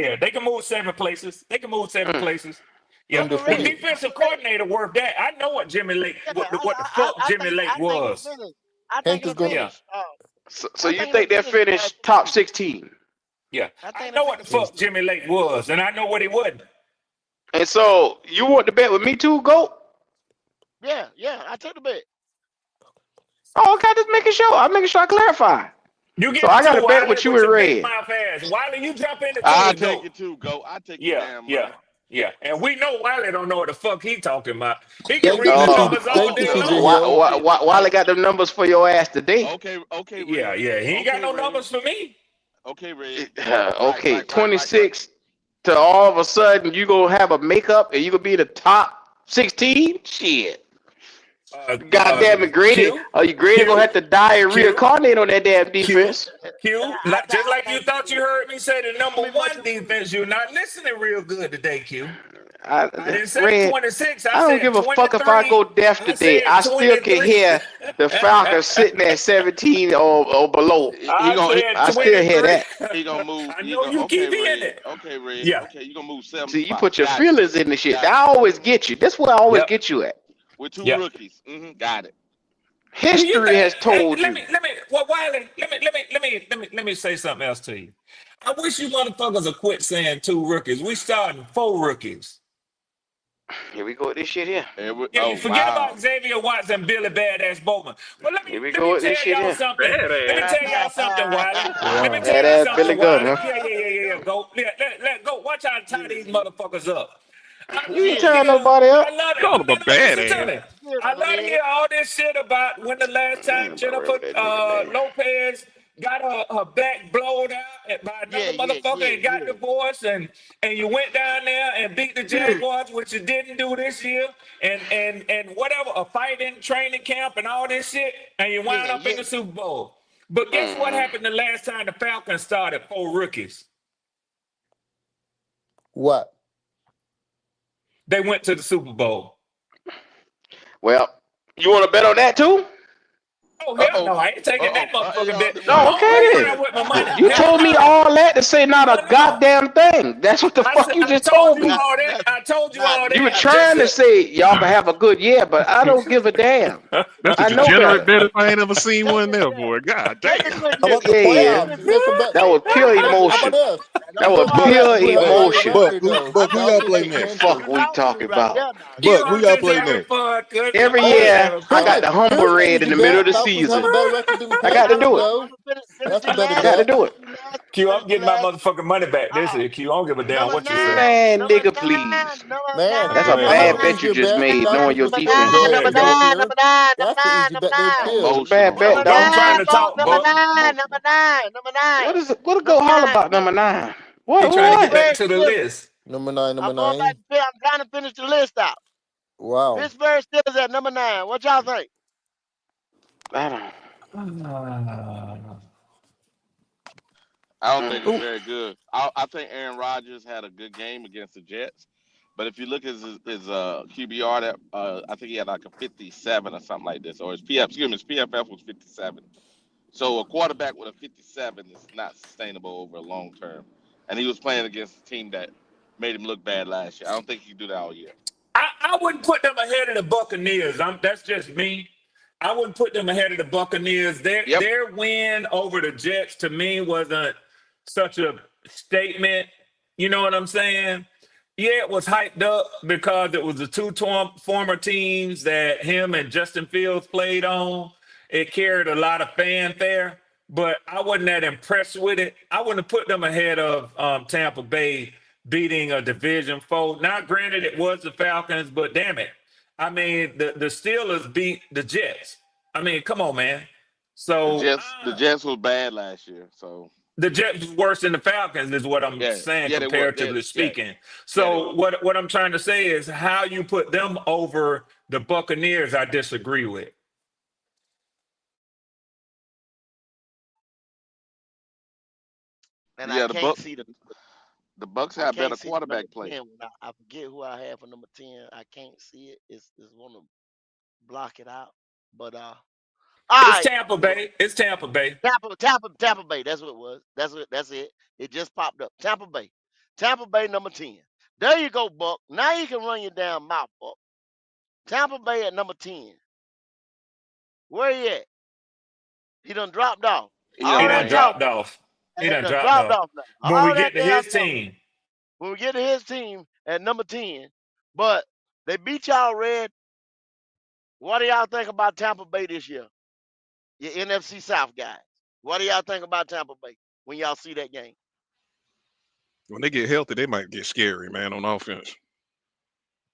yeah. They can move 7 places. They can move seven Mm. places. Yeah, I'm under a the red. 40. I'm defensive a red. coordinator worked that. I know what Jimmy Lake, Yeah, what the fuck Jimmy Lake I think it'll was. finish. I think Panthers it'll going. Yeah, finish. So I you think it'll think they finish finish top 16. 16? yeah. I I think it'll know what the finish Okay. fuck 16. Jimmy Lake was, and I know what he wasn't. And so you want to bet with me too? Go. Yeah. I took the bet. Oh, okay. Just making sure. I'm making sure I clarify. You So get I it got too, to bet Wiley, with you with in your big red. mouth ass. Wiley, you jump in the two I with take go. it too, go. I take your Yeah, damn yeah, money. yeah. And we know Wiley don't know what the fuck he talking about. He can Thank you, read the Uh, CJ. numbers all Thank you, day CJ long. Hill. why they got them numbers for your ass today? Okay, Yeah, Red. yeah. He ain't got Okay, no Red. numbers for me. Okay, Red. Right, Okay, right, right, right, right. 26 to all of a sudden you gonna have a makeup and you gonna be in the top 16? Shit. Uh, God uh, damn it, Grady. Q, Are you Grady gonna Q, have to die and Q, reincarnate on that damn Q, defense? Q. Just I like you think thought you heard me say the it's number gonna be much one improved. defense. You're not listening real good today, Q. I I, didn't say Red, 26. I I don't said give a fuck if I 23. go deaf I today. said I still can 23. hear the Falcons sitting at 17 or below. He I gonna said I still hear 23. that. he gonna move. I He know gonna you okay, keep hearing Red. it. Okay, Red. Yeah. Okay, you gonna move 7 See, you spots. put your Got it. feelings in the shit. Got I it. always get you. That's where I always Yep. get you at. With two Yep. rookies. Got it. Do you History think? has told Let you. me. Well, Wiley. Let me say something else to you. I wish you motherfuckers would quit saying two rookies. We starting four rookies. Here we go with this shit here. Yeah, Oh you forget wow. about Xavier Watts and Billy Badass Bowman. But let me Here we let go me with this tell shit y'all here. something. Let me Badass. tell y'all something, Wiley. Let me Wow. tell y'all Badass Billy something, Gunn, Wiley. huh? Yeah. Go. Let go. Watch how I tie these Yeah, motherfuckers up. I You ain't love to yeah, telling hear. nobody I else. love it. Called him a No, listen to badass. me. yeah, I love to man. hear all this shit about when the last time About Jennifer whatever that nigga name. Lopez got her back blown out by Yeah, another motherfucker and got divorced, and you went down there and beat the Jaguars, which you didn't do this year, and whatever, a fight in training camp and all this shit, and you wound yeah, up in yeah. the Super Bowl. But guess what Mm-hmm. happened the last time the Falcons started four rookies? What? They went to the Super Bowl. Well, you want to bet on that too? Oh Uh hell oh. no, I ain't taking that Hey, motherfucking y'all, bet. No, I wait, don't okay play wait. around then. with my money. You Hell told me no. all that to say not Hell a no. goddamn thing. That's what the I said fuck you I just told told you me. Not, all that. not, I told you not all You that. were I just trying to said say y'all can have a good year, but I don't give a damn. That's a I know degenerate better. bet if I ain't ever seen that's one it. there, Yeah, boy. God that's a damn. good How year. about the Yeah, That's a yeah. playoffs? good You year. got some bet. That was pure How about emotion. this? That Don't was do Who all had that. pure who had a Hey, higher hey, emotion. Buck, record who, though? Buck, who y'all Falcons play or hey, The next? fuck Panthers? we talk to me talking right about? there now. Q, Buck, Talk who I'm to y'all me. just play having next? fun, cuz I'm Every just Hey, year, having I here's got fun. the the humble here's the red in easy the middle bet. of the Falcons have a season. better record than the I got to Panthers. do it. So Finish that's a the better I last. got to bet. do it. Q, Finish I'm the getting my last. motherfucking money back this Uh, year. Q, I don't give a damn number what you nine. say. Man, Number nigga, nine. please. Number Man, That's Go a nine. ahead, I Number have bad an go. bet you easier nine. just bet. made, knowing your Number defense. nine. Go Number ahead, CJ go. nine. Number Hill. nine. Number That's the nine. easy Number bet there nine. It's a too. bad Emotional. bet, Number I'm dog. trying nine, to Buck. talk, Number Buck. nine. Number Emotional. nine. Number nine. What to go Number holler nine. about number 9? What He trying to get what? back Pittsburgh to the Steelers. list. Number nine. Number I'm going back nine. to Pitt. I'm trying to finish the list out. Wow. Pittsburgh Steelers at number nine. What y'all think? I don't. I don't think it's Mm. Who? very good. I think Aaron Rodgers had a good game against the Jets, but if you look at his QBR, that I think he had like a 57 or something like this, or his PF, excuse me, his PFF was 57. So a quarterback with a 57 is not sustainable over a long term, and he was playing against a team that made him look bad last year. I don't think he can do that all year. I wouldn't put them ahead of the Buccaneers. That's just me. I wouldn't put them ahead of the Buccaneers. Their Yep. their win over the Jets to me wasn't such a statement. You know what I'm saying? Yeah, it was hyped up because it was the two former teams that him and Justin Fields played on. It carried a lot of fanfare, but I wasn't that impressed with it. I wouldn't have put them ahead of Tampa Bay beating a division foe. Now, granted, it was the Falcons, but damn it. I mean, the Steelers beat the Jets. I mean, come on, man. The So Jets, the Jets was bad last year, so the Jets was worse than the Falcons, is what I'm yeah, saying, yeah, they were, yeah, comparatively yeah, speaking. yeah, they So were. what I'm trying to say is how you put them over the Buccaneers, I disagree with. and Yeah, the Bucks I have better can't see the number quarterback play. 10 when I forget who I have for number 10. I can't see it. It's want to block it out. But all It's right. Tampa Well, Bay. It's Tampa Bay. Tampa Bay. That's what it was. That's it. It just popped up. Tampa Bay number 10. There you go, Buck. Now you can run your damn mouth, Buck. Tampa Bay at number 10. Where he at? He done dropped off. Yeah, He All done that man. dropped talking. off. He He done done dropped dropped off. off now. When we All get that to damn his talking. team, When we get to his team at number 10, but they beat y'all red. What do y'all think about Tampa Bay this year? Your NFC South guys. What do y'all think about Tampa Bay when y'all see that game? When they get healthy, they might get scary, man, on offense.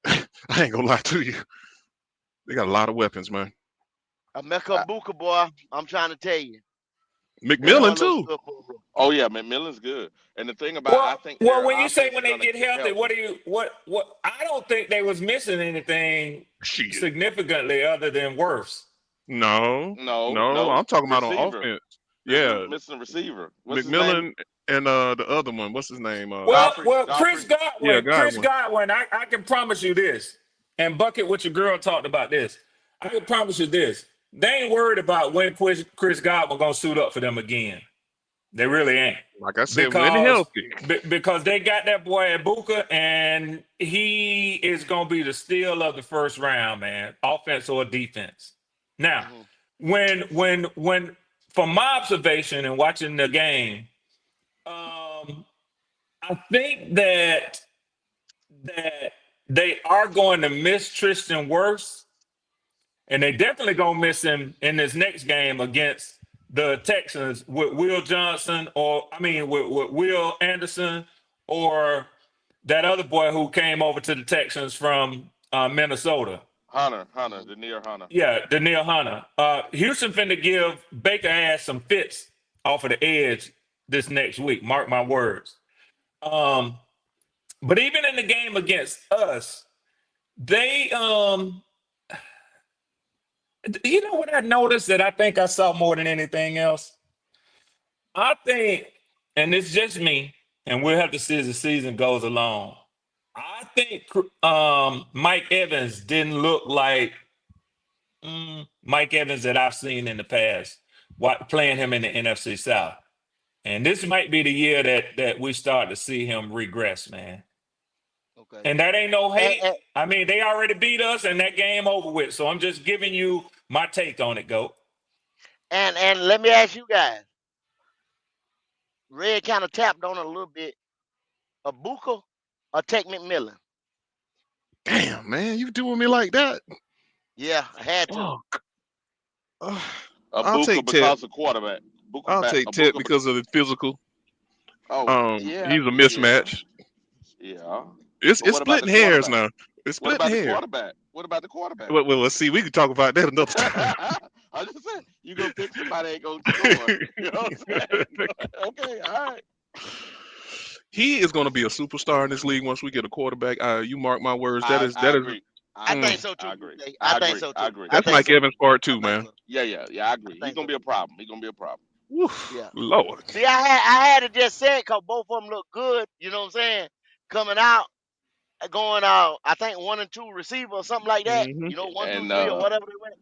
I ain't gonna lie to you. They got a lot of weapons, man. Emeka I, Buka, boy, I'm trying to tell you. That McMillan boy looks too. good for a rookie. oh yeah, McMillan's good. And the thing about I well, think well, their when you say offense is when they gonna get get healthy, what healthy. do you what? I don't think they was missing anything Shit. significantly other than worse. No, No, no. no I'm talking about on receiver. offense. They're Yeah, missing a receiver. What's his name? McMillan and the other one. What's his name? Well, Godfrey. Yeah, Chris Godwin. Godwin, I can promise you this. And Bucket with your girl talked about this. I can promise you this. They ain't worried about when Chris Godwin gonna suit up for them again. They really ain't. Like I said, when they Because healthy. because they got that boy at Buka and he is gonna be the steal of the first round, man. Offense or defense. Now, Hmm. when from my observation and watching the game, I think that they are going to miss Tristan Wirfs, and they definitely gonna miss him in this next game against the Texans with Will Johnson, or I mean with Will Anderson, or that other boy who came over to the Texans from Minnesota. Hunter, Hmm. the near Hunter. Yeah, Daniil Hunter. Houston finna give Baker ass some fits off of the edge this next week. Mark my words. Um, but even in the game against us, they you know what I noticed that I think I saw more than anything else? I think, and it's just me, and we'll have to see as the season goes along. I think Mike Evans didn't look like Mike Evans that I've seen in the past, playing him in the NFC South. And this might be the year that we start to see him regress, man. Okay. And that ain't no And, hate. and I mean, they already beat us and that game over with. So I'm just giving you my take on it, Goat. and let me ask you guys. Red kind of tapped on it a little bit. Abuka or Tech McMillan? Damn, man, you doing me like that? Yeah, I had to. Oh, uh, I'll Abuka take Ted. because of quarterback. I'll take Ted Abuka. because of the physical. Oh yeah, He's a yeah, mismatch. yeah. It's But it's what about the splitting hairs quarterback? now. It's What splitting about the hairs. quarterback? What about the quarterback? Well, let's see. We can talk about that another time. I just said you gonna pick somebody ain't gonna score. You know what I'm saying? Okay, all right. He is going to be a superstar in this league once we get a quarterback. You mark my words. That I is I that is. agree. I I think agree. Mm, so too, I agree. BJ. I I think agree. so I too. agree. I that's think Mike so too. Evans part I two, think man. so. Yeah, I agree. I He's think gonna so be a too. problem. He's gonna be a problem. Woof, Yeah. Lord. See, I had to just say it because both of them look good. You know what I'm saying? Coming out, going out. I think 1 and 2 receiver or something like that. Hmm. You know, one, two, And three or whatever they went.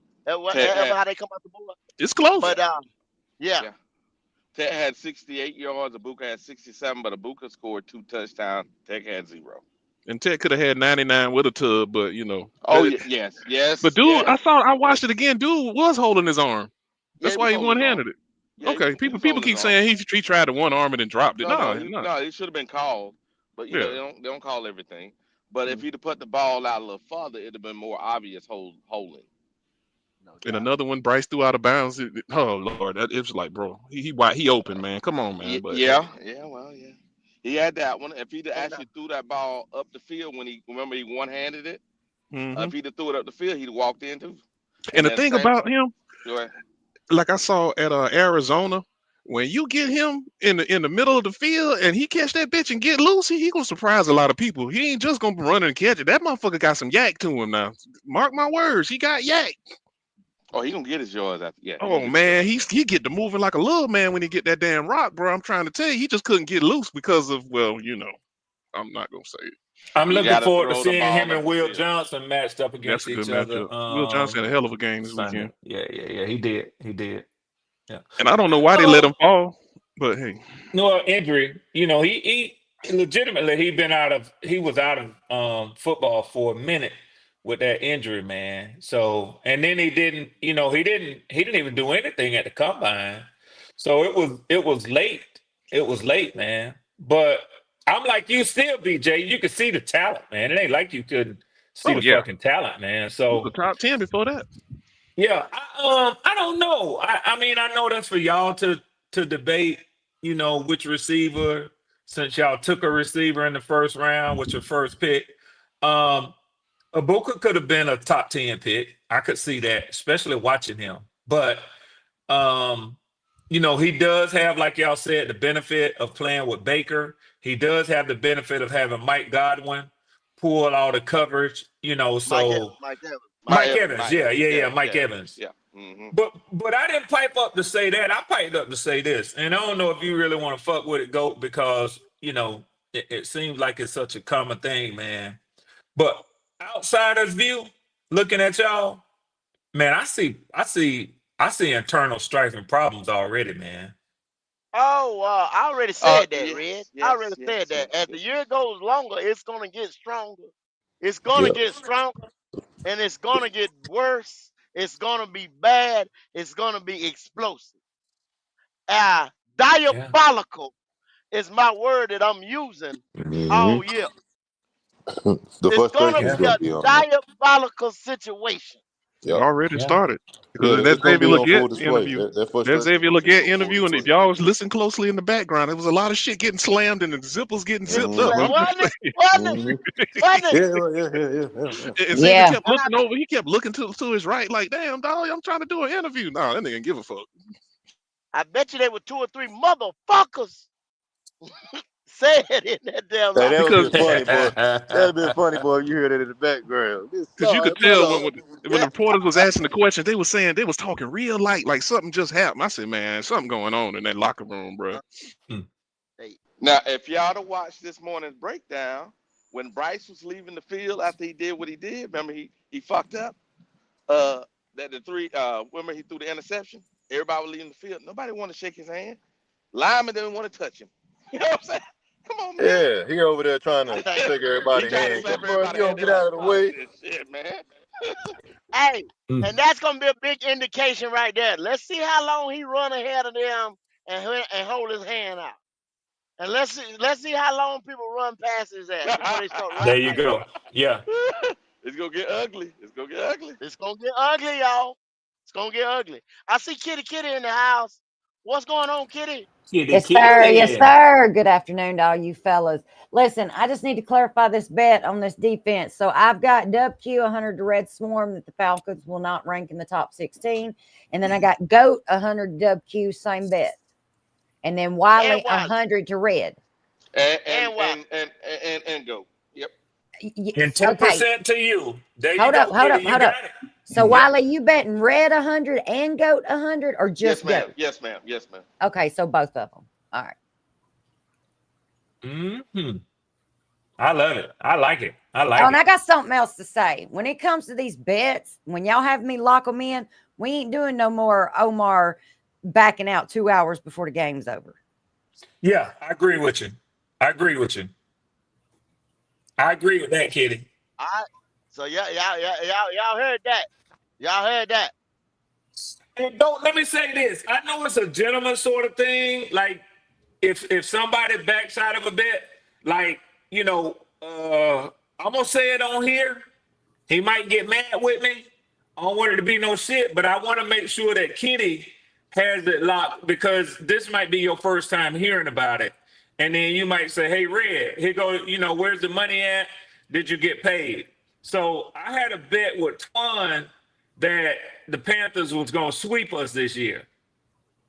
Ted Whatever had how they come out the board. It's close. But yeah. yeah. Ted had 68 yards. Abuka had 67, but Abuka scored 2 touchdowns. Tech had 0. And Ted could have had 99 with a tub, but you know. Oh yes, But yes, dude, yes. I watched it again. Dude was holding his arm. Yeah, That's he was why he holding his one arm. handed it. Yeah, Okay, he people was people holding his keep arm. saying he tried to one arm it and dropped it. No, No, no, no. no. It should have been called, but Yeah. they don't call everything. But if Mm. he'd have put the ball out a little farther, it'd have been more obvious holding. No And doubt. another one, Bryce threw out of bounds. Oh Lord, it was like, bro, he open, man. Come on, man. But hey. Yeah, well, yeah. He had that one. If he'd have And actually threw that ball up the field when he remember he one handed it, Hmm. if he'd have threw it up the field, he'd have walked in too. And And the that thing same, about him, go ahead. like I saw at Arizona, when you get him in the middle of the field and he catch that bitch and get loose, he gonna surprise a lot of people. He ain't just gonna run and catch it. That motherfucker got some yak to him now. Mark my words, he got yak. Oh, he gonna get his yards after. Yeah, he gonna Oh get his man, yards. he get to moving like a little man when he get that damn rock, bro. I'm trying to tell you, he just couldn't get loose because of, well, I'm not gonna say it. I'm You looking got to forward to throw the seeing him ball up and the Will field. Johnson matched up That's against a good each other matchup. Will Johnson had a hell of a game this Sunday. weekend, Yeah. He did. Yeah. and I don't know why they let him fall, but hey, No injury. He legitimately he was out of football for a minute with that injury, man. So and then he didn't even do anything at the combine. So it was late. It was late, man. But I'm like you still, BJ. You could see the talent, man. It ain't like you couldn't see oh the yeah, fucking talent, man. he was So a top 10 before that. yeah, I don't know. I mean, I know that's for y'all to debate, which receiver, since y'all took a receiver in the first round with your first pick. Um, Ibuka could have been a top 10 pick. I could see that, especially watching him. But um, he does have, like y'all said, the benefit of playing with Baker. He does have the benefit of having Mike Godwin pull all the coverage, Mike Evans, so Mike Evans, Mike Mike Mike Evans. Evans, Evans, Mike yeah, Evans. yeah, Yeah, yeah, Mike yeah, Evans. yeah. Mm-hmm. But I didn't pipe up to say that. I piped up to say this, and I don't know if you really want to fuck with it, Goat, because it seems like it's such a common thing, man. But outsider's view, looking at y'all, man, I see internal strife and problems already, man. Oh, I already said that, Red. Yes, I yes, already yes, said yes, that. As the yes. year goes longer, it's gonna get stronger. It's gonna Yep. get stronger, and it's gonna get worse. It's gonna be bad. It's gonna be explosive. Yeah, Diabolical is my word that I'm using Hmm. all year. The It's gonna frustration is yeah, be going a to be on there. diabolical situation. It Yep. already yeah, started Yeah, because that it's going to Xavier be on Leggett full display. interview. That That frustration is Xavier going to be Leggett on full interview, and if display. y'all was listening closely in the background, there was a lot of shit getting slammed and the zippers getting Getting zipped up. slammed, Hmm. I'm just wasn't it? saying. Wasn't it? Hmm. Wasn't it? Yeah, right, yeah. And Xavier Yeah. kept And I looking over. He kept looking to his right, like, "Damn, dog, I'm trying to do an interview." Nah, that nigga didn't give a fuck. I bet you there were two or three motherfuckers said in that damn Hey, locker that would room. be funny, boy. That'd be funny, boy. If you hear that in the background. This Because you sorry, could tell mother. when the reporters was asking the question, they was saying they was talking real light, like something just happened. I said, "Man, something going on in that locker room, bro." Hey, Now, if y'all to watch this morning's breakdown, when Bryce was leaving the field after he did what he did, remember he fucked up. Uh, that the three. Remember he threw the interception. Everybody was leaving the field. Nobody wanted to shake his hand. Lyman didn't want to touch him. You know what I'm saying? Come on, man. Yeah, he over there trying I to think, shake He everybody's tried to hand. slap Bro, you everybody's don't hand. They get out like, of the fuck way. this shit, man. hey, and that's gonna be a big indication right there. Let's see how long he run ahead of them and hold his hand out. And let's see how long people run past his ass before they start There wrapping you him up. go. Yeah, It's gonna get ugly. It's gonna get ugly. It's gonna get ugly, y'all. It's gonna get ugly. I see Kitty in the house. What's going on, Kitty? kitty, Yes, sir. Yes, kitty. sir. Good afternoon to all you fellas. Listen, I just need to clarify this bet on this defense. So I've got WQ 100 to Red Swarm that the Falcons will not rank in the top 16. And then I got GOAT 100 WQ, same bet. And then And Wiley Wiley. 100 to Red. And and And Wiley. and and and go. Yep. And ten Okay. percent to you. There you Hold up, go, hold kitty. up, You hold up. got it. So Yep. Wiley, you betting Red 100 and GOAT 100 or Yes, just ma'am. GOAT? Yes, ma'am. Yes, ma'am. Okay, so both of them. All right. Hmm. I love it. I like it. I Oh, like and it. I got something else to say. When it comes to these bets, when y'all have me lock them in, we ain't doing no more Omar backing out 2 hours before the game's over. Yeah, I agree with you. I agree with you. I agree with that, kitty. All right. So y'all heard that. Y'all heard that. And don't let me say this. I know it's a gentleman sort of thing. Like if somebody backs out of a bet, like I'm gonna say it on here. He might get mad with me. I don't want it to be no shit, but I want to make sure that Kitty has it locked because this might be your first time hearing about it. And then you might say, hey, Red, here go, where's the money at? Did you get paid? So I had a bet with Twan that the Panthers was going to sweep us this year.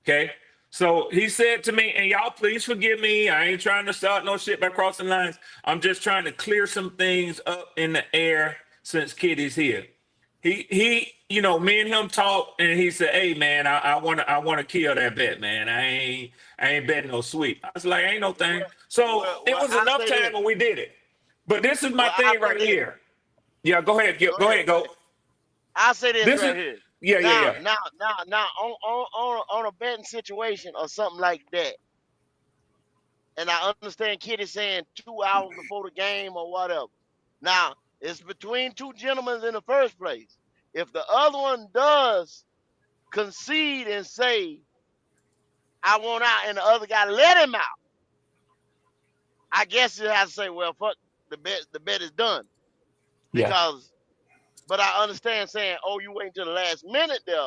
Okay. So he said to me, and y'all please forgive me. I ain't trying to start no shit by crossing lines. I'm just trying to clear some things up in the air since Kitty's here. you know, me and him talked, and he said, "Hey, man, I wanna kill that bet, man. I ain't betting no sweep." I was like, "Ain't no thing." So it Well, was I enough say this. time when we did it. But this is my Well, I thing say right this. here. Yeah, go ahead, Go go ahead. ahead, go. I say this This is right here. yeah, yeah, Now, yeah, now, now, now, on a betting situation or something like that, and I understand Kitty saying 2 hours before the game or whatever. Now, it's between two gentlemen in the first place. If the other one does concede and say, I want out, and the other guy let him out, I guess you have to say, well, fuck, the bet is done. yeah. Because, but I understand saying, oh, you wait until the last minute there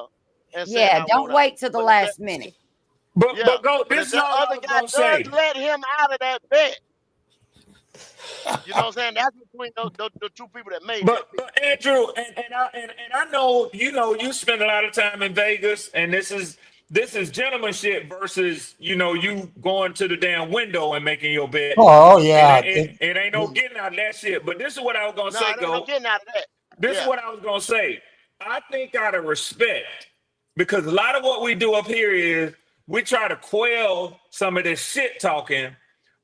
and saying, Yeah, I don't want out. wait till the But if that, last minute. yeah, But go. but This if is that all I other was guy gonna does say. let him out of that bet, you know what I'm saying? That's between the two people that made that bet. But Andrew, and I know you spend a lot of time in Vegas, and this is gentlemanship versus you going to the damn window and making your bet. Oh It yeah. ain't it ain't no getting out of that shit. But this is what I was gonna No, say, it ain't no go. getting out of that. This is Yeah, what I was gonna say. I think out of respect, because a lot of what we do up here is we try to quell some of this shit talking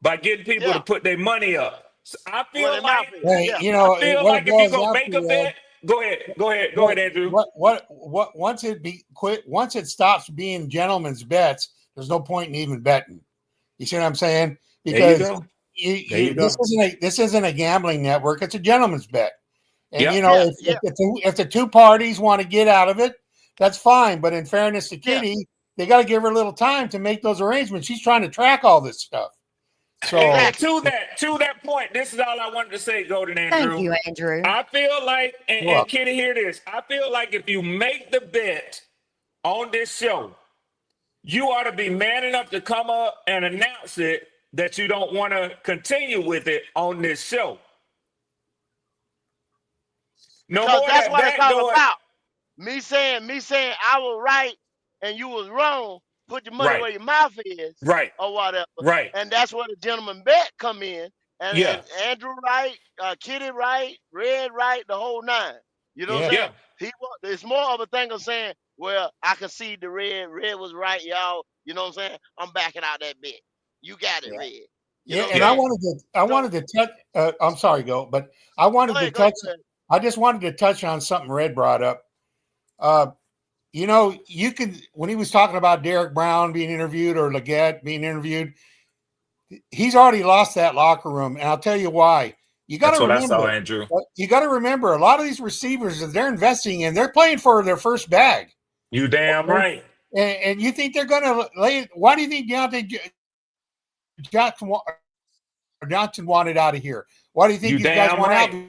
by getting people to yeah. put their money up. So I Well, feel their mouth like is. Hey, Yeah, you I know feel what it like if you boils go down make a to, Ed. bet, go What ahead, Andrew. once it be quit, once it stops being gentlemen's bets, there's no point in even betting. You see what I'm saying? There you Because go. There you you go. this isn't a gambling network; it's a gentleman's bet. And Yep. yeah, yeah, if the two parties want to get out of it, that's fine. But in fairness to yeah. Kitty, they got to give her a little time to make those arrangements. She's trying to track all this stuff. So And Exactly. to that point, this is all I wanted to say, Golden Thank Andrew. you, Andrew. I feel like, and well, Kenny, hear this. I feel like if you make the bet on this show, you ought to be man enough to come up and announce it that you don't want to continue with it on this show. No Because more of that's that what it's all backdoor. about. Me saying I was right and you was wrong. Put your money Right, where your mouth is, right, or whatever. right. And that's where the gentleman bet come in. Yeah, And Andrew right, Kitty right, Red right, the whole nine. You know what I'm yeah, saying? yeah, It's more of a thing of saying, well, I can see the Red. Red was right, y'all. You know what I'm saying? I'm backing out that bet. You got it, yeah, Red. You yeah. know what I'm And yeah. saying? I So wanted to touch. I'm sorry, go, but I go wanted to ahead, go ahead, touch. go ahead. I just wanted to touch on something Red brought up. Uh, you could when he was talking about Derek Brown being interviewed or Leggett being interviewed, he's already lost that locker room, and I'll tell you why. You got to That's what I saw, remember. Andrew. You got to remember a lot of these receivers that they're investing in, they're playing for their first bag. You damn Okay, right. and you think they're going to lay? Why do you think Jackson, Johnson wanted out of here? Why do you think You these guys damn want out? right.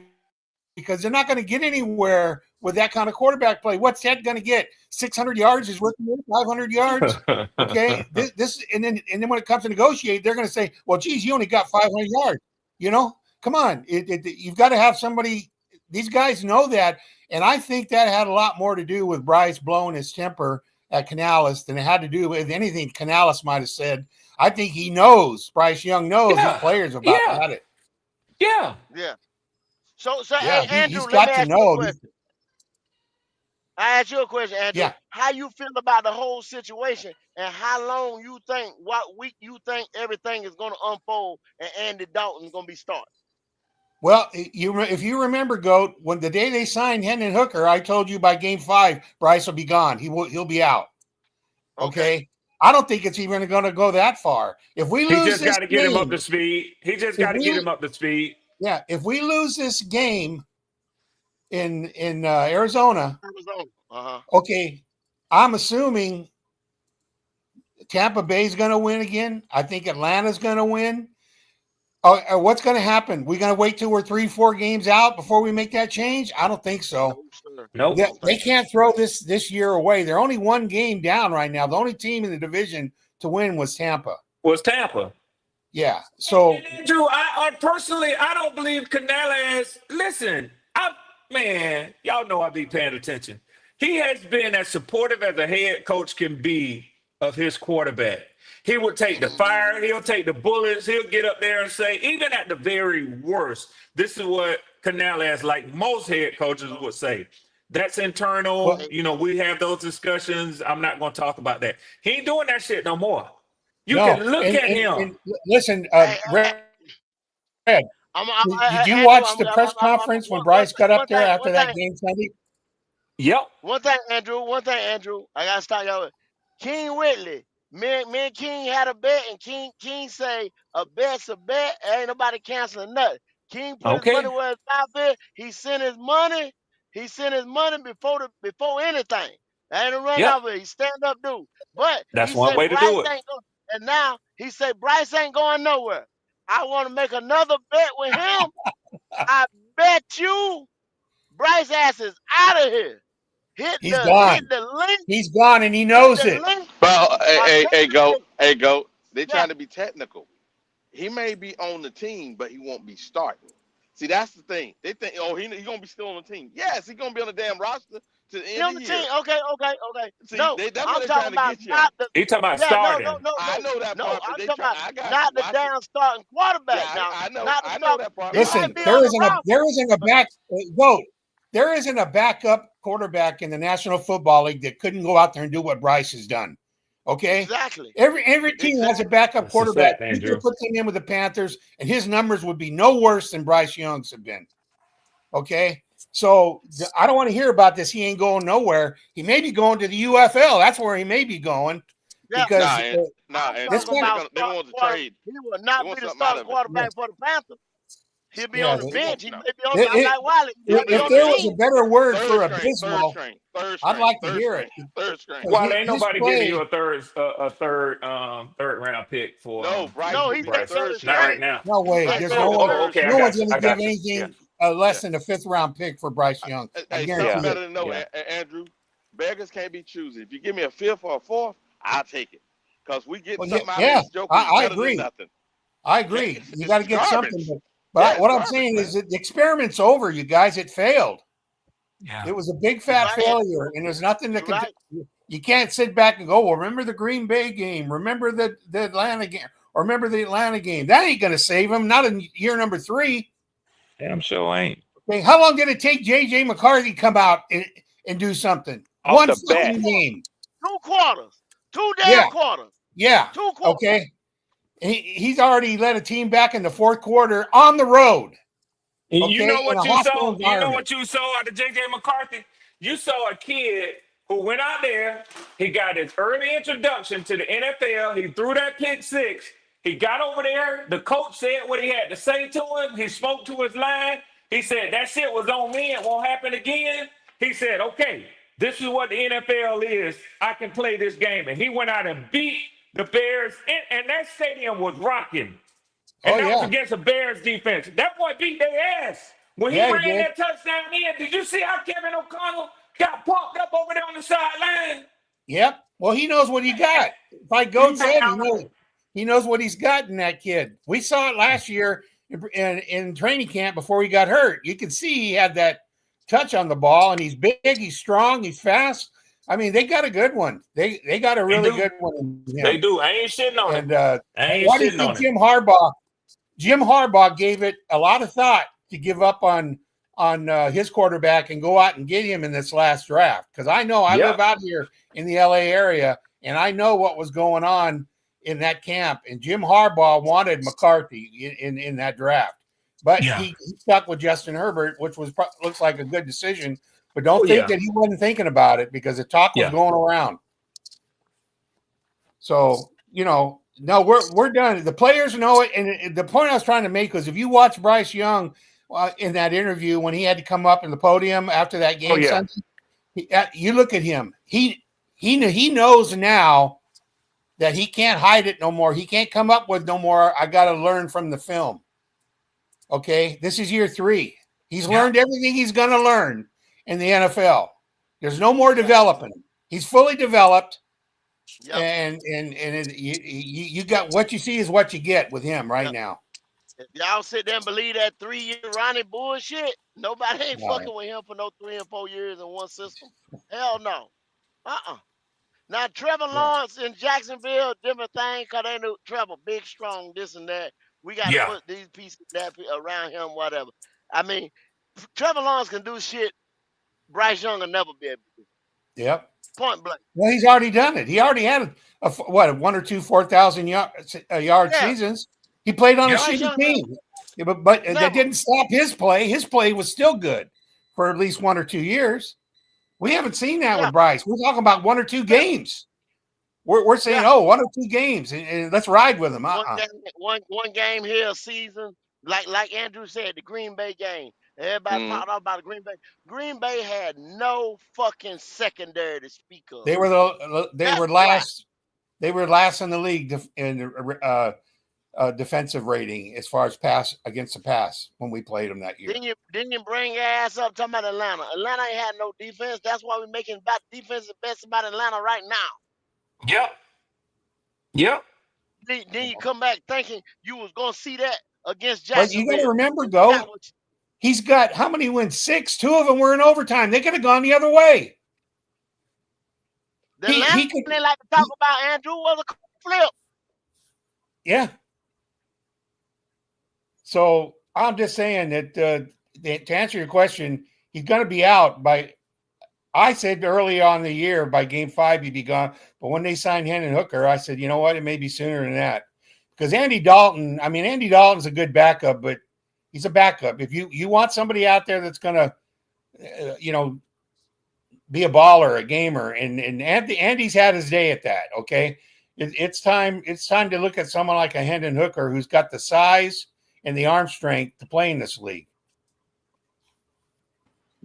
Because they're not going to get anywhere with that kind of quarterback play. What's Ted going to get? 600 yards is worth 500 yards. Okay, this and then when it comes to negotiate, they're going to say, "Well, geez, you only got 500 yards." You know, come on, you've got to have somebody. These guys know that, and I think that had a lot more to do with Bryce blowing his temper at Canales than it had to do with anything Canales might have said. I think he knows Bryce Young knows his Yeah, players about yeah, it. yeah. Yeah. So hey Yeah, Andrew, he's let me got to ask you a know. question. I ask you a question, Andrew. Yeah. How you feel about the whole situation, and how long you think, what week you think everything is going to unfold, and Andy Dalton's going to be starting? Well, if you remember, Goat, when the day they signed Hendon Hooker, I told you by Game 5, Bryce will be gone. He'll be out. Okay. Okay, I don't think it's even going to go that far. If we He lose just this got to get him up game, to speed. He just if got to get we him up to speed. yeah, if we lose this game in Arizona, Arizona. Uh-huh. okay, I'm assuming Tampa Bay's going to win again. I think Atlanta's going to win. What's going to happen? We're going to wait till we're 3-4 games out before we make that change? I don't think No, so. sir. I Nope. don't They think so. can't throw this year away. They're only one game down right now. The only team in the division to win was Tampa. Was Tampa. Yeah. And So Andrew, I personally, I don't believe Canales. Listen, man, y'all know I be paying attention. He has been as supportive as a head coach can be of his quarterback. He would take the fire, he'll take the bullets, he'll get up there and say, even at the very worst, this is what Canales, like most head coaches, would say. That's Well, internal. We have those discussions. I'm not going to talk about that. He ain't doing that shit no more. You can no, look at him. and listen, Hey, Red. Did you Andrew, watch the press conference when one, Bryce got up one there thing, after that game Sunday? Yep. One thing, Andrew. I gotta start y'all. King Whitley, me and King had a bet, and King say a bet's a bet. Ain't nobody canceling nothing. King put his money Okay. where his mouth is. He sent his money. He sent his money before anything. That ain't a run Yep. off of it. He stand up dude. But That's he one said way to Bryce do it. ain't going. And now he said Bryce ain't going nowhere. I want to make another bet with him. I bet you Bryce ass is out of here. He's gone. He's gone, and he hit knows the it. link Well, or text the link. hey, go. They Yeah, trying to be technical. He may be on the team, but he won't be starting. See, that's the thing. They think, oh, he gonna be still on the team. Yes, he gonna be on the damn roster to the he end on of the the team. year. Okay. See, No, that's what I'm they're talking trying to about get you not on. the. He talking about Yeah, no, starting. I know that no. part, but I'm they talking try. about I got you. not the Watch it. damn starting Yeah, quarterback. Now, not the I know start. that part. He Watch might Listen, it be though. on the there roster, isn't a but back vote. There isn't a backup quarterback in the National Football League that couldn't go out there and do what Bryce has done. Okay, exactly, every team has a exactly. backup That's a quarterback. fact, You could Andrew. put him in with the Panthers, and his numbers would be no worse than Bryce Young's have been. Okay, so I don't want to hear about this. He ain't going nowhere. He may be going to the UFL. That's where he may be going Yeah, because I'm this Andrew. talking kind of about They're starting going to quarter. trade. He will They not want be the something out starting of it. yeah, quarterback for the Panthers. He'll be yeah. on the bench. He No. may be on. I'm It, like Wiley. He'll be if on the there Okay. was a team. better word Third for string, third abysmal, string, third I'd string, like to third hear it string, third string. because Well, ain't his nobody giving you play. a third round pick for No, Bryce No, will he be said the Bryce. third third Not right string. string. now. No way. Bryce There's will be no the one. Oh, third okay. I No string. one's got you. going to I give got you. Yeah. anything less Yeah. than a fifth round pick for Bryce Young. I Hey, guarantee something Yeah. you. better to know, Yeah. Andrew. Beggars can't be choosy. If you give me a fifth or a fourth, I'll take it. Because we getting Well, yeah, something out of yeah, this joker is I better than agree. nothing. I Okay? agree. You got to It's get something, garbage. but Yeah, it's what I'm garbage, saying is man. that the experiment's over, you guys. It failed. Yeah. It was a big You're fat right. failure, and there's nothing that You're can. right. You can't sit back and go, well, remember the Green Bay game, remember the Atlanta game, or remember the Atlanta game. That ain't going to save him. Not in year number 3. Damn sure ain't. Okay, how long did it take J.J. McCarthy come out and do something? Off One the Two bat. fucking quarters. game. 2 quarters. Two Yeah, damn quarters. yeah. 2 quarters. Okay. He's already led a team back in the fourth quarter on the road. You Okay, know in a what you hostile saw? You know environment. what you saw out of JJ McCarthy? You saw a kid who went out there. He got his early introduction to the NFL. He threw that pick six. He got over there. The coach said what he had to say to him. He spoke to his line. He said, that shit was on me. It won't happen again. He said, okay, this is what the NFL is. I can play this game. And he went out and beat the Bears. And that stadium was rocking. Oh And that was yeah, against the Bears defense. That boy beat their ass. When he yeah, he ran did. that touchdown in, did you see how Kevin O'Connell got pumped up over there on the sideline? Yep. Well, he knows what he got. Like Goat said, he knows what he's got in that kid. We saw it last year in training camp before he got hurt. You can see he had that touch on the ball, and he's big, he's strong, he's fast. I mean, they got a good one. They got a They really do. good one in They him. do. I ain't shitting on him. And I ain't why do you shitting think on him. Jim Harbaugh gave it a lot of thought to give up on his quarterback and go out and get him in this last draft? Because I know I live Yep. out here in the LA area, and I know what was going on in that camp. And Jim Harbaugh wanted McCarthy in that draft, but Yeah. he stuck with Justin Herbert, which looks like a good decision. But Oh don't think yeah. that he wasn't thinking about it because the talk was Yeah. going around. So no, we're done. The players know it, and the point I was trying to make was if you watch Bryce Young in that interview when he had to come up in the podium after that Oh game yeah. Sunday, you look at him. He knows now that he can't hide it no more. He can't come up with no more. I got to learn from the film. Okay, this is year 3. He's Yep. learned everything he's going to learn in the NFL. There's no more Yeah. developing. He's fully developed. Yep. You got what you see is what you get with him right Yep. now. If y'all sit there and believe that 3 year Ronnie bullshit, nobody ain't No. fucking with him for no 3 and 4 years in one system. Hell no. Uh-uh. Now Trevor Yeah. Lawrence in Jacksonville, different thing, cause they knew Trevor big, strong, this and that. We got to Yeah. put these pieces around him, whatever. I mean, Trevor Lawrence can do shit Bryce Young will never be able to do it. Yep. Point blank. Well, he's already done it. He already had a 1 or 2 4,000 yard Yeah, seasons. He played on a Yep. Bryce shitty Young team, yeah, but that never. didn't stop his play. His play was still good for at least 1 or 2 years. We haven't seen that Yeah, with Bryce. We're talking about 1 or 2 yeah, games. We're saying, yeah. oh, 1 or 2 games, and let's ride with him. One game here a season. Like Andrew said, the Green Bay game. Everybody Mm, popped off about the Green Bay. Green Bay had no fucking secondary to speak of. They That's were why. last. They were last in the league in defensive rating as far as pass against the pass when we played them that year. Then you bring your ass up talking about Atlanta. Atlanta ain't had no defense. That's why we're making about defense the best about Atlanta right now. Yep. Yep. Then you come back thinking you was gonna see that against But you got to Jacksonville, remember, and you got Goat, what he's got how many wins? 6. 2 of them were in overtime. They could have gone the other way. the He Atlanta could. they like to talk about Andrew was a flip. Yeah. So I'm just saying that to answer your question, he's going to be out by. I said early on in the year by game 5 he'd be gone. But when they signed Hendon Hooker, I said, you know what, it may be sooner than that. Because Andy Dalton's a good backup, but he's a backup. If you want somebody out there that's going to, be a baller, a gamer, and Andy's had his day at that. Okay, it's time. It's time to look at someone like a Hendon Hooker who's got the size and the arm strength to play in this league.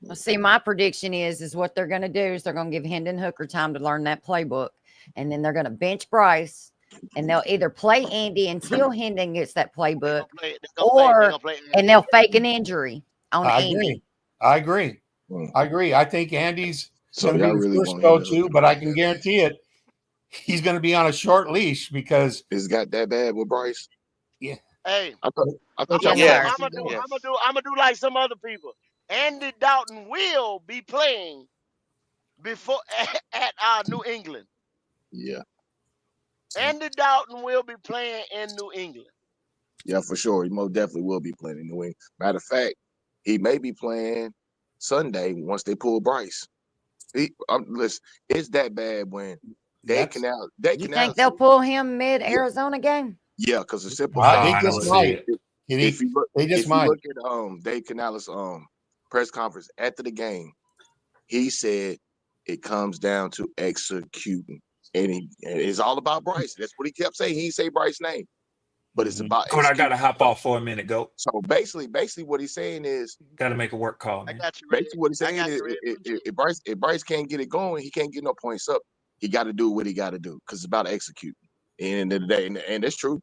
Well, see, my prediction is what they're going to do is they're going to give Hendon Hooker time to learn that playbook, and then they're going to bench Bryce, and they'll either play Andy until Hendon gets that They playbook, gonna play. They gonna play. They or gonna play and Andrew. they'll fake an injury on I Andy. agree. I agree. Mm. I agree. I think Andy's So going to be y'all the really first want him to go-to, Hooker but I like can that bad? guarantee it. He's going to be on a short leash because It's got that bad with Bryce. yeah, Hey, I thought y'all Yes, wanted him sir. to yes. keep going. I'm gonna do like some other people. Andy Dalton will be playing before at New England. Yeah, Andy Dalton will be playing in New England. yeah, for sure. He most definitely will be playing in New England. Matter of fact, he may be playing Sunday once they pull Bryce. Listen, it's that bad when that's You think they'll pull him mid yeah, Arizona game? yeah, because the simple No, fact they I is don't just that see might. it. if you look They just if you might. look at Dave Canales press conference after the game, he said it comes down to executing. And it's all about Bryce. That's what he kept saying. He didn't say Bryce's name, but it's Mhm. about But I got to executing. hop off for a minute, go. So basically what he's saying is Got to make a work call, I man. got you, Red. basically what he's I saying got is you, Red. Appreciate if Bryce can't get it going, he can't get no points up. He got to do what he got to do because it's about executing. And the day, and that's true,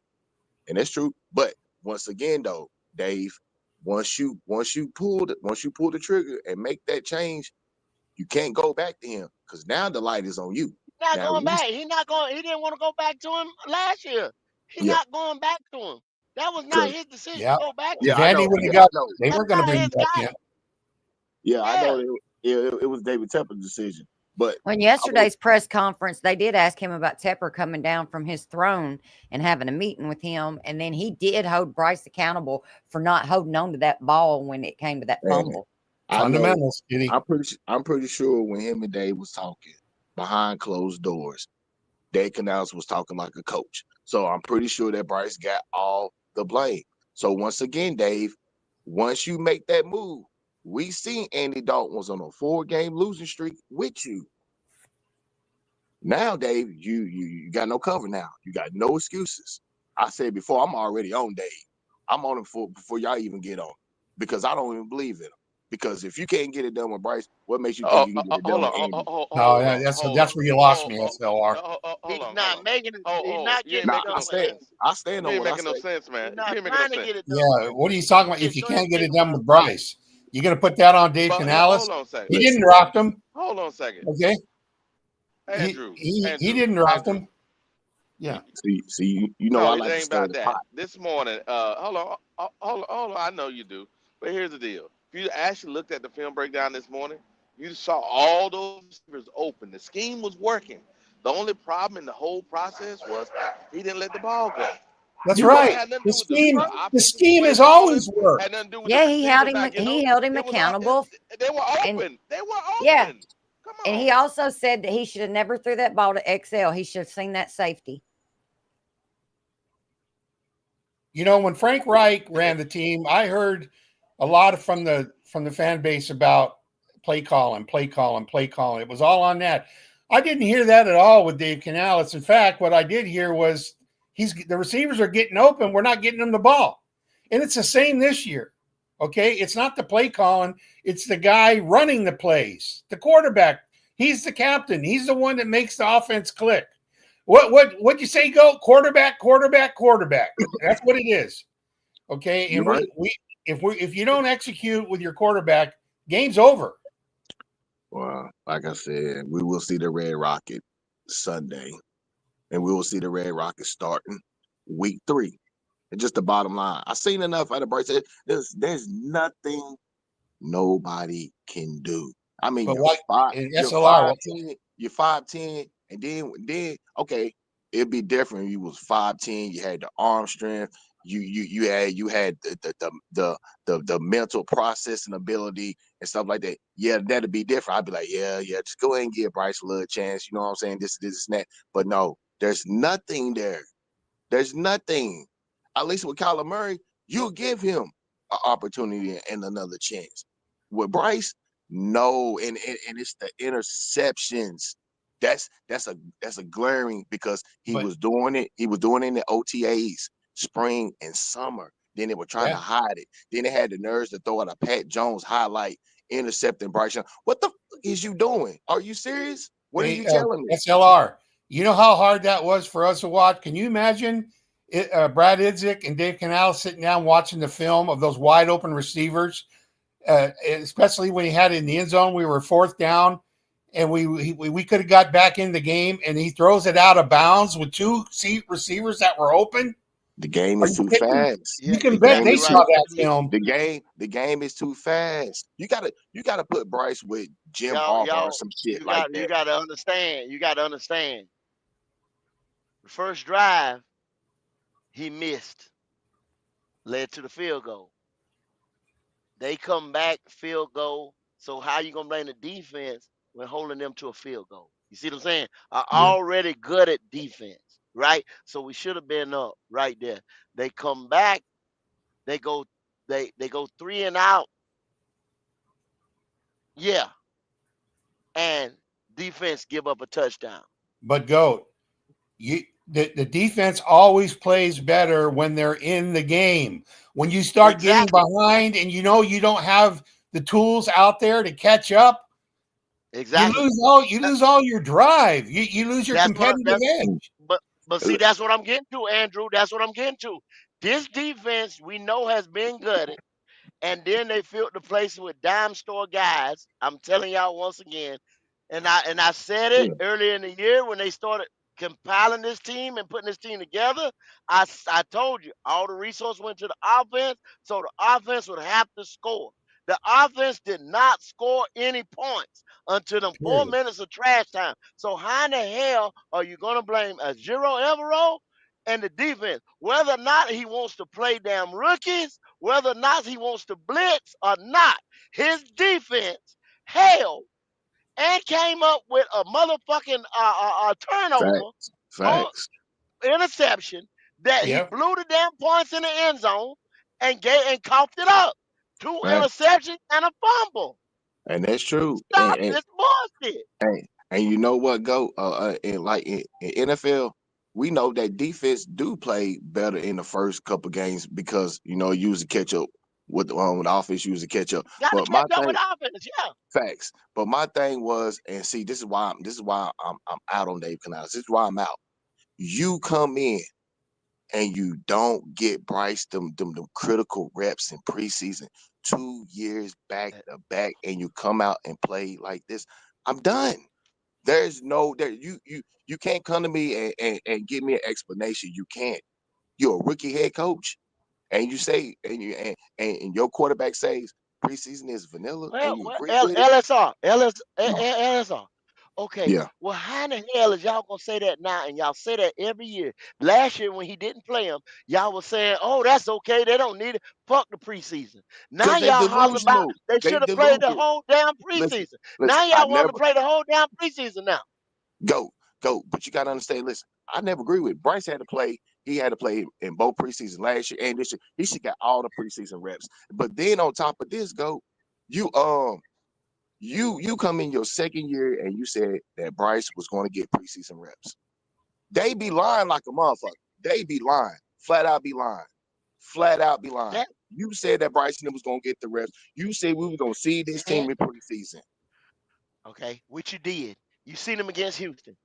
and that's true. But once again, though, Dave, once you pull the trigger and make that change, you can't go back to him because now the light is on you. Not Now, going back. He not going. He didn't want to go back to him last year. He yeah, not going back to him. That was not because his decision Yeah. to go back to yeah, If him. I Andy know, would have yeah, I got, know, they That's weren't going to not bring his him back guy. in. yeah, I know. Yeah. It was David Tepper's decision, but When I would, yesterday's press conference, they did ask him about Tepper coming down from his throne and having a meeting with him. And then he did hold Bryce accountable for not holding on to that ball when it came to that man, fumble. I know. Fundamentals, Kitty. I'm pretty sure when him and Dave was talking behind closed doors, Dave Canales was talking like a coach. So I'm pretty sure that Bryce got all the blame. So once again, Dave, once you make that move, we seen Andy Dalton was on a 4-game losing streak with you. Now, Dave, you got no cover now. You got no excuses. I said before, I'm already on Dave. I'm on him before y'all even get on because I don't even believe in him. Because if you can't get it done with Bryce, what makes you think Oh, you can get it done hold with on, Andy? No, hold on, hold that's on. where you lost me, SLR. Hold He's on, hold not on. making it. Oh, He's oh, not you ain't getting Now it making done no with Andy. sense. I stand You on ain't what I making no said. sense, man. He's You not ain't making no trying to sense. get it done with Yeah. Andy. What are you talking about? He's If just you trying to can't get take it him done out. with Bryce, you're going to put that on Dave But Canales? hold on a second. He Listen, didn't draft him. Hold on a second. Okay. Andrew, He didn't draft Andrew. him. Yeah. see, you know No, I it like to ain't stir about the that. pot. This morning, hold on. I know you do, but here's the deal. If you actually looked at the film breakdown this morning, you saw all those receivers open. The scheme was working. The only problem in the whole process was he didn't let the ball go. That's It wasn't right. had nothing to The do with scheme, the the offensive scheme play has calling. always worked. Had nothing to do with the Yeah, receivers not getting he open. held him It was all accountable, they were and open. They were yeah, open. Come and on. he also said that he should have never threw that ball to XL. He should have seen that safety. You know, when Frank Reich ran the team, I heard a lot from the fan base about play calling, play calling, play calling. It was all on that. I didn't hear that at all with Dave Canales. In fact, what I did hear was the receivers are getting open. We're not getting them the ball, and it's the same this year. Okay, it's not the play calling; it's the guy running the plays, the quarterback. He's the captain. He's the one that makes the offense click. What'd you say? Go quarterback, quarterback, quarterback. That's what it is. Okay, You're and right. if you don't execute with your quarterback, game's over. Well, like I said, we will see the Red Rocket Sunday, and we will see the Red Rocket starting week 3. It's just the bottom line. I've seen enough out of Bryce. There's nothing nobody can do. I mean, But what in you're SLR? 5'10", and then okay, it'd be different. You was 5'10", you had the arm strength, you had the mental processing ability and stuff like that. Yeah, that'd be different. I'd be like, yeah, just go ahead and give Bryce a little chance. You know what I'm saying? This, and that. But no, there's nothing there. There's nothing. At least with Kyler Murray, you'll give him an opportunity and another chance. With Bryce, no, and it's the interceptions. That's a glaring because he But was doing it. He was doing it in the OTAs, spring and summer. Then they were trying to yeah, hide it. Then they had the nerves to throw out a Pat Jones highlight intercepting Bryce Young. What the fuck is you doing? Are you serious? What are hey, you telling me? SLR. You know how hard that was for us to watch. Can you imagine Brad Idzik and Dave Canales sitting down watching the film of those wide open receivers, especially when he had it in the end zone? We were fourth down, and we could have got back in the game, and he throws it out of bounds with two receivers that were open. The game Are is you too kidding me? fast. You Yeah, can The bet game they exactly is saw too right. that film. the game is too fast. You gotta put Bryce with Jim Harbaugh or Y'all, some shit like you that. got to understand. You got to understand. The first drive he missed led to the field goal. They come back field goal. So how you gonna blame the defense when holding them to a field goal? You see what I'm saying? Yeah. Already good at defense, right? So we should have been up right there. They come back. They go. They go 3 and out. Yeah, and defense give up a touchdown. But GOAT, the defense always plays better when they're in the game. When you start getting Exactly. behind and you know you don't have the tools out there to catch up, Exactly. you lose all your drive. You lose your That's what. competitive edge. But see, that's what I'm getting to, Andrew. That's what I'm getting to. This defense we know has been gutted, and then they filled the place with dime store guys. I'm telling y'all once again, and I said it earlier in the year when they started compiling this team and putting this team together. I told you all the resources went to the offense, so the offense would have to score. The offense did not score any points until them 4 minutes of trash time. So how in the hell are you gonna blame a Zero Evero and the defense, whether or not he wants to play damn rookies, whether or not he wants to blitz or not? His defense held and came up with a motherfucking turnover Facts. on Facts. interception that he Yep. blew the damn points in the end zone and coughed it up. Two Facts. interceptions and a fumble. And that's true. Stop this bullshit. And you know what, go in NFL, we know that defense do play better in the first couple games because use the catch up with the offense, use the catch up. Got to But my catch up with thing, offense, yeah. facts. But my thing was, and see, this is why I'm out on Dave Canales. This is why I'm out. You come in and you don't get Bryce them critical reps in preseason 2 years back to back, and you come out and play like this. I'm done. There's no there you can't come to me and give me an explanation. You can't. You're a rookie head coach, and you say and your quarterback says preseason is vanilla, and you agree with it. LSR, No. LSR. Okay, Yeah, well, how in the hell is y'all gonna say that now? And y'all say that every year. Last year when he didn't play him, y'all was saying, "Oh, that's okay. They don't need it. Fuck the preseason." Now because they y'all holler about delusional. they They should have played the deluded. whole damn Listen, preseason. listen. Now I y'all want to never play the whole damn preseason now. go, go, but you gotta understand. Listen, I never agree with Bryce. Had to play. He had to play in both preseason last year and this year. He should got all the preseason reps. But then on top of this, go, you you come in your second year and you said that Bryce was going to get preseason reps. They be lying like a motherfucker. They be lying. Flat out be lying. Flat out be lying. That You said that Bryson was gonna get the reps. You said we were gonna see this that team in preseason. okay, which you did. You seen them against Houston,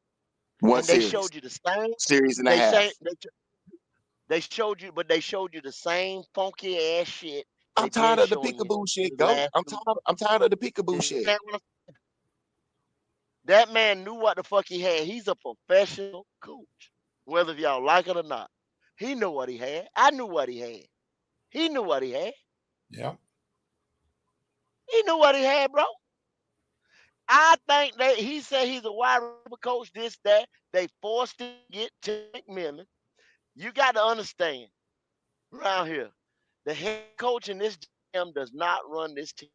One and they series. showed you the same. Series and a They half. say they showed you, but they showed you the same funky ass shit I'm they been tired of the showing you peekaboo for shit, the go. last I'm 2 tired. I'm tired of the peekaboo years. shit. That man knew what the fuck he had. He's a professional coach, whether y'all like it or not. He knew what he had. I knew what he had. He knew what he had. Yeah. He knew what he had, bro. I think that he said he's a wide receiver coach, this, that. They forced him to get to McMillan. You got to understand, around here, the head coach in this GM does not run this team.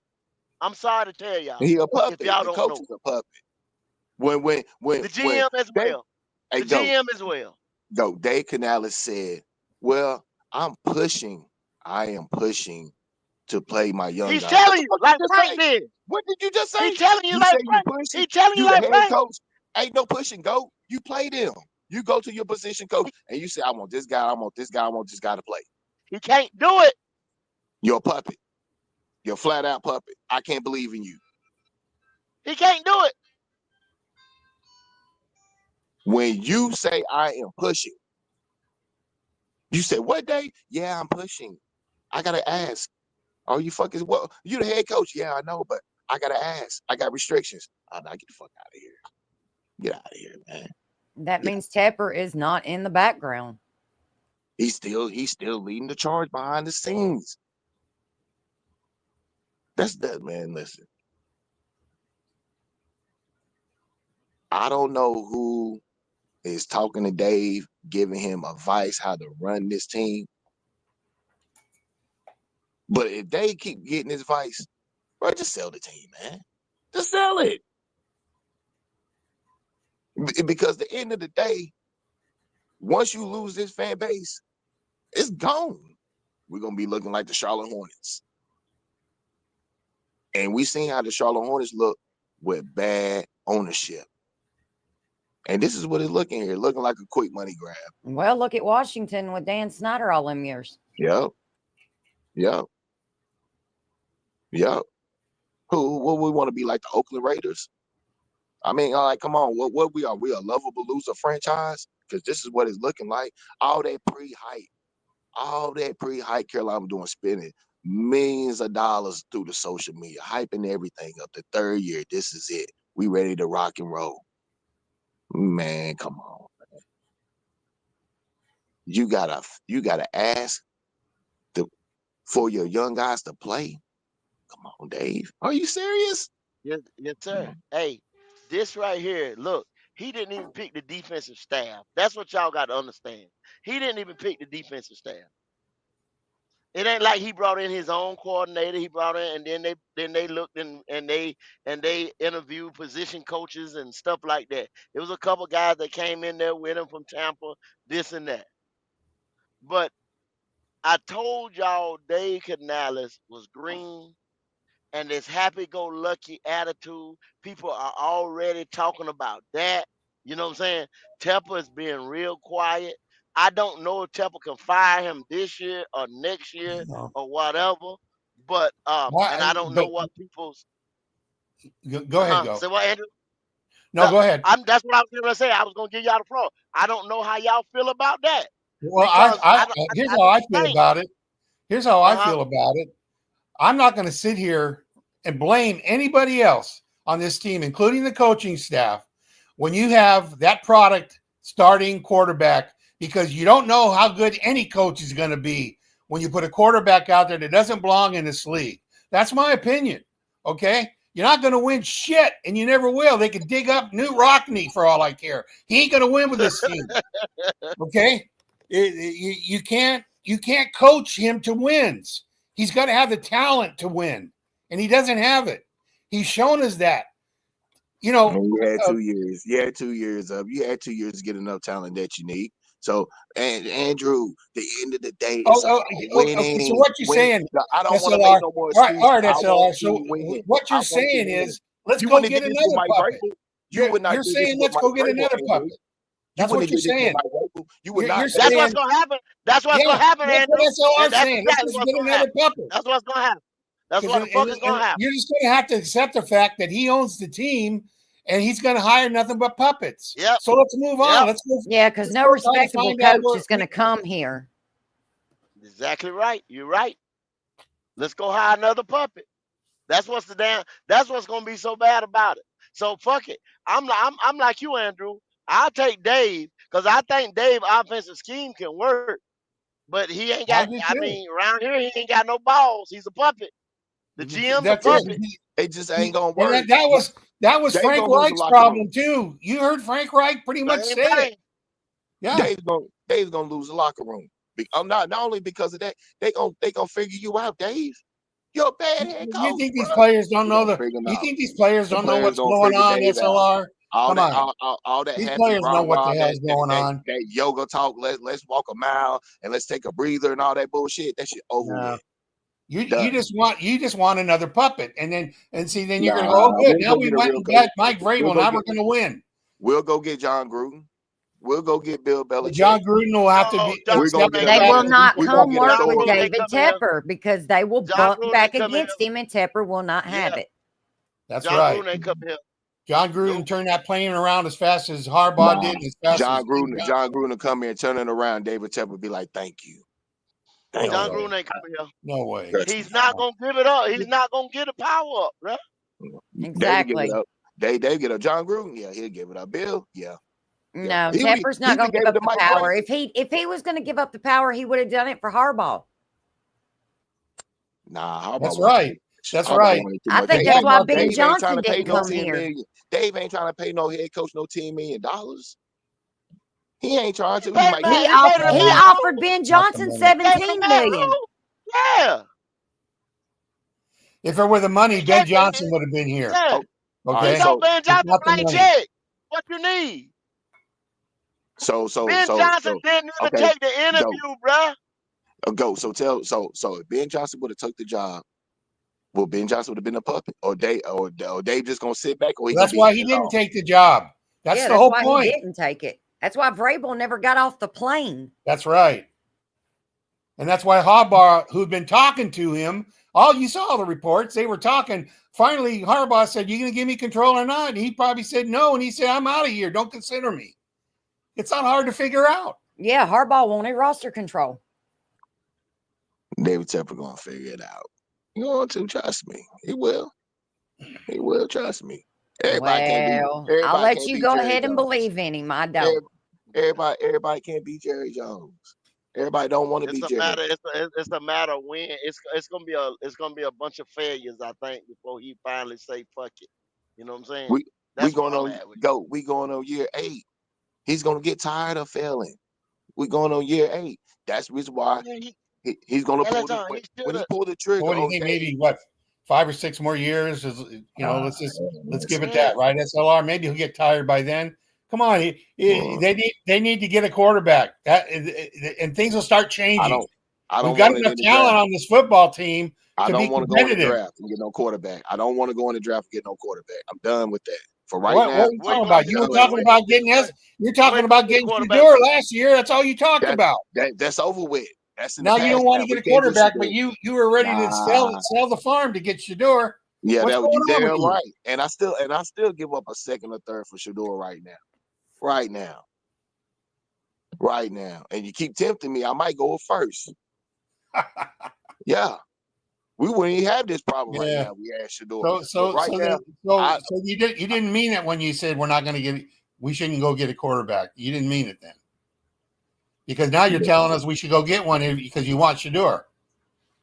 I'm sorry to tell y'all, He a if puppet. y'all The don't coach know. is a puppet. When The when GM as they well. hey The go GM as well. go Dave Canales said, well, I'm pushing. I am pushing to play my young He's guys. What telling the you, fuck did like you just Frank say? did. What did you just He say? telling you You like say you Frank. pushing? He telling you You the like head Frank. coach? Ain't no pushing, go. You play them. You go to your position coach and you say, I want this guy, I want this guy, I want this guy to play. He can't do it. You're a puppet. You're a flat out puppet. I can't believe in you. He can't do it. When you say I am pushing, you say, what day? Yeah, I'm pushing. I gotta ask. Are you fucking well? You the head coach? Yeah, I know, but I gotta ask. I got restrictions. Oh, now get the fuck out of here. Get out of here, man. That Get out. means Tepper is not in the background. He's still leading the charge behind the scenes. That's that, man. Listen, I don't know who is talking to Dave, giving him advice how to run this team. But if they keep getting his advice, bro, just sell the team, man. Just sell it. Because at the end of the day, once you lose this fan base, it's gone. We're gonna be looking like the Charlotte Hornets. And we seen how the Charlotte Hornets look with bad ownership. And this is what it's looking here, looking like a quick money grab. Well, look at Washington with Dan Snyder all them years. Yep. Yep. Yep. What we want to be like the Oakland Raiders? I mean, like, come on, what we are? We a lovable loser franchise? Because this is what it's looking like. All that pre-hype Carolina doing, spending millions of dollars through the social media, hyping everything up. The third year, this is it. We ready to rock and roll. Man, come on. You gotta ask for your young guys to play. Come on, Dave. Are you serious? Yes, yes, sir. Hey, this right here, look, he didn't even pick the defensive staff. That's what y'all got to understand. He didn't even pick the defensive staff. It ain't like he brought in his own coordinator. He brought in, and then they looked and they interviewed position coaches and stuff like that. It was a couple guys that came in there with him from Tampa, this and that. But I told y'all Dave Canales was green and this happy-go-lucky attitude. People are already talking about that. You know what I'm saying? Tepper is being real quiet. I don't know if Tepper can fire him this year or next year No. or whatever. But and Why? I don't know But what people's go ahead, go. say what, Andrew? No, go ahead. That's what I was gonna say. I was gonna give y'all the floor. I don't know how y'all feel about that Well, because here's I how don't I feel think about it. Here's how I uh-huh. feel about it. I'm not going to sit here and blame anybody else on this team, including the coaching staff, when you have that product starting quarterback, because you don't know how good any coach is going to be when you put a quarterback out there that doesn't belong in this league. That's my opinion. Okay. You're not going to win shit, and you never will. They can dig up Newt Rockney for all I care. He ain't going to win with this team. Okay, you can't coach him to wins. He's got to have the talent to win, and he doesn't have it. He's shown us that. You know, you had 2 years. You had 2 years of. You had 2 years to get enough talent that you need. So, and Andrew, the end of the day, it's about winning. Okay. So what you're saying? I don't want to SLR. make no more All right, excuses. I SLR. want So to win. what you're saying is, let's go get another puppet. You're saying let's go get another puppet. That's what you're saying. You would not. That's what's gonna happen. That's what's gonna happen, that's Andrew. what SLR's That's saying. exactly Let's what's get gonna another happen. puppet. That's what's gonna happen. That's what the fuck is gonna happen. You're just going to have to accept the fact that he owns the team, and he's going to hire nothing but puppets. Yep. So let's move on. Let's go. Yeah, because no respectable coach is going to come here. Exactly right. You're right. Let's go hire another puppet. That's what's gonna be so bad about it. So fuck it. I'm like you, Andrew. I'll take Dave because I think Dave's offensive scheme can work, but he ain't got. I mean, around here he ain't got no balls. He's a puppet. The GM's a puppet. It just ain't gonna work. That was Frank Reich's problem too. You heard Frank Reich pretty much say it. Yeah, Dave's gonna lose the locker room. Not only because of that, they gonna figure you out, Dave. You're a bad head coach. You think these players don't know You think these players don't know what's going on, SLR? Come on. All that these players know what the hell's going on. That yoga talk. Let's walk a mile and let's take a breather and all that bullshit. That shit over with. You just want another puppet, and then you're gonna go, oh good, now we went and got Mike Vrabel. Now we're gonna win. We'll go get John Gruden. We'll go get Bill Belichick. John Gruden will have to be. They will not come work with David Tepper because they will buck back against him, and Tepper will not have it. That's right. John Gruden turned that plane around as fast as Harbaugh did. John Gruden will come here and turn it around. David Tepper will be like, "Thank you." John Gruden ain't coming here. No way. He's not gonna give it up. He's not gonna get a power up, bro. Exactly. They get up. John Gruden, yeah, he'll give it up. Bill, yeah. No, Tepper's not going to give up the power. If he was going to give up the power, he would have done it for Harbaugh. Nah, Harbaugh. That's right. That's right. I think that's why Ben Johnson didn't come here. Dave ain't trying to pay no head coach no $10 million. He ain't trying to. He offered Ben Johnson $17 million. Yeah. If it were the money, Ben Johnson would have been here. Yeah. Okay. So Ben Johnson blank check. What you need? Ben Johnson didn't even take the interview, bro. So if Ben Johnson would have took the job, well, Ben Johnson would have been a puppet, or Dave just gonna sit back, or that's why he didn't take the job. That's the whole point. He didn't take it. That's why Vrabel never got off the plane. That's right. And that's why Harbaugh, who'd been talking to him, you saw all the reports. They were talking. Finally, Harbaugh said, "You gonna give me control or not?" And he probably said no. And he said, "I'm out of here. Don't consider me." It's not hard to figure out. Yeah, Harbaugh wanted roster control. David Tepper gonna figure it out. You want to trust me? He will. He will trust me. I'll let you go ahead and believe in him. I don't. Everybody can't be Jerry Jones. Everybody don't want to be Jerry. It's a matter of when. It's gonna be a bunch of failures, I think, before he finally say fuck it. You know what I'm saying? We going on year 8. He's gonna get tired of failing. We're going on year 8. That's the reason why he's gonna pull when he pulled the trigger. What do you think? Maybe 5 or 6 more years? Let's give it that, right? SLR. Maybe he'll get tired by then. Come on, they need to get a quarterback. And things will start changing. We've got enough talent on this football team. I don't want to go in the draft and get no quarterback. I don't want to go in the draft and get no quarterback. I'm done with that. For right now, what are you talking about? You were talking about getting You're talking about getting Shador last year. That's all you talked about. That's over with. Now you don't want to get a quarterback, but you were ready to sell the farm to get Shador. Yeah, you damn right. And I still give up a second or third for Shador right now. Right now. And you keep tempting me. I might go first. Yeah. We wouldn't even have this problem right now. We had Shador. So you didn't mean it when you said we shouldn't go get a quarterback. You didn't mean it then. Because now you're telling us we should go get one because you want Shador.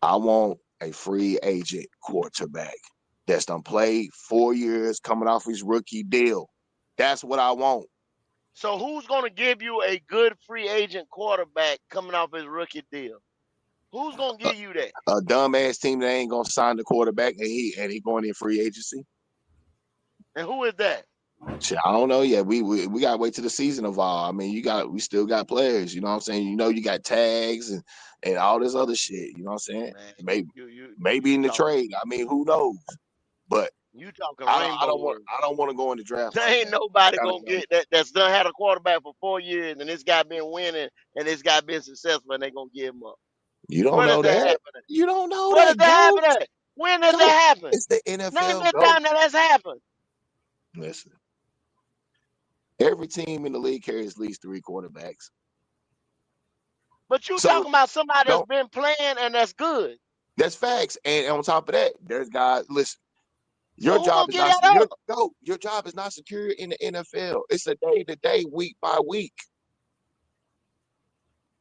I want a free agent quarterback. that's done played 4 years coming off his rookie deal. That's what I want. So who's going to give you a good free agent quarterback coming off his rookie deal? Who's going to give you that? A dumbass team that ain't gonna sign the quarterback and he going in free agency. And who is that? Shit, I don't know yet. We gotta wait till the season evolve. I mean, we still got players. You know what I'm saying? You got tags and all this other shit. You know what I'm saying? Man, Maybe in the talking, trade. I mean, who knows? But you talking I rainbow don't want words. I don't want to go in the draft There right ain't now. nobody gonna get that that's done had a quarterback for 4 years and this guy been winning and this guy been successful and they gonna give him up. You don't Where does know that that. happen at? You don't know Where does that. that Go. happen at? When does Go. that happen? It's the Name me NFL. a Go. time that has happened. Listen. Every team in the league carries at least 3 quarterbacks. But you So talking about somebody that's don't. been playing and that's good. That's facts. And on top of that, there's guys. Listen. So Your who job gonna is get not that up? your job is not secure in the NFL. It's a day to day, week by week.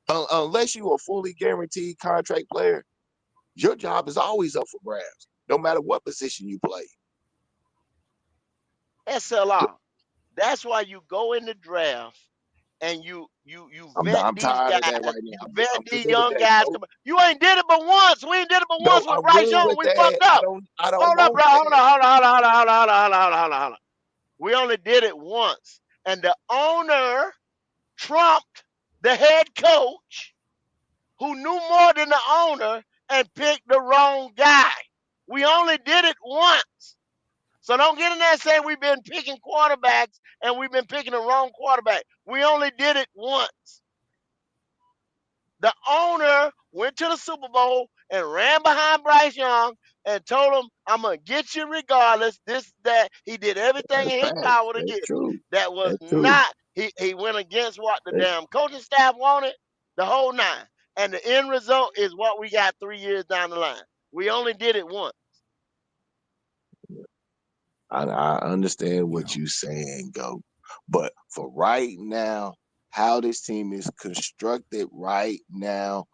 Unless you a fully guaranteed contract player, your job is always up for grabs, no matter what position you play. SLR. That's why you go in the draft and you vet I'm these tired guys. of that right You now. vet I'm these good with young that. guys. Go. You ain't did it but once. We ain't did it but No, once with I'm Bryce good Young. with We that. fucked up. I don't Hold up, want bro. Hold on, that. hold on, hold on, hold on, hold on, hold on, hold on, hold on, hold on. We only did it once. And the owner trumped the head coach who knew more than the owner and picked the wrong guy. We only did it once. So don't get in there and say we've been picking quarterbacks and we've been picking the wrong quarterback. We only did it once. The owner went to the Super Bowl and ran behind Bryce Young and told him, I'm going to get you regardless. This, that. He did everything That's in his facts. power to That's get him. true. That was That's true. not, he went against what the That's, damn coaching staff wanted, the whole nine. And the end result is what we got 3 years down the line. We only did it once. I understand what you're saying, Go. But for right now, how this team is constructed right now,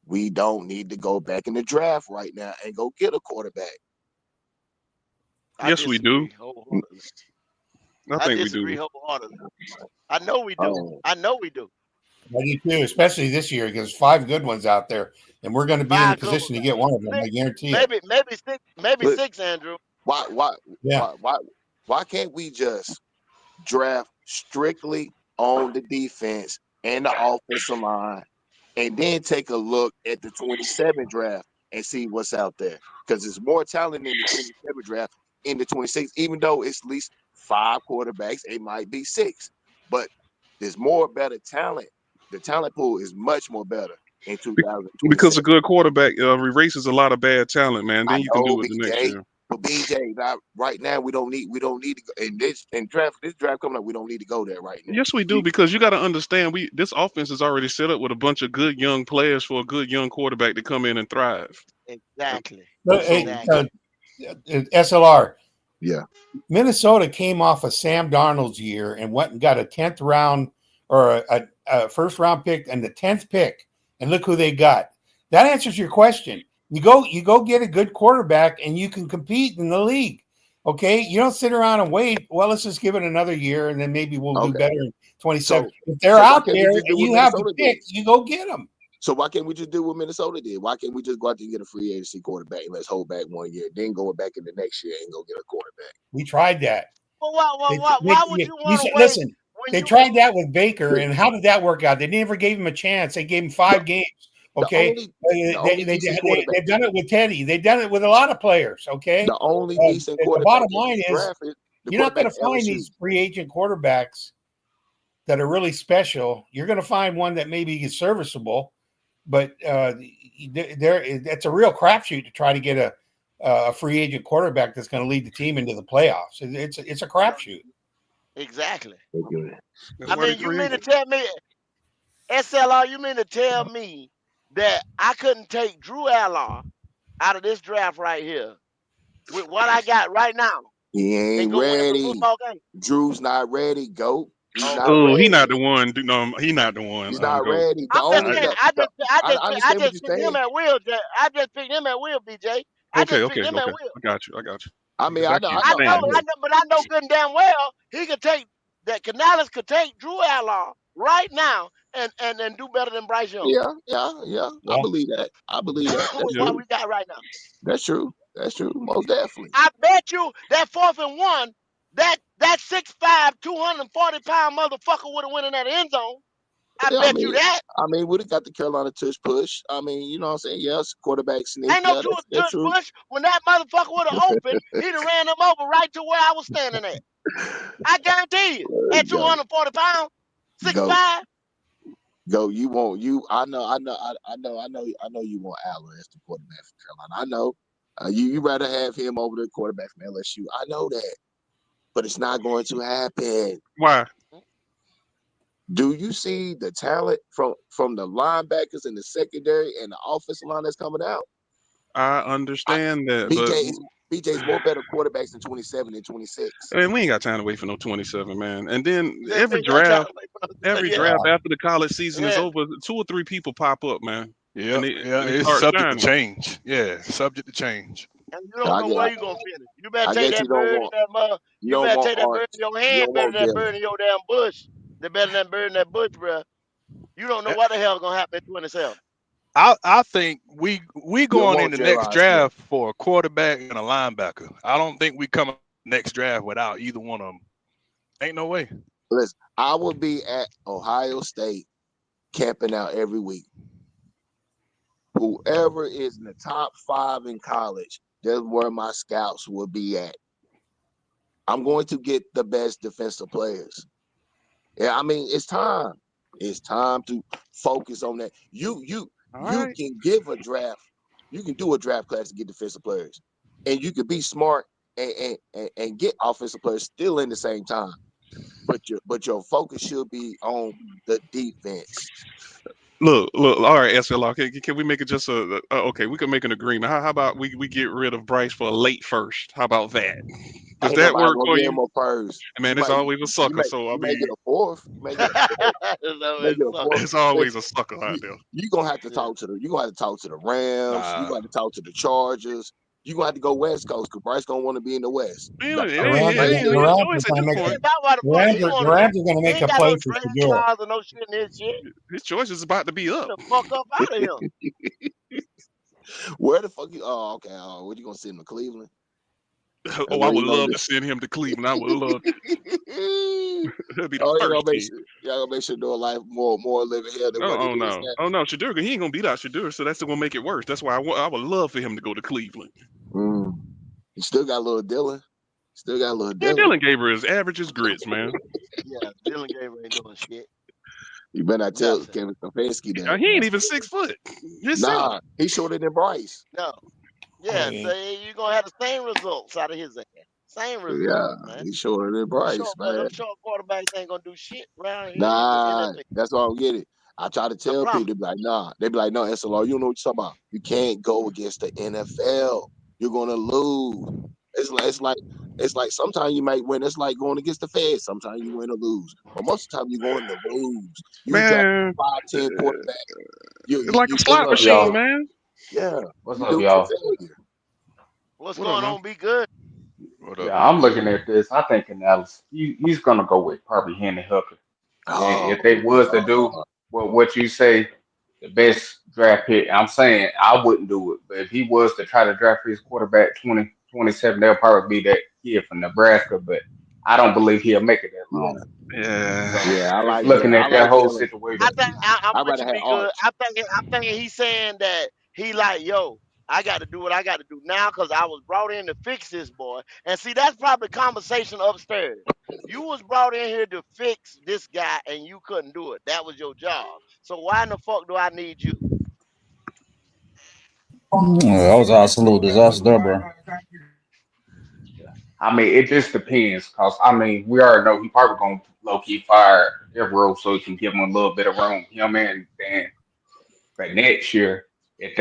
we don't need to go back in the draft right now and go get a quarterback. I Yes, we do. disagree wholeheartedly. I I think we do. disagree wholeheartedly. I know we do. Oh, I know we do. I do too, especially this year because 5 good ones out there, and we're going to be in the 5 good position to ones. get one of them. I Six, guarantee it. maybe listen, 6, Andrew. why, why, Yeah. why can't we just draft strictly on the defense and the offensive line, and then take a look at the 27 draft and see what's out there? Because there's more talent in the 27 draft in the 26, even though it's at least 5 quarterbacks, it might be 6, but there's more better talent. The talent pool is much more better in Because 2027. a good quarterback erases a lot of bad talent, man. I Then you can know, do it the next BJ. year. But BJ, right now we don't need to go in this draft coming up. We don't need to go there right now. Yes, we do, because you got to understand, this offense is already set up with a bunch of good young players for a good young quarterback to come in and thrive. Exactly. But, hey, Exactly. SLR, Yeah. Minnesota came off of Sam Darnold's year and went and got a 10th round or a first round pick and the 10th pick, and look who they got. That answers your question. You go get a good quarterback and you can compete in the league. Okay, you don't sit around and wait. Well, let's just give it another year and then maybe we'll do Okay. better in 27. So If they're so why out can't we there just do and what you have the Minnesota did? picks, you go get them. So why can't we just do what Minnesota did? Why can't we just go out there and get a free agency quarterback and let's hold back 1 year, then go back in the next year and go get a quarterback? We tried that. Well, why would you You want to said, wait listen, when they you tried that with Baker, and how did that work out? They never gave him a chance. They gave him The, 5 games. the Okay, only the only decent quarterback, they've done it with Teddy. They've done it with a lot of players. Okay, the only decent the quarterback bottom that line was is drafted, the you're not quarterback going at to find LSU. these free agent quarterbacks that are really special. You're going to find one that maybe is serviceable, but that's a real crapshoot to try to get a free agent quarterback that's going to lead the team into the playoffs. It's a crapshoot. exactly. That's I why they mean, you mean to created. tell me SLR? You mean to tell me that I couldn't take Drew Allard out of this draft right here with what I got right now He and ain't go win some ready. football games? Drew's not ready. Go. He's Oh, not Oh, he not ready. the one. No, he not the one. He's not Go. ready. The I'm just only saying. I, I the just I understand what picked you're him saying. at will. I just picked him at will, BJ. I Okay, just picked okay, him at okay. will. I got you. I got you. I mean, Because I I can't know, stand him. But I know good and damn well he could take that. Canales could take Drew Outlaw right now and do better than Bryce Young yeah. I Yeah. believe that. I believe that. That's with Yeah. what true. we got right now. That's true. That's true. Most definitely. I bet you that 4th and 1, that 6'5", 240-pound motherfucker would have went in that end zone. I Yeah, bet you that. I mean, would have got the Carolina tush push. I mean, you know what I'm saying? Yes, quarterback sneak. Ain't no Yeah, that's tush true. push. When that motherfucker would have opened, he'd have ran them over right to where I was standing at. I guarantee you. At Go, 240 pounds, six go, five. go. You want you? I know. You want Allen as the quarterback for Carolina. I know. You rather have him over the quarterback from LSU. I know that, but it's not going to happen. Why? Do you see the talent from the linebackers in the secondary and the offensive line that's coming out? I I, understand that, but BJ's more better quarterbacks in 27 and 26. man, we ain't got time to wait for no 27, man. And then Yeah, we got time to wait for every yeah, draft after the college season is yeah. over, 2 or 3 people pop up, man, Yeah, and yeah, they it's start subject to shining. change. Yeah, subject to change. And you don't I know guess, where you're gonna finish. You better I take guess you that don't bird in want that mother. you You don't better want take that bird Arch. in your You hand don't better want than that Dillon. bird in your damn bush. They better than that bird in that bush, bruh. You don't know Eh, what the hell's gonna happen at 27. I think we You don't going in want the next J.R. Smith. draft for a quarterback and a linebacker. I don't think we come next draft without either one of them. Ain't no way. Listen, I will be at Ohio State camping out every week. Whoever is in the top 5 in college, that's where my scouts will be at. I'm going to get the best defensive players. Yeah, I mean, it's time. It's time to focus on that. All You right, can give a draft. You can do a draft class to get defensive players, and you can be smart and get offensive players still in the same time. But your focus should be on the defense. look. All right, SLR, can we make it just okay? We can make an agreement. How about we get rid of Bryce for a late first? How about that? Does Ain't that nobody work gonna for give you? him a first. Man, it's always a You sucker. may So I you may get mean, a fourth. You may get a fourth. So You may it get a fourth. it's always Listen, a sucker out you there. you gonna have to Yeah. talk to the Rams. You Nah, gonna have to talk to the Chargers. You gonna have to go West Coast because Bryce gonna want to be in the West. You Man, got to it talk The to ain't, the Rams it are Rams. ain't the his Rams are choice at going this to make He point. ain't about what the the fuck Rams he are the wanna do. Rams are going to He make ain't a got no play for trade Shador. clause or no shit in his shit. His choice is about to be Get up. the fuck up out of here. Where the fuck you? Oh, okay. Oh, what you gonna send him to Cleveland? That's Oh, I where you would gonna love get. to send him to Cleveland. I would love. That'd be the Oh, you gonna first make team. sure y'all gonna make sure doing life more living here than what Oh, it oh is no, oh no, Shadur, he ain't gonna beat out Shadur, so that's gonna make it worse. That's why I would love for him to go to Cleveland. now. You still got a little Dylan. Still got a little Man, Dylan. Dylan Gabriel is average as grits, man. Yeah, Dylan Gabriel ain't doing shit. You better not tell Nothing. Kevin Stefanski that He ain't now. even 6 foot himself. Nah, he's shorter than Bryce. No. I Yeah, so mean, you're gonna have the same results out of his ass. Same Yeah, results, man. he's shorter than Bryce, man. Them short quarterbacks ain't gonna do shit around here in the Nah, NFL. that's why I don't get it. I try to I tell people, promise. they be like, nah. They be like, no, SLR, you don't know what you're talking about. You can't go against the NFL. You're gonna lose. It's like sometimes you might win. It's like going against the Fed. Sometimes you win or lose. But most of the time you're going to lose. You draft Man, 5, 10 quarterback. You it's you, like a you What's doomed slot up, to machine, y'all? failure. man. Yeah, What's you up, doomed to y'all? failure. What's What up, going man? on? Be good. what up? Yeah, I'm looking at this. I think Canales, he's gonna go with probably Henry Hooker. And Oh, if they was to do what you say, the best draft pick, I'm saying I wouldn't do it. But if he was to try to draft his quarterback 2027, they'll probably be that kid from Nebraska. But I don't believe he'll make it that long. yeah, Yeah, So yeah. I just like looking I at that like whole Dylan. I situation, think I'm I'd with rather you, have be good. Arch. I'm thinking he's saying that he like, yo, I got to do what I got to do now because I was brought in to fix this boy. And see, that's probably conversation upstairs. You was brought in here to fix this guy, and you couldn't do it. That was your job. So why in the fuck do I need you? That was an absolute disaster, bro. I mean, it just depends. Cause I mean, we already know he probably gonna low key fire Evero so he can give him a little bit of room. You know what I mean? Then but next year, if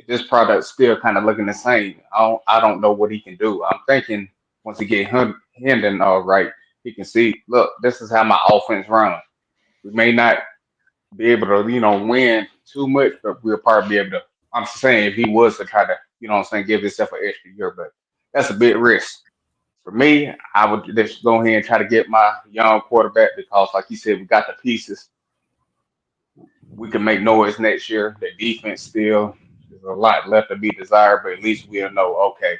this product's still kind of looking the same, I don't know what he can do. I'm thinking once he get Hendon all right, he can see. Look, this is how my offense runs. We may not be able to, win too much, but we'll probably be able to. I'm saying if he was to try to you know what I'm saying, give himself an extra year. But that's a big risk. For me, I would just go ahead and try to get my young quarterback because, like you said, we got the pieces. We can make noise next year. The defense still there's a lot left to be desired, but at least we'll know. Okay,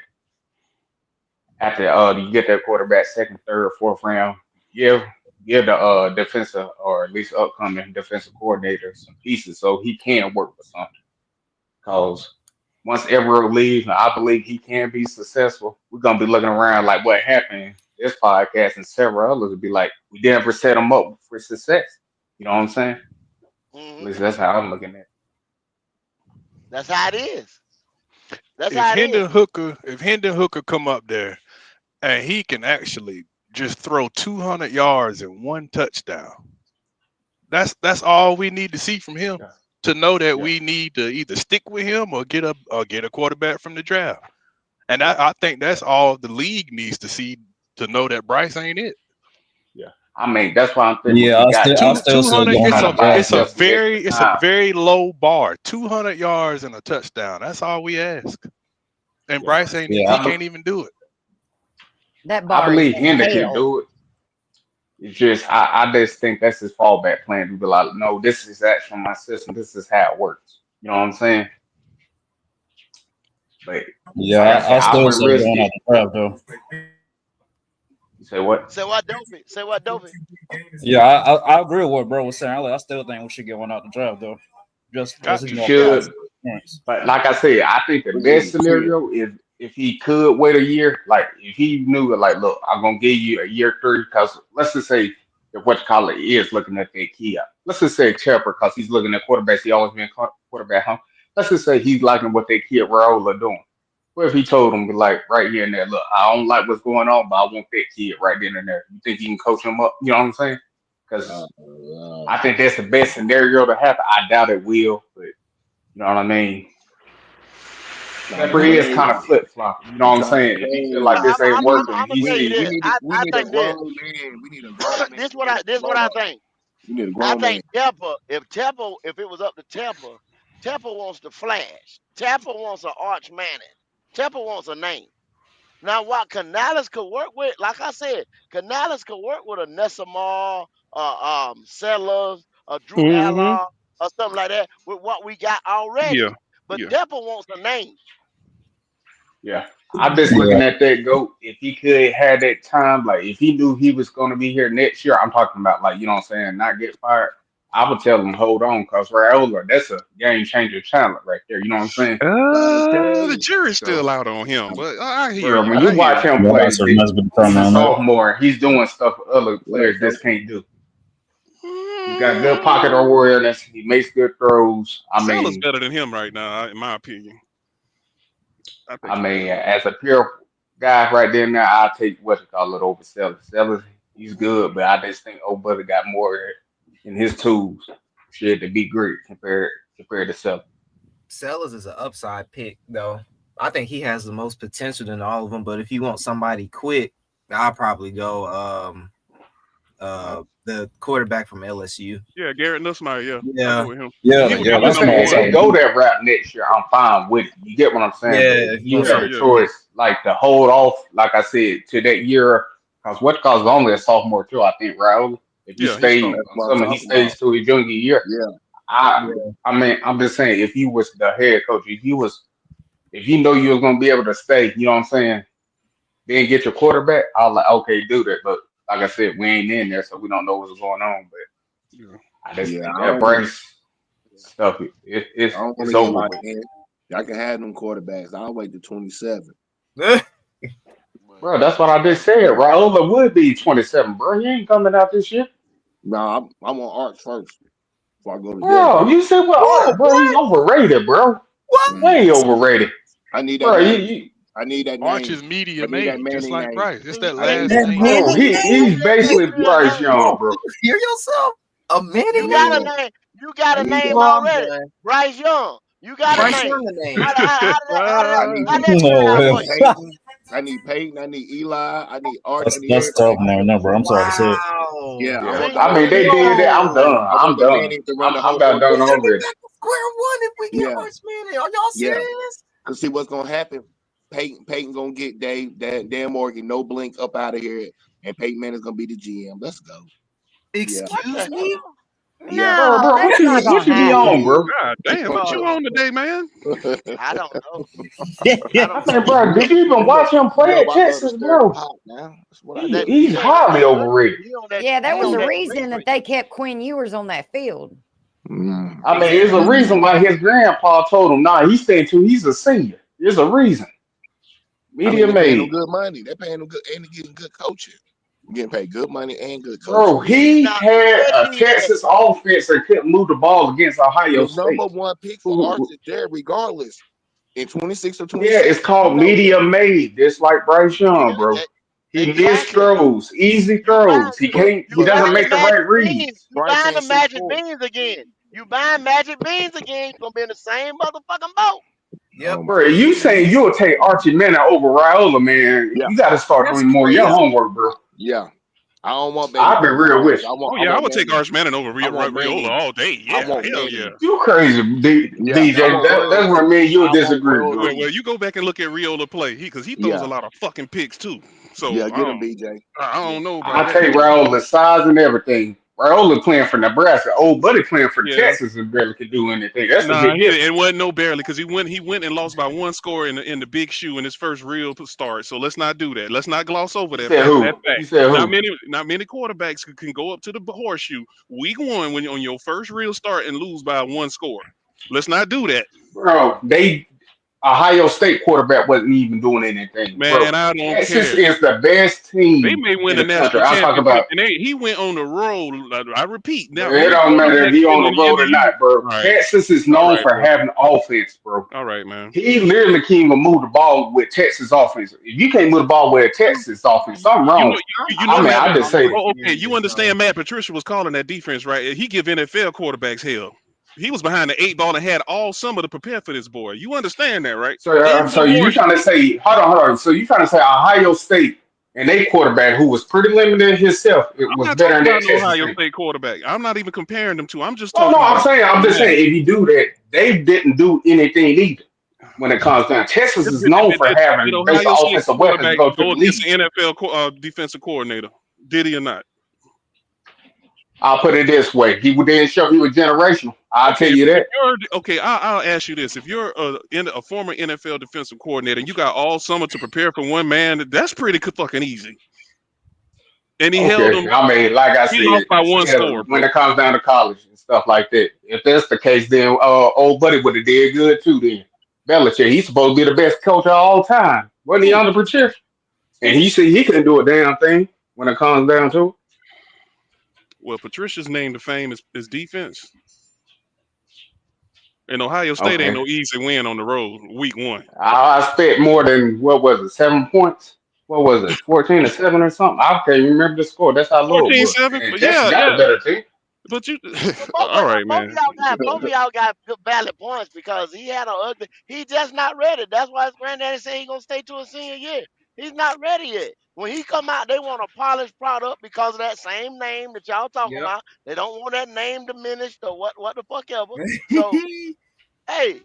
after you get that quarterback second, third, fourth round, give give the defensive or at least upcoming defensive coordinator some pieces so he can work with something. Because once Everett leaves, and I believe he can be successful, we're gonna be looking around like what happened. This podcast and several others would be like, we never set him up for success. You know what I'm saying? At Hmm. least that's how I'm looking at it. That's how it is. That's If how it is. Hendon Hooker come up there and he can actually just throw 200 yards and one touchdown, that's all we need to see from him Yeah, to know that yeah, we need to either stick with him or get a quarterback from the draft. And I think that's all the league needs to see to know that Bryce ain't it. yeah. I mean, that's why I'm thinking Yeah, we got I Two to still two say hundred. going kind out of the buy draft ourselves though. some extra It's a time. very low bar. 200 yards and a touchdown. That's all we ask. And Yeah, Bryce ain't. Yeah, He I, be, can't even do it. That I bar is believe in Hendon can hell. do it. It's just I just think that's his fallback plan to be like, no, this is actually my system. This is how it works. You know what I'm saying? But yeah, like I said, I I still wouldn't say risk going it. out the draft though. You say what? Say what, Dopey? Say what, Dopey? Yeah, I agree with what bro was saying earlier. I still think we should get one out the draft though. Just because Got he's We to. gonna bring Yeah. us should. experience. But like I said, I think the We need best to see it. scenario is if he could wait a year. Like if he knew, like, look, I'm gonna give you a year three because let's just say that what you call it is looking at that kid. Let's just say Chipper because he's looking at quarterbacks. He always been quarterback, huh? Let's just say he's liking what that kid Raul doing. What if he told him like right here and there, look, I don't like what's going on, but I want that kid right then and there. You think you can coach him up? You know what I'm saying? Because I think that's the best scenario to happen. I doubt it will, but you know what I mean. But Pepper the is thing kind of is, flip flopping. You know what I'm but the saying? If he feel thing like is, this ain't working, I'm and gonna he tell you see, this. we I need a think this. grown man. We need a grown man to get This what blown I up. think. We need a I grown man. think Temple, if it was up to Temple, Temple wants to flash. Temple wants an Arch Manning. Temple wants a name. Now, what Canales could work with, like I said, Canales could work with a Nessamar, Sellers, a Drew Mm-hmm. Allard, or something like that, with what we got Yeah. already. But Yeah. Temple wants a name. yeah. I'm just Yeah, looking at that goat. If he could have that time, like if he knew he was going to be here next year, I'm talking about like you know what I'm saying, not get fired. I would tell him hold on, cause Raiola, that's a game changer talent right there. You know what I'm saying? Trying to tell The you. jury's So, still out on him, but I hear bro, you. when you I hear watch you. him yeah, play, that's a must be he's determined a on that. sophomore. And he's doing stuff other What up, players though? just can't do. He's got good pocket awareness. He makes good throws. Salah's better than him right now, in my opinion. I think I he's mean, better. as a pure guy right there now, I'll take what you call it over Sellers. Sellers, he's good, but I just think old brother got more in his tools. Shit to be great compared to Sellers. Sellers is an upside pick, though. I think he has the most potential than all of them. But if you want somebody quick, I'll probably go the quarterback from LSU. Yeah, Garrett Nussmeier. Yeah, I'll go Yeah, with him. Yeah, He would yeah, be I'm my just that's saying, number smart if one. he too. go that route next year, I'm fine with it. You get what I'm saying? But yeah. if If you you want have Yeah, the something, yeah, yeah. choice, like to hold off, like I said, to that year, because what cause only a sophomore too, I think, Raul. If you Yeah, he's stay, soft. That's what I'm assuming he talking about. stays to his junior year, Yeah. I, I mean, I'm just saying, if you was the head coach, if you know you was gonna be able to stay, you know what I'm saying, then get your quarterback, I was like, okay, do that. But like I said, we ain't in there, so we don't know what's going on. But Yeah. I just Yeah. think I that don't. Bryce stuff, I don't want it's to get over my with. hand. I can have them quarterbacks. I'll wait to 27. But Bro, that's what I just said. Raiola would be 27, bro. He ain't coming out this year. No, I'm on Arch first before I go to Bro, Desmond. you said what whoa, art, bro? He's what? overrated, bro. What? Mm. Way overrated. I need that Bro, name. I need that Arch name. is I medium need that age, just Manning like name. Bryce. It's he, that he, That last he, name. he, Bro, mini he, name? he's he just basically gave you a Bryce name. Young, Oh, bro. you hear yourself? A mini You I got a name? need name. You got I a need name that. Oh, I'm already. done. Bryce Young. You got a Bryce name. Young, the name. I need How that turn No, out Peyton. for hell. you? I need Peyton. I need Eli. I need Arch. I need That's tough, everybody. man. No, bro. I'm sorry to say. Yeah, Wow. You Yeah. want ain't the I gonna mean, get they Manning. did that. I'm Whoa. done. I I'm want the done. Manning to run the I'm whole about done We should organization. be already. back to square one if we get Yeah, Arch Manning. Are y'all yeah. serious? Cause see what's gonna happen. Peyton gonna get Dan Morgan no blink up out of here, and Peyton Manning's gonna be the GM. Let's go. Yeah, What the Excuse me? hell? yeah. No, Bro, that's not what gonna you be on, happen. bro? God damn, what you Bro, on today, man? I don't know. I I don't think, know. bro, did you even watch him play at My brother Texas, stirred the bro? pot now. That's what I He That do. he's he ain't on highly that drink. overrated. Yeah, there He was on a that reason that drinkery. they kept Quinn Ewers on that field. Mm. I mean, there's a reason why his grandpa told him, nah, he's staying till he's a senior. There's a reason. I mean, Media they're paying them made. good money. They're paying them good, and they're getting good coaching. You're getting paid good money and good Bro, coaching. He's he not had a ready yet. Texas offense that couldn't move the ball against Ohio The number State. one pick for Who, Arthur there, regardless, in 26 or yeah, it's 27. You called know media that. made, just like Bryce Yeah, Young, bro. He missed exactly. throws, easy You buying throws. He But can't, you he but doesn't buying make the right magic reads. beans. You Bryce buying the ain't 6 magic 4. beans again. You buying magic beans again. You gonna be in the same motherfucking boat. Yep. Oh my Bro, you goodness. saying you'll take Archie Manning over Raiola, man? Yeah, You got to start That's doing more of your yeah, crazy. homework, bro. yeah. I don't want baby I've been Boomer real Arch. with you. Oh I yeah, I want would take Manning. Arch Manning over I want Riola Manning. all day. I Yeah, want hell yeah. Manning. You crazy, Yeah, I DJ. want That's Earl. where me and you I want disagree, Earl bro. Well, Reed. you go back and look at Riola play, because he throws a Yeah, lot of fucking picks too. So yeah. Get him, BJ. I Yeah, don't know about I that. take Raiola size and everything. Raiola playing for Nebraska. Old buddy playing for Yeah. Texas and barely could do anything. That's the Nah, big difference. it wasn't no barely, because he went and lost by one score in the big shoe in his first real start. So let's not do that. Let's not gloss over You that said that who? fact. You said Not who? many quarterbacks can go up to the horseshoe week one when you're on your first real start and lose by one score. Let's not do that, Bro, they Ohio State quarterback wasn't even doing anything, bro. man. I don't Texas care. is the best They team may win in the the country. national I talk championship, about. and he went on the road. I repeat, Bro, not it many don't matter if quarterbacks he on the in road or the U. not, bro. All right, Texas is all known right, for bro. having offense, bro. All right, man. He literally can't even move the ball with Texas offense. If you can't move the ball with Texas offense, something You wrong. know, I'm you know, I mean, Matt. I just say that. almost Oh, okay. serious You understand? though. Matt Patricia was calling that defense, right? He give NFL quarterbacks hell. He was behind the eight ball and had all summer to prepare for this boy. You understand that, right? So, In so the you trying to horseshoe. say, hold on. So you trying to say Ohio State and they quarterback who was pretty limited himself, it I'm was not better talking than about that no Texas Ohio team. State quarterback. I'm not even comparing them to. I'm just Oh no, talking about I'm just now. saying if you do that, they didn't do anything either. When it comes down, Texas Did, is did, known did, for did, did having basic Ohio State offensive weapons to quarterback go to go the against league. the NFL defensive coordinator? Did he or not? I'll put it this way: he didn't show he was generational. I'll Okay, tell you if that. you're okay, I'll ask you this: if you're a former NFL defensive coordinator and you got all summer to prepare for one man, that's pretty fucking easy. And he held them. Okay, I mean, like I He lost said, by one still, score, when bro. it comes down to college and stuff like that, if that's the case, then old buddy would have did good too. Then Belichick, he's supposed to be the best coach of all time, wasn't he Who? on the Patricia? And Who? he said he couldn't do a damn thing when it comes down to it. Well, Patricia's name to fame is defense. And Ohio State ain't Okay, no easy win on the road week one. I expect more than what was it, 7 points? What was it, 14-7 or something? I can't remember the score. That's how low it was. 14-7? And But Texas yeah, got the yeah. better team. But you But all right, both of man. y'all got good valid points because he had an ugly. He just not ready. That's why his granddaddy said he gonna stay to a senior year. He's not ready yet. When he come out, they want a polished product because of that same name that y'all talking Yep. about. They don't want that name diminished or what the fuck ever. So hey,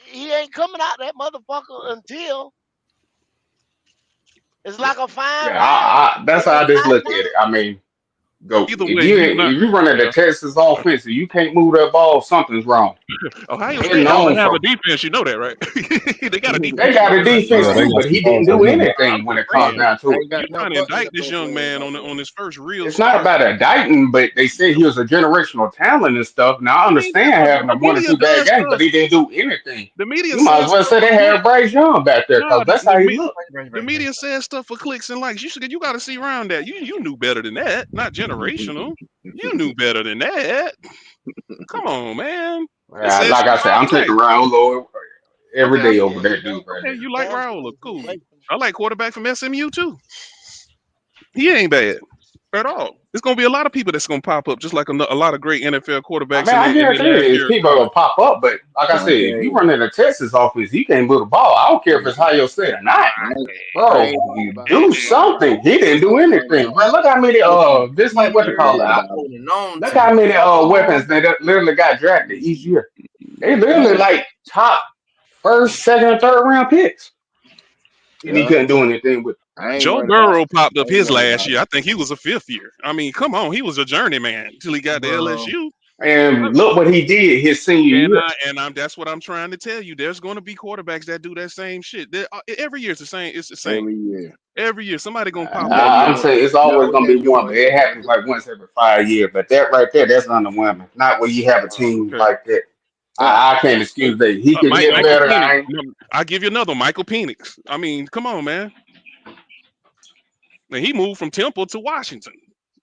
he ain't coming out that motherfucker until it's like a fine Yeah, wine. that's When how I it's just not look at it. time, I mean, go Either if way, he's not. you running the Yeah. Texas offense and you can't move that ball, something's wrong. Ohio They're State don't known have a for defense, you know that, right? They got a they defense too, got a but defense Yeah, they too, got but some he didn't balls do on defense. I'm anything when just it comes saying, down They to it. ain't got you enough trying to buttons indict to this throw young man players though. on his first real It's not start. about indicting, but they said he was a generational talent and stuff. Now I I mean, understand yeah, but having a the one or media two bad does games, but stuff. he didn't do anything. The media You might as says well stuff say for they had clicks. Bryce Young back there Nah, because that's how he looked. the media says stuff for clicks and likes. You got to see around that. You knew better than that. Not generational. You knew better than that. Come on, man. It says Like shit I said, about I'm taking Bryce. Raul Lord every Okay, day over yeah, that dude right okay, there. you like Raul. casualties Cool. inflation. I like quarterback from SMU too. He ain't bad at all. There's gonna be a lot of people that's gonna pop up, just like a lot of great NFL I quarterbacks mean, I in their guarantee you, last it's year of people college. gonna pop up, but like I said, if you Dante, run in a Texas offense, you can't move the ball. I don't care if it's how you say it or not. I Bro, ain't talking about do something. He didn't do I'm talking anything, about bro. Look how many just like what they I ain't call it. talking He about him. holding on Look to how many the ball. weapons they literally got drafted each year. They He literally ain't like top first, second, and third round picks, and he Yeah, couldn't do anything with. I ain't Joe worried about. Burrow popped I up ain't his worried last about year. I think he was a fifth year. I mean, come on, he was a journeyman until he got to Burrow. LSU. And look what he did his senior And year. I'm that's what I'm trying to tell you. There's going to be quarterbacks that do that same shit. Every year it's the same. It's the same. every year. Every year somebody gonna pop You up. you I'm never saying it's you always never gonna be catch one, but one. it happens like once every 5 years. But that right there, that's underwhelming. Not when you have a team Okay. like that. Yeah, I can't excuse that. He could get Michael better. Penix. I ain't. No, I give you another Michael Penix. I mean, come on, man. And he moved from Temple to Washington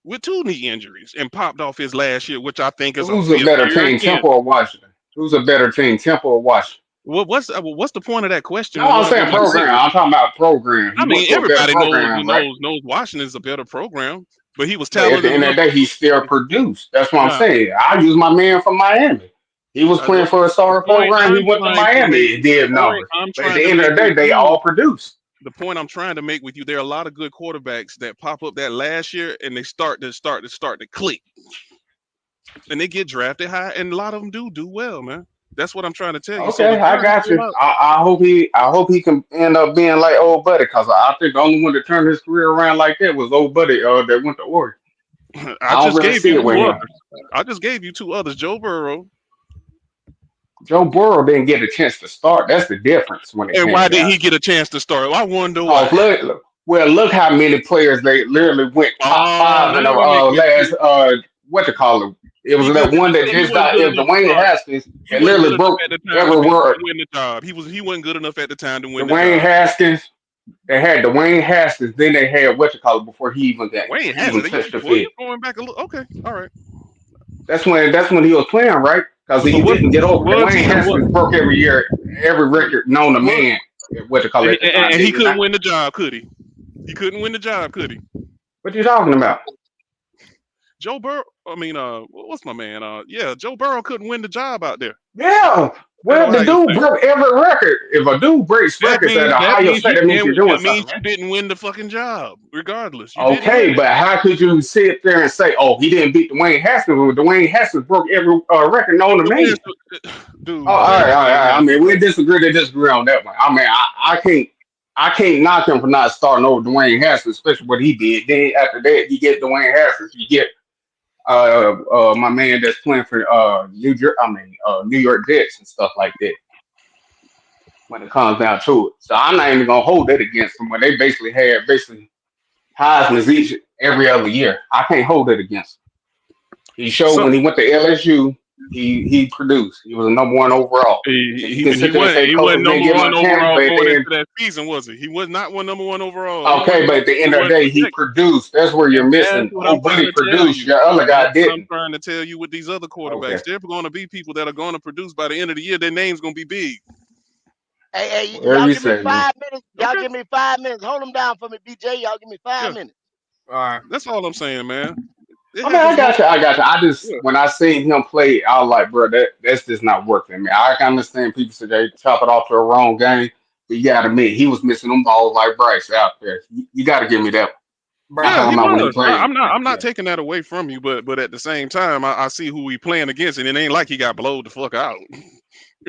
with two knee injuries and popped off his last year, which I think is a Who's a fifth better year team, again. Temple or Washington? Who's a better team, Temple or Washington? What's the point of that No, question? I'm saying What my program. statement? I'm talking about program. He I went mean, to a better everybody program, right? knows Washington's a better program, but he was But at the talented end of enough. the day, he still produced. That's what I'm Nah, saying. I use my man from Miami. He was uh, the, playing for a the star point program. He I'm went to trying to Miami. make, It the did point numbers. I'm But at trying the to end of make the day, with they you all produce. the point I'm trying to make with you, there are a lot of good quarterbacks that pop up that last year and they start to click and they get drafted high and a lot of them do well, man. That's what I'm trying to tell you. So the Okay, I jury's got still you. out. I hope he can end up being like old buddy because I think the only one that turned his career around like that was old buddy that went to Oregon. I I don't just really gave see you it with two him. others. I just gave you two others. Joe Burrow. Joe Burrow didn't get a chance to start. That's the difference when it And came why did down he to get it. a chance to start? I wonder Cause why. look how many players they literally went top Oh, five in now the we're making it last too. what to call it. It was He that just one didn't. that He just wasn't got good it. enough to Dwayne start. Haskins He that wasn't literally good enough broke at the time every to word. win the job. He wasn't good enough at the time to win the Dwayne job. Haskins. They had Dwayne Haskins. Then they had what you call it before he Wayne even Haskins. touched the Boy, field. you going back a little? Okay, all right. That's when he was playing right because But he what didn't get over. was Dwayne he? What Haskins broke every year every record known to what? man. What you call And it he, at the and time, and did he he not? couldn't win the job, could he? He couldn't win the job, could he? What you talking about? Joe Burrow. I mean, what's my man? Yeah, Joe Burrow couldn't win the job out there Yeah. at Well, the Ohio dude State. broke every record. If a dude breaks records at That Ohio means State, you that means then you're doing that means something, right? you didn't win the fucking job. Regardless, you didn't win Okay, it. but how could you sit there and say, "Oh, he didn't beat Dwayne Haskins"? Well, Dwayne Haskins broke every record known to Dwayne, man. Oh, dude, all Dwayne right, all right, all Haskins. right. I mean, we disagree to disagree on that one. I mean, I can't knock him for not starting over Dwayne Haskins, especially what he did. Then after that, you get Dwayne Haskins, you get my man that's playing for New York Jets and stuff like that. When it comes down to it, so I'm not even gonna hold that against him when they basically had Heisman's each every other year. I can't hold it against him. He showed So when he went to LSU, he produced. He was a number one overall. So you can he sit there and wasn't say he wasn't coaches didn't number give him one a chance, overall but going into then that season, was he? He was not one number one overall. He okay, wasn't. but at the He end of the wasn't day, he projected. produced. That's where you're And that's missing. what I'm Oh, trying buddy to tell produced. you. Your other That's guy what I'm didn't. trying to tell you with these other Okay. quarterbacks. There are going to be people that are going to produce by the end of the year. Their name's going to be big. Whatever Y'all you give me say, man. 5 minutes. Y'all Okay. give me 5 minutes. Hold them down for me, BJ. Y'all give me five Yeah. minutes. All right. That's all I'm saying, man. It I mean, I happens got most. you. I got you. I just Yeah. when I seen him play, I was like, bro, that's just not working. Man, I can understand people say they chop it off to a wrong game, but you got to admit he was missing them balls like Bryce out there. You got to give me that. I'm Bro, Yeah, talking he about when he was. played. I'm not Yeah, taking that away from you, but at the same time, I see who he playing against, and it ain't like he got blowed the fuck out.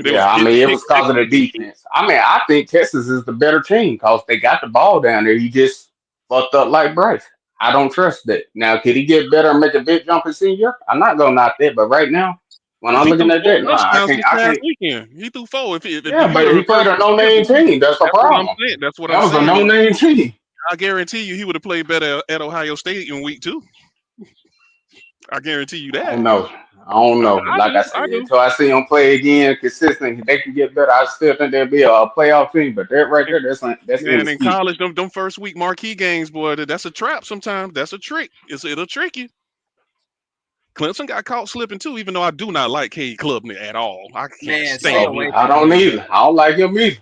They was yeah. I getting mean, it pick was cause of the sixes and shit. defense. I mean, I think Texas is the better team because they got the ball down there. He just fucked up like Bryce. I don't trust that. Now, could he get better and make a big jump in senior? I'm not gonna knock that, but right now, when I'm He threw looking at four that, no, I touchdowns can't. this I past can't. weekend. He threw four. If Yeah, you but would have he played reversed a the schedule, no-name team. That's the that's what I'm problem. saying. That's what I'm That was a saying. no-name team. I guarantee you, he would have played better at Ohio State in week 2. I guarantee you I that. don't know. I don't know. But I like I do. said, I do. until I see them play again consistently, they can get better. I still think they'll be a playoff team. But that right And, there, that's man, in inexcusable. college, them first week marquee games, boy, that's a trap. Sometimes that's a trick. It'll trick you. Clemson got caught slipping too, even though I do not like Cade Klubnik at all. I can't man, stay stand Oh, him. away I from don't him, either. man. I don't like him either.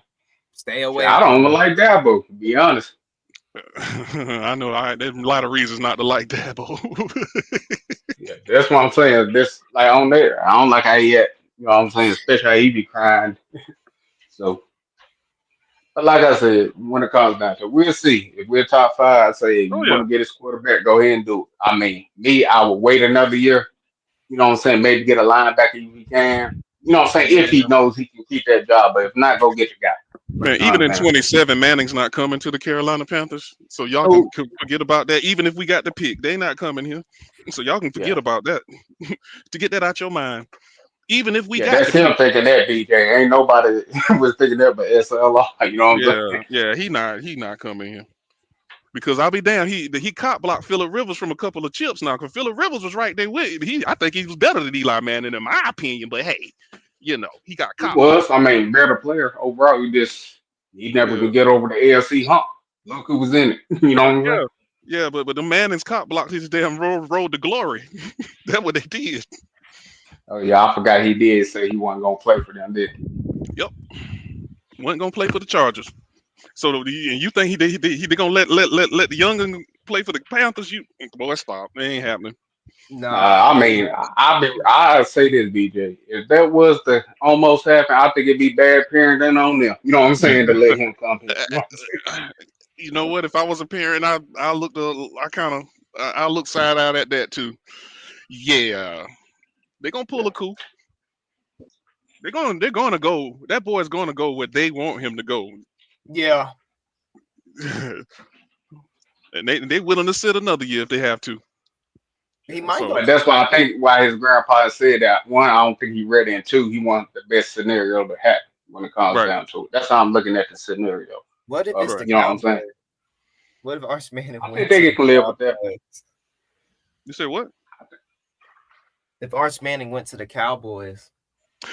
Stay Shit, away I don't from even him. like Dabo, to be honest. I know. There's a lot of reasons not to like Dabo. Yeah, that's what I'm saying. This like on there. I don't like how he at. You know what I'm saying? Especially how he be crying. So, but like I said, when it comes down to it, we'll see. If we're top five, I say Oh you want yeah. to get his quarterback, go ahead and do it. I mean, me, I would wait another year. You know what I'm saying? Maybe get a linebacker if we can. You know what I'm saying? If he Yeah. knows he can keep that job, but if not, go get your guy. Man, You know what even I'm in saying? 27, Manning's not coming to the Carolina Panthers. So y'all can Oh, forget about that. Even if we got the pick, they not coming here. So y'all can yeah. forget about that. To get that out your mind. Even if we Yeah, got that's the him pick. thinking that, BJ. Ain't nobody was thinking that but SLR. You know what I'm Yeah, saying? yeah, he not coming here. Because I'll be damned, he cop blocked Phillip Rivers from a couple of chips now. Because Phillip Rivers was right there with him. I think he was better than Eli Manning in my opinion. But hey, he got He cop blocked. was. I mean, better player overall. He never Yeah, could get over the AFC hump. Look who was in it. You know what I'm saying? yeah, yeah. But the Manning's cop blocked his damn road to glory. That's what they did. Oh yeah, I forgot he did say he wasn't gonna play for them, did Yep, wasn't gonna play for the Chargers. So and you think they gonna let the youngin play for the Panthers? You boy, stop. It ain't happening. he? Nah, I mean, I say this, BJ. If that was to almost happen, I think it'd be bad parenting on them. You know what I'm saying? To let him come here. You know what I'm saying? You know what? If I was a parent, I look side out at that too. Yeah, they gonna pull Yeah. a coup. They're gonna go. That boy's gonna go where they want him to go, yeah, and they willing to sit another year if they have to. he might go So But to the that's why I Cowboys. think why his grandpa said that. One, I don't think he ready, and two, he wants the best scenario to happen when it comes right, down to it. That's how I'm looking at the scenario. What if it's right. the You know what I'm saying? Cowboys? What if Arch Manning I think went to they the can live with that. Cowboys? You say what? If Arch Manning went to the Cowboys,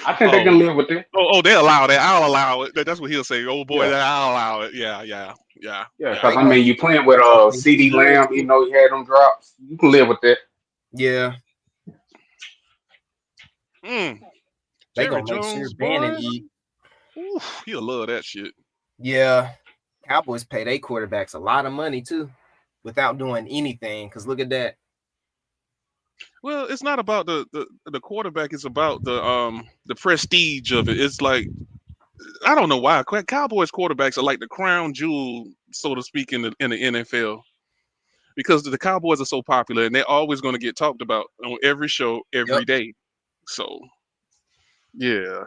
I think they Oh, can live with that. they allow that. I'll allow it. That's what he'll say. Oh boy, Yeah. I'll allow it. Yeah, yeah, yeah, Yeah, yeah. because they I gonna mean, you playing with and he CD good Lamb, too. even though he had them drops, you can live with that. Yeah, Mm, they Jerry gonna make sure Jones, Bannon boy. eat. Oof, he'll love that shit. Yeah, Cowboys pay their quarterbacks a lot of money too, without doing anything. Cause look at that. Well, it's not about the quarterback. It's about the prestige of it. It's like I don't know why Cowboys quarterbacks are like the crown jewel, so to speak, in the NFL because the Cowboys are so popular and they're always going to get talked about on every show Yep. every day. So yeah,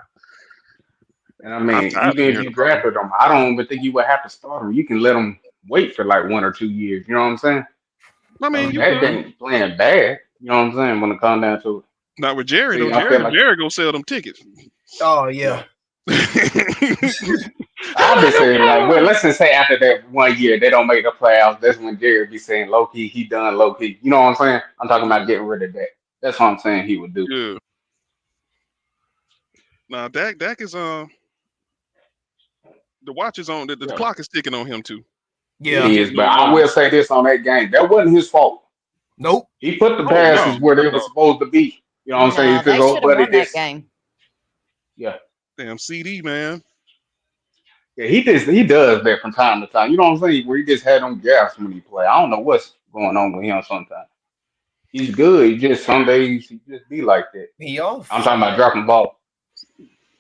And I I'm mean, tired of even if hearing you about them. drafted them, I don't even think you would have to start them. You can let them wait for like 1 or 2 years. You know what I'm saying? I mean, Because you Dak could ain't playing bad. You know what I'm saying? When it comes down to it. not with Jerry though. See, I Jerry feel like, Jerry gonna sell them tickets. Oh yeah. yeah. I've been saying like, well, let's just say after that 1 year they don't make the playoffs. That's when Jerry be saying low key, he done low key. You know what I'm saying? I'm talking Yeah, about getting rid of that. That's what I'm saying he would do. yeah. Now Dak is the watch is on. The Yeah, clock is ticking on him too. it Yeah. He is. getting But no I younger. will say this on that game, that wasn't his fault. Nope. He put the Oh no, passes where no, they were no. supposed to be. You know what I'm saying? No, If his they old should have buddy won that just, game. yeah, Damn CD man. yeah, he does that from time to time. You know what I'm saying? Where he just had them gaps when he play. I don't know what's going on with him sometimes. He's good. He just some days he just be like that. He I'm off. talking about dropping ball.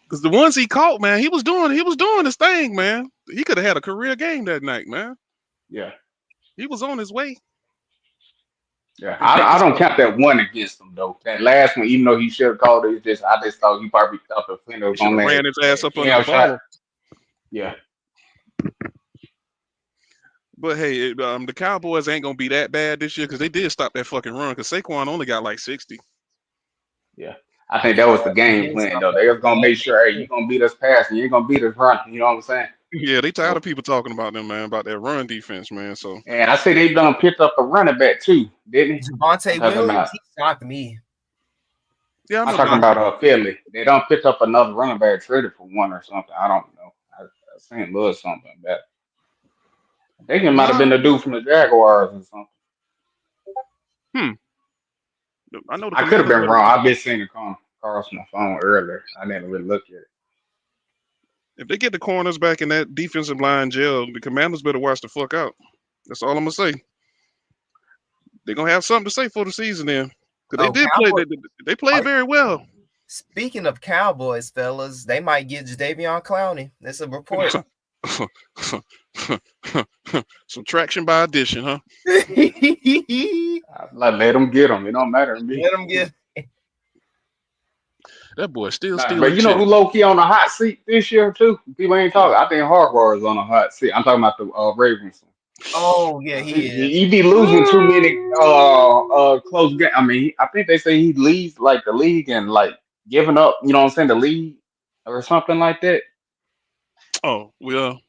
Because the ones he caught, man, he was doing his thing, man. He could have had a career game that night, man. Yeah. He was on his way. Yeah, Them I Pickens don't caught. count that one against him though. That last one, even though he should have called it, I just thought he probably thought the defender He was should gonna have land ran his ass a up under the jam shot. ball. Yeah, But hey, the Cowboys ain't gonna be that bad this year because they did stop that fucking run. Because Saquon only got like 60. yeah. I think Yeah, that was the he game did plan stop though. that They was run gonna last make sure, hey, year. you gonna beat us passing, you ain't gonna beat us running. You know what I'm saying? Yeah, they tired So, of people talking about them, man, about that run defense, man. So and I say they done picked up a running back too, didn't he? I'm Javante talking Williams, about, he shocked me. yeah, I I'm remember talking him. Javante, about Philly. They don't pick up another running back traded for one or something. I don't know. I St. Louis something that. I think it might have been Nah, the dude from the Jaguars or something. hmm. I know the I could have Commanders been better. wrong. I've been seeing the calls on my phone earlier. I didn't really look at it. If they get the corners back in that defensive line jail, the Commanders better watch the fuck out. That's all I'm gonna say. They're gonna have something to say for the season then, because they oh, did play. Cowboy. They played very well. Speaking of Cowboys, fellas, they might get Jadeveon Clowney. That's a report. Subtraction by addition, huh? Let Like, let them get them. It don't matter to me. them get. That boy still Nah, but stealing you know who chicken. low key on the hot seat this year too? People ain't talking. I think Harbaugh is on the hot seat. I'm talking about the Ravens. Oh yeah, He, he he is. he be losing too many close games. I mean, I think they say he leads like the league and like giving up. You know what I'm saying? The league or something like that. Oh well.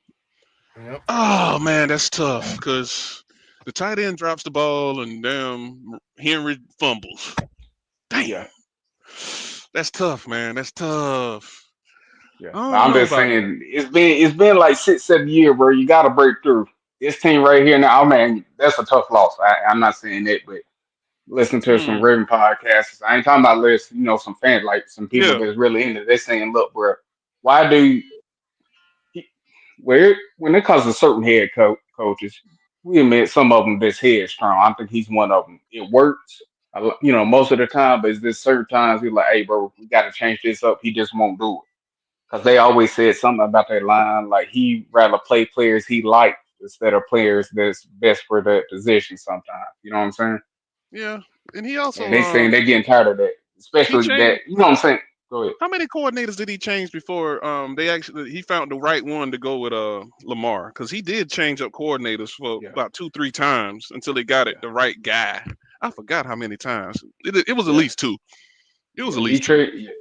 Yep. Oh man, that's tough because the tight end drops the ball and damn Henry fumbles. Yeah, Damn, that's tough, man. That's tough. yeah. I But don't I'm know just about that. saying it's been like 6, 7 years where you got to break through. This team right here now, man, that's a tough loss. I'm not saying that, but listen to some Mm, Raven podcasts. I ain't talking about listen, some fans, like some people yeah, that's really into. They're saying, look, bro, why do where when it comes to certain coaches, we admit some of them that's headstrong. I think he's one of them. It works, most of the time, but it's just certain times he's like, hey, bro, we got to change this up. He just won't do it because they always said something about that line, like he rather play players he likes instead of players that's best for that position. Sometimes, you know what I'm saying? yeah. And he And also they saying they getting tired of that, he especially that. changed. You know what I'm saying? Go ahead. How many coordinators did he change before they actually he found the right one to go with Lamar? Because he did change up coordinators for Yeah, about 3 times until he got it yeah, the right guy. I forgot how many times. It was at yeah. least two. It was Yeah, at he least two. trade. Yeah,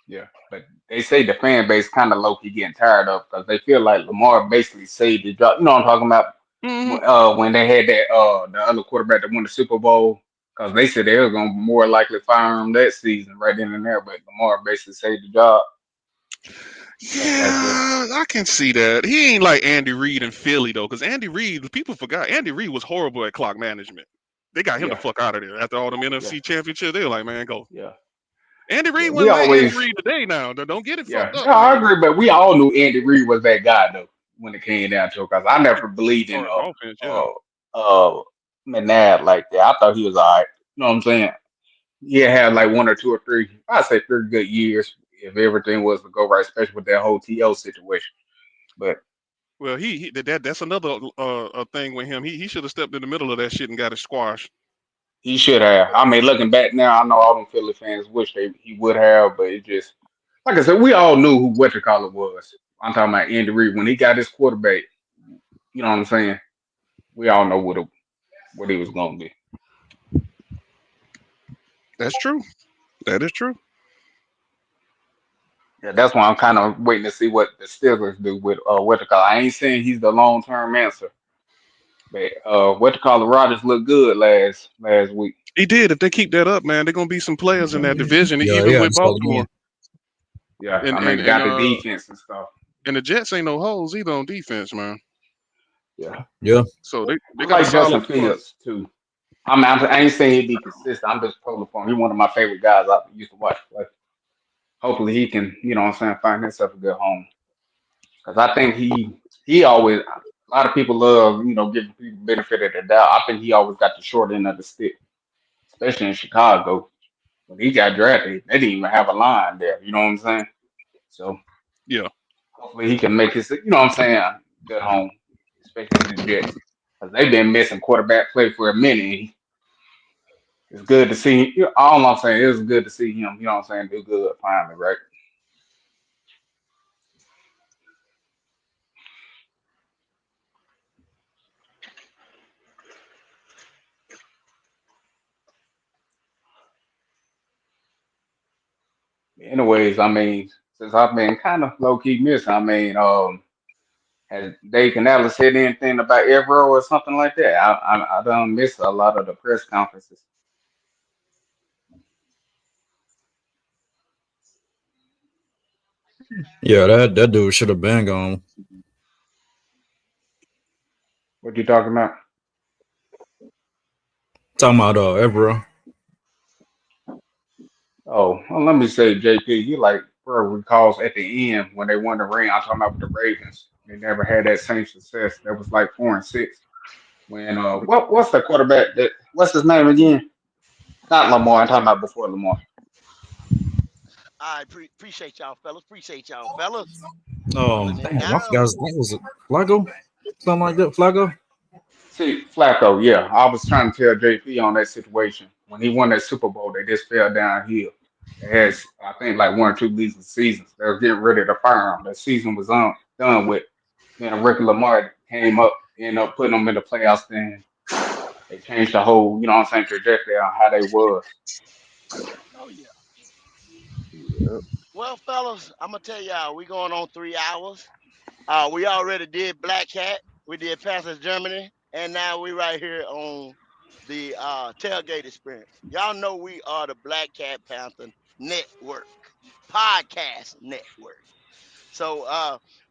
yeah, but they say the fan base kind of low key getting tired of because they feel like Lamar basically saved the job. You know what I'm talking about? Hmm. When they had that the other quarterback that won the Super Bowl, because they said they were gonna more likely fire him that season right then and there. But Lamar basically saved the job, stuff like that. Yeah, I can see that. He ain't like Andy Reid in Philly though, because Andy Reid, people forgot Andy Reid was horrible at clock management. They got him the Yeah, fuck out of there after all them yeah, NFC championships. They were like, man, go. yeah, Andy yeah. Reid We wasn't like Andy always, Reid today. Now, don't get it yeah, fucked up no, I now. agree. But we all knew Andy Reid was that guy though when it came down to it. Because I never believed Or in offense, yeah. McNabb like that. I thought he was all right. You know what I'm saying? He had like one or two or three, I'd say 3 good years if everything was to go right, especially with that whole TO situation. But Well, that's another thing with him. He should have stepped in the middle of that shit and got it squashed. he should have. I mean, looking back now, I know all them Philly fans wish he would have, but it just like I said, we all knew who what was. I'm talking about Andy Reid when he got his quarterback. You know what I'm saying? We all know what he was going to be. That's true. That is true. Yeah, that's why I'm kind of waiting to see what the Steelers do with I ain't saying he's the long term answer, but Rodgers looked good last week. He did. If they keep that up, man, they're gonna be some players in that division, Yeah, even yeah, with just like again. Baltimore. Yeah, And I mean, and they and got the uh defense and stuff. and the Jets ain't no holes either on defense, man. Yeah, Yeah. So they I got a like solid Justin front. Fields too. I ain't saying he'd be consistent. I'm just pulling for him. He's one of my favorite guys I used to watch play. Hopefully, he can, what I'm saying, find himself a good home. Because I think he always. A lot of people love, giving people benefit of the doubt. I think he always got the short end of the stick, especially in Chicago. When he got drafted, they didn't even have a line there. You know what I'm saying? So Yeah. hopefully he can make his, what I'm saying, good home, especially the Jets. Because they've been missing quarterback play for a minute. It's good to see. All I'm saying is good to see him. You know what I'm saying? Do good finally, right? Anyways, I mean, since I've been kind of low key missing, I mean, has Dave Canales said anything about Evero or something like that? I don't miss a lot of the press conferences. Yeah, that dude should have been gone. What you talking about? Talking about Evero. Oh, well, let me say, JP, you like bro recalls at the end when they won the ring. I'm talking about with the Ravens. They never had that same success. That was like 4-6. When what's the quarterback that what's his name again? Not Lamar. I'm talking about before Lamar. I appreciate y'all, fellas. Appreciate y'all, fellas. Holding it Damn, I down. forgot his name. Was it Flacco? Something like that. Flacco. See, Flacco, yeah. I was trying to tell JP on that situation. When he won that Super Bowl, they just fell downhill. It has, I think, like one or two losing seasons. They were getting ready to fire him. The season was done with. Then Rick Lamar came up, ended up putting them in the playoffs. Then they changed the whole, you know what I'm saying, trajectory on how they was. Oh yeah. Yep. Well, fellas, I'm gonna tell y'all, we going on 3 hours. We already did Black Cat, we did Panthers Germany, and now we right here on the tailgate experience. Y'all know we are the Black Cat Panther Network, podcast network. So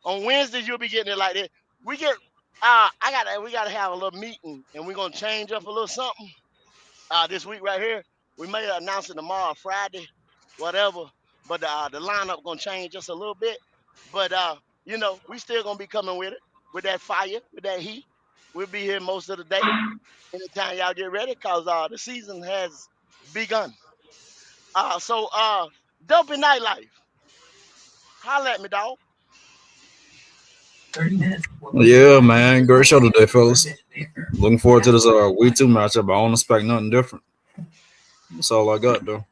on Wednesdays you'll be getting it like this. We get we gotta have a little meeting and we're gonna change up a little something this week right here. We may announce it tomorrow, Friday, whatever. But the lineup gonna change just a little bit. But we still gonna be coming with it, with that fire, with that heat. We'll be here most of the day. Anytime y'all get ready, cause the season has begun. Dopey nightlife. Holla at me, dog. Yeah, man. Great show today, fellas. Looking forward to this week two matchup. I don't expect nothing different. That's all I got, though.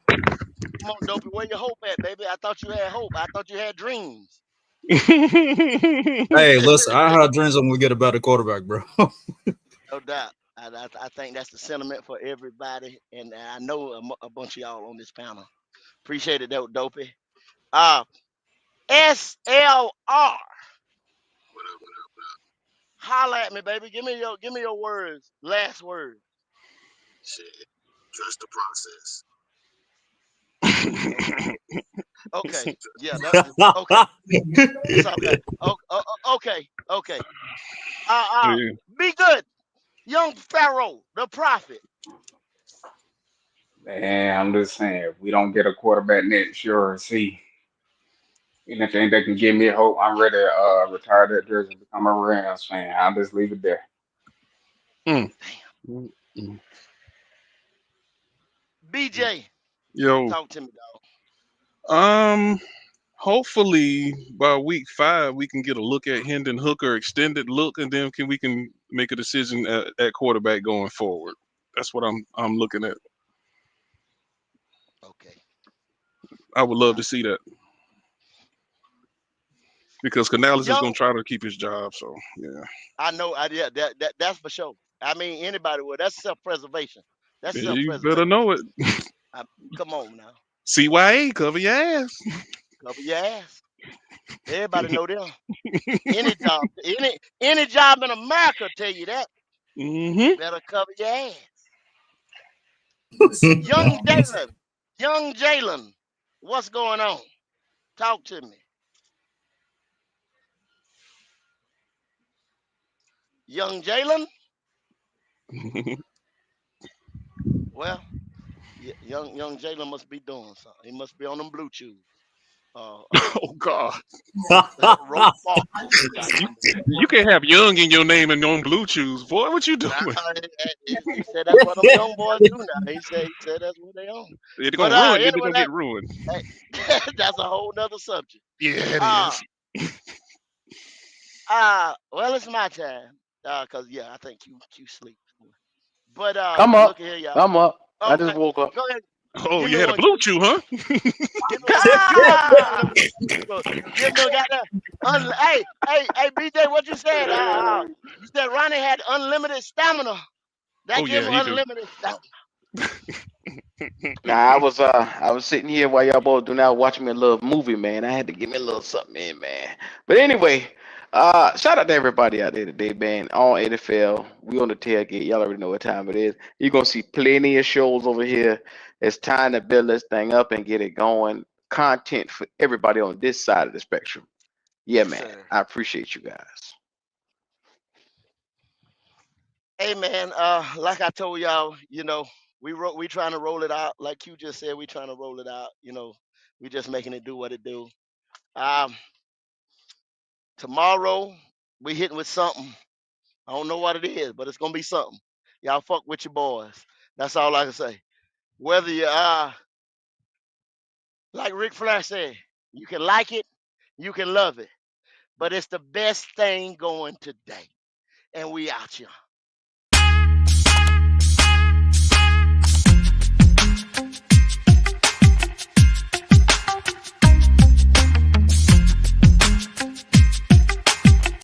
Come on, Dopey, where your hope at, baby? I thought you had hope. I thought you had dreams. Hey, listen, I had dreams when we get a better quarterback, bro. No doubt. I think that's the sentiment for everybody, and I know a bunch of y'all on this panel. Appreciate it, though, Dopey. Uh, SLR. Holla at me, baby. Give me your words. Last words. Shit, trust the process. Okay. Okay. Yeah. Okay. It's okay. Okay. Okay. Yeah. Be good, young Pharaoh, the prophet. And I'm just saying, if we don't get a quarterback next year or see anything that can give me hope, I'm ready to retire that jersey and become a Rams fan. I'll just leave it there. Mm. Damn. Mm. BJ, Yo, talk to me, dog. um, hopefully by week 5 we can get a look at Hendon Hooker, extended look, and then we can make a decision at quarterback going forward. That's what I'm looking at. Okay. I would love Uh, to see that because Canales is young going to try to keep his job. So yeah, I know. Yeah, that's for sure. I mean, anybody would. That's self-preservation. That's yeah, you better self-preservation. know it. Come on now, CYA, cover your ass. cover your ass. Everybody know them. Any job in America tell you that. Hmm. Better cover your ass. Young Jalen, what's going on? Talk to me, young Jalen. Well, young Jalen must be doing something. He must be on them blue chews. Oh God, Roll ball. you you can't have young in your name and on blue chews, boy. What you Nah, doing? he said that's what them young boys do now. He said that's what they on. They're But gonna ruin. They're anyway, gonna get ruined. that's a whole nother subject. Yeah, it Uh is. well, it's my time. Cause yeah, I think Q sleep. But I'm look up. at here, y'all. I'm up. I just Okay, woke up. go ahead. Oh, Give you me had a one, blue Q. chew, huh? Give me Ah! look, give me a goddamn. Hey, BJ, what you said? You said Ronnie had unlimited stamina. That Oh give yeah, him he do. unlimited stamina. Nah, I was sitting here while y'all both doing that, watching me a little movie, man. I had to give me a little something in, man. But anyway, shout out to everybody out there today, man. All NFL, we on the tailgate. Y'all already know what time it is. You're gonna see plenty of shows over here. It's time to build this thing up and get it going. Content for everybody on this side of the spectrum. Yeah, Yes, man. sir. I appreciate you guys. Hey, man. Like I told y'all, we trying to roll it out. Like you just said, we trying to roll it out. We just making it do what it do. Um, Tomorrow we hitting with something. I don't know what it is, but it's gonna be something. Y'all fuck with your boys. That's all I can say. Whether you like Rick Flair said, you can like it, you can love it, but it's the best thing going today. And we out here.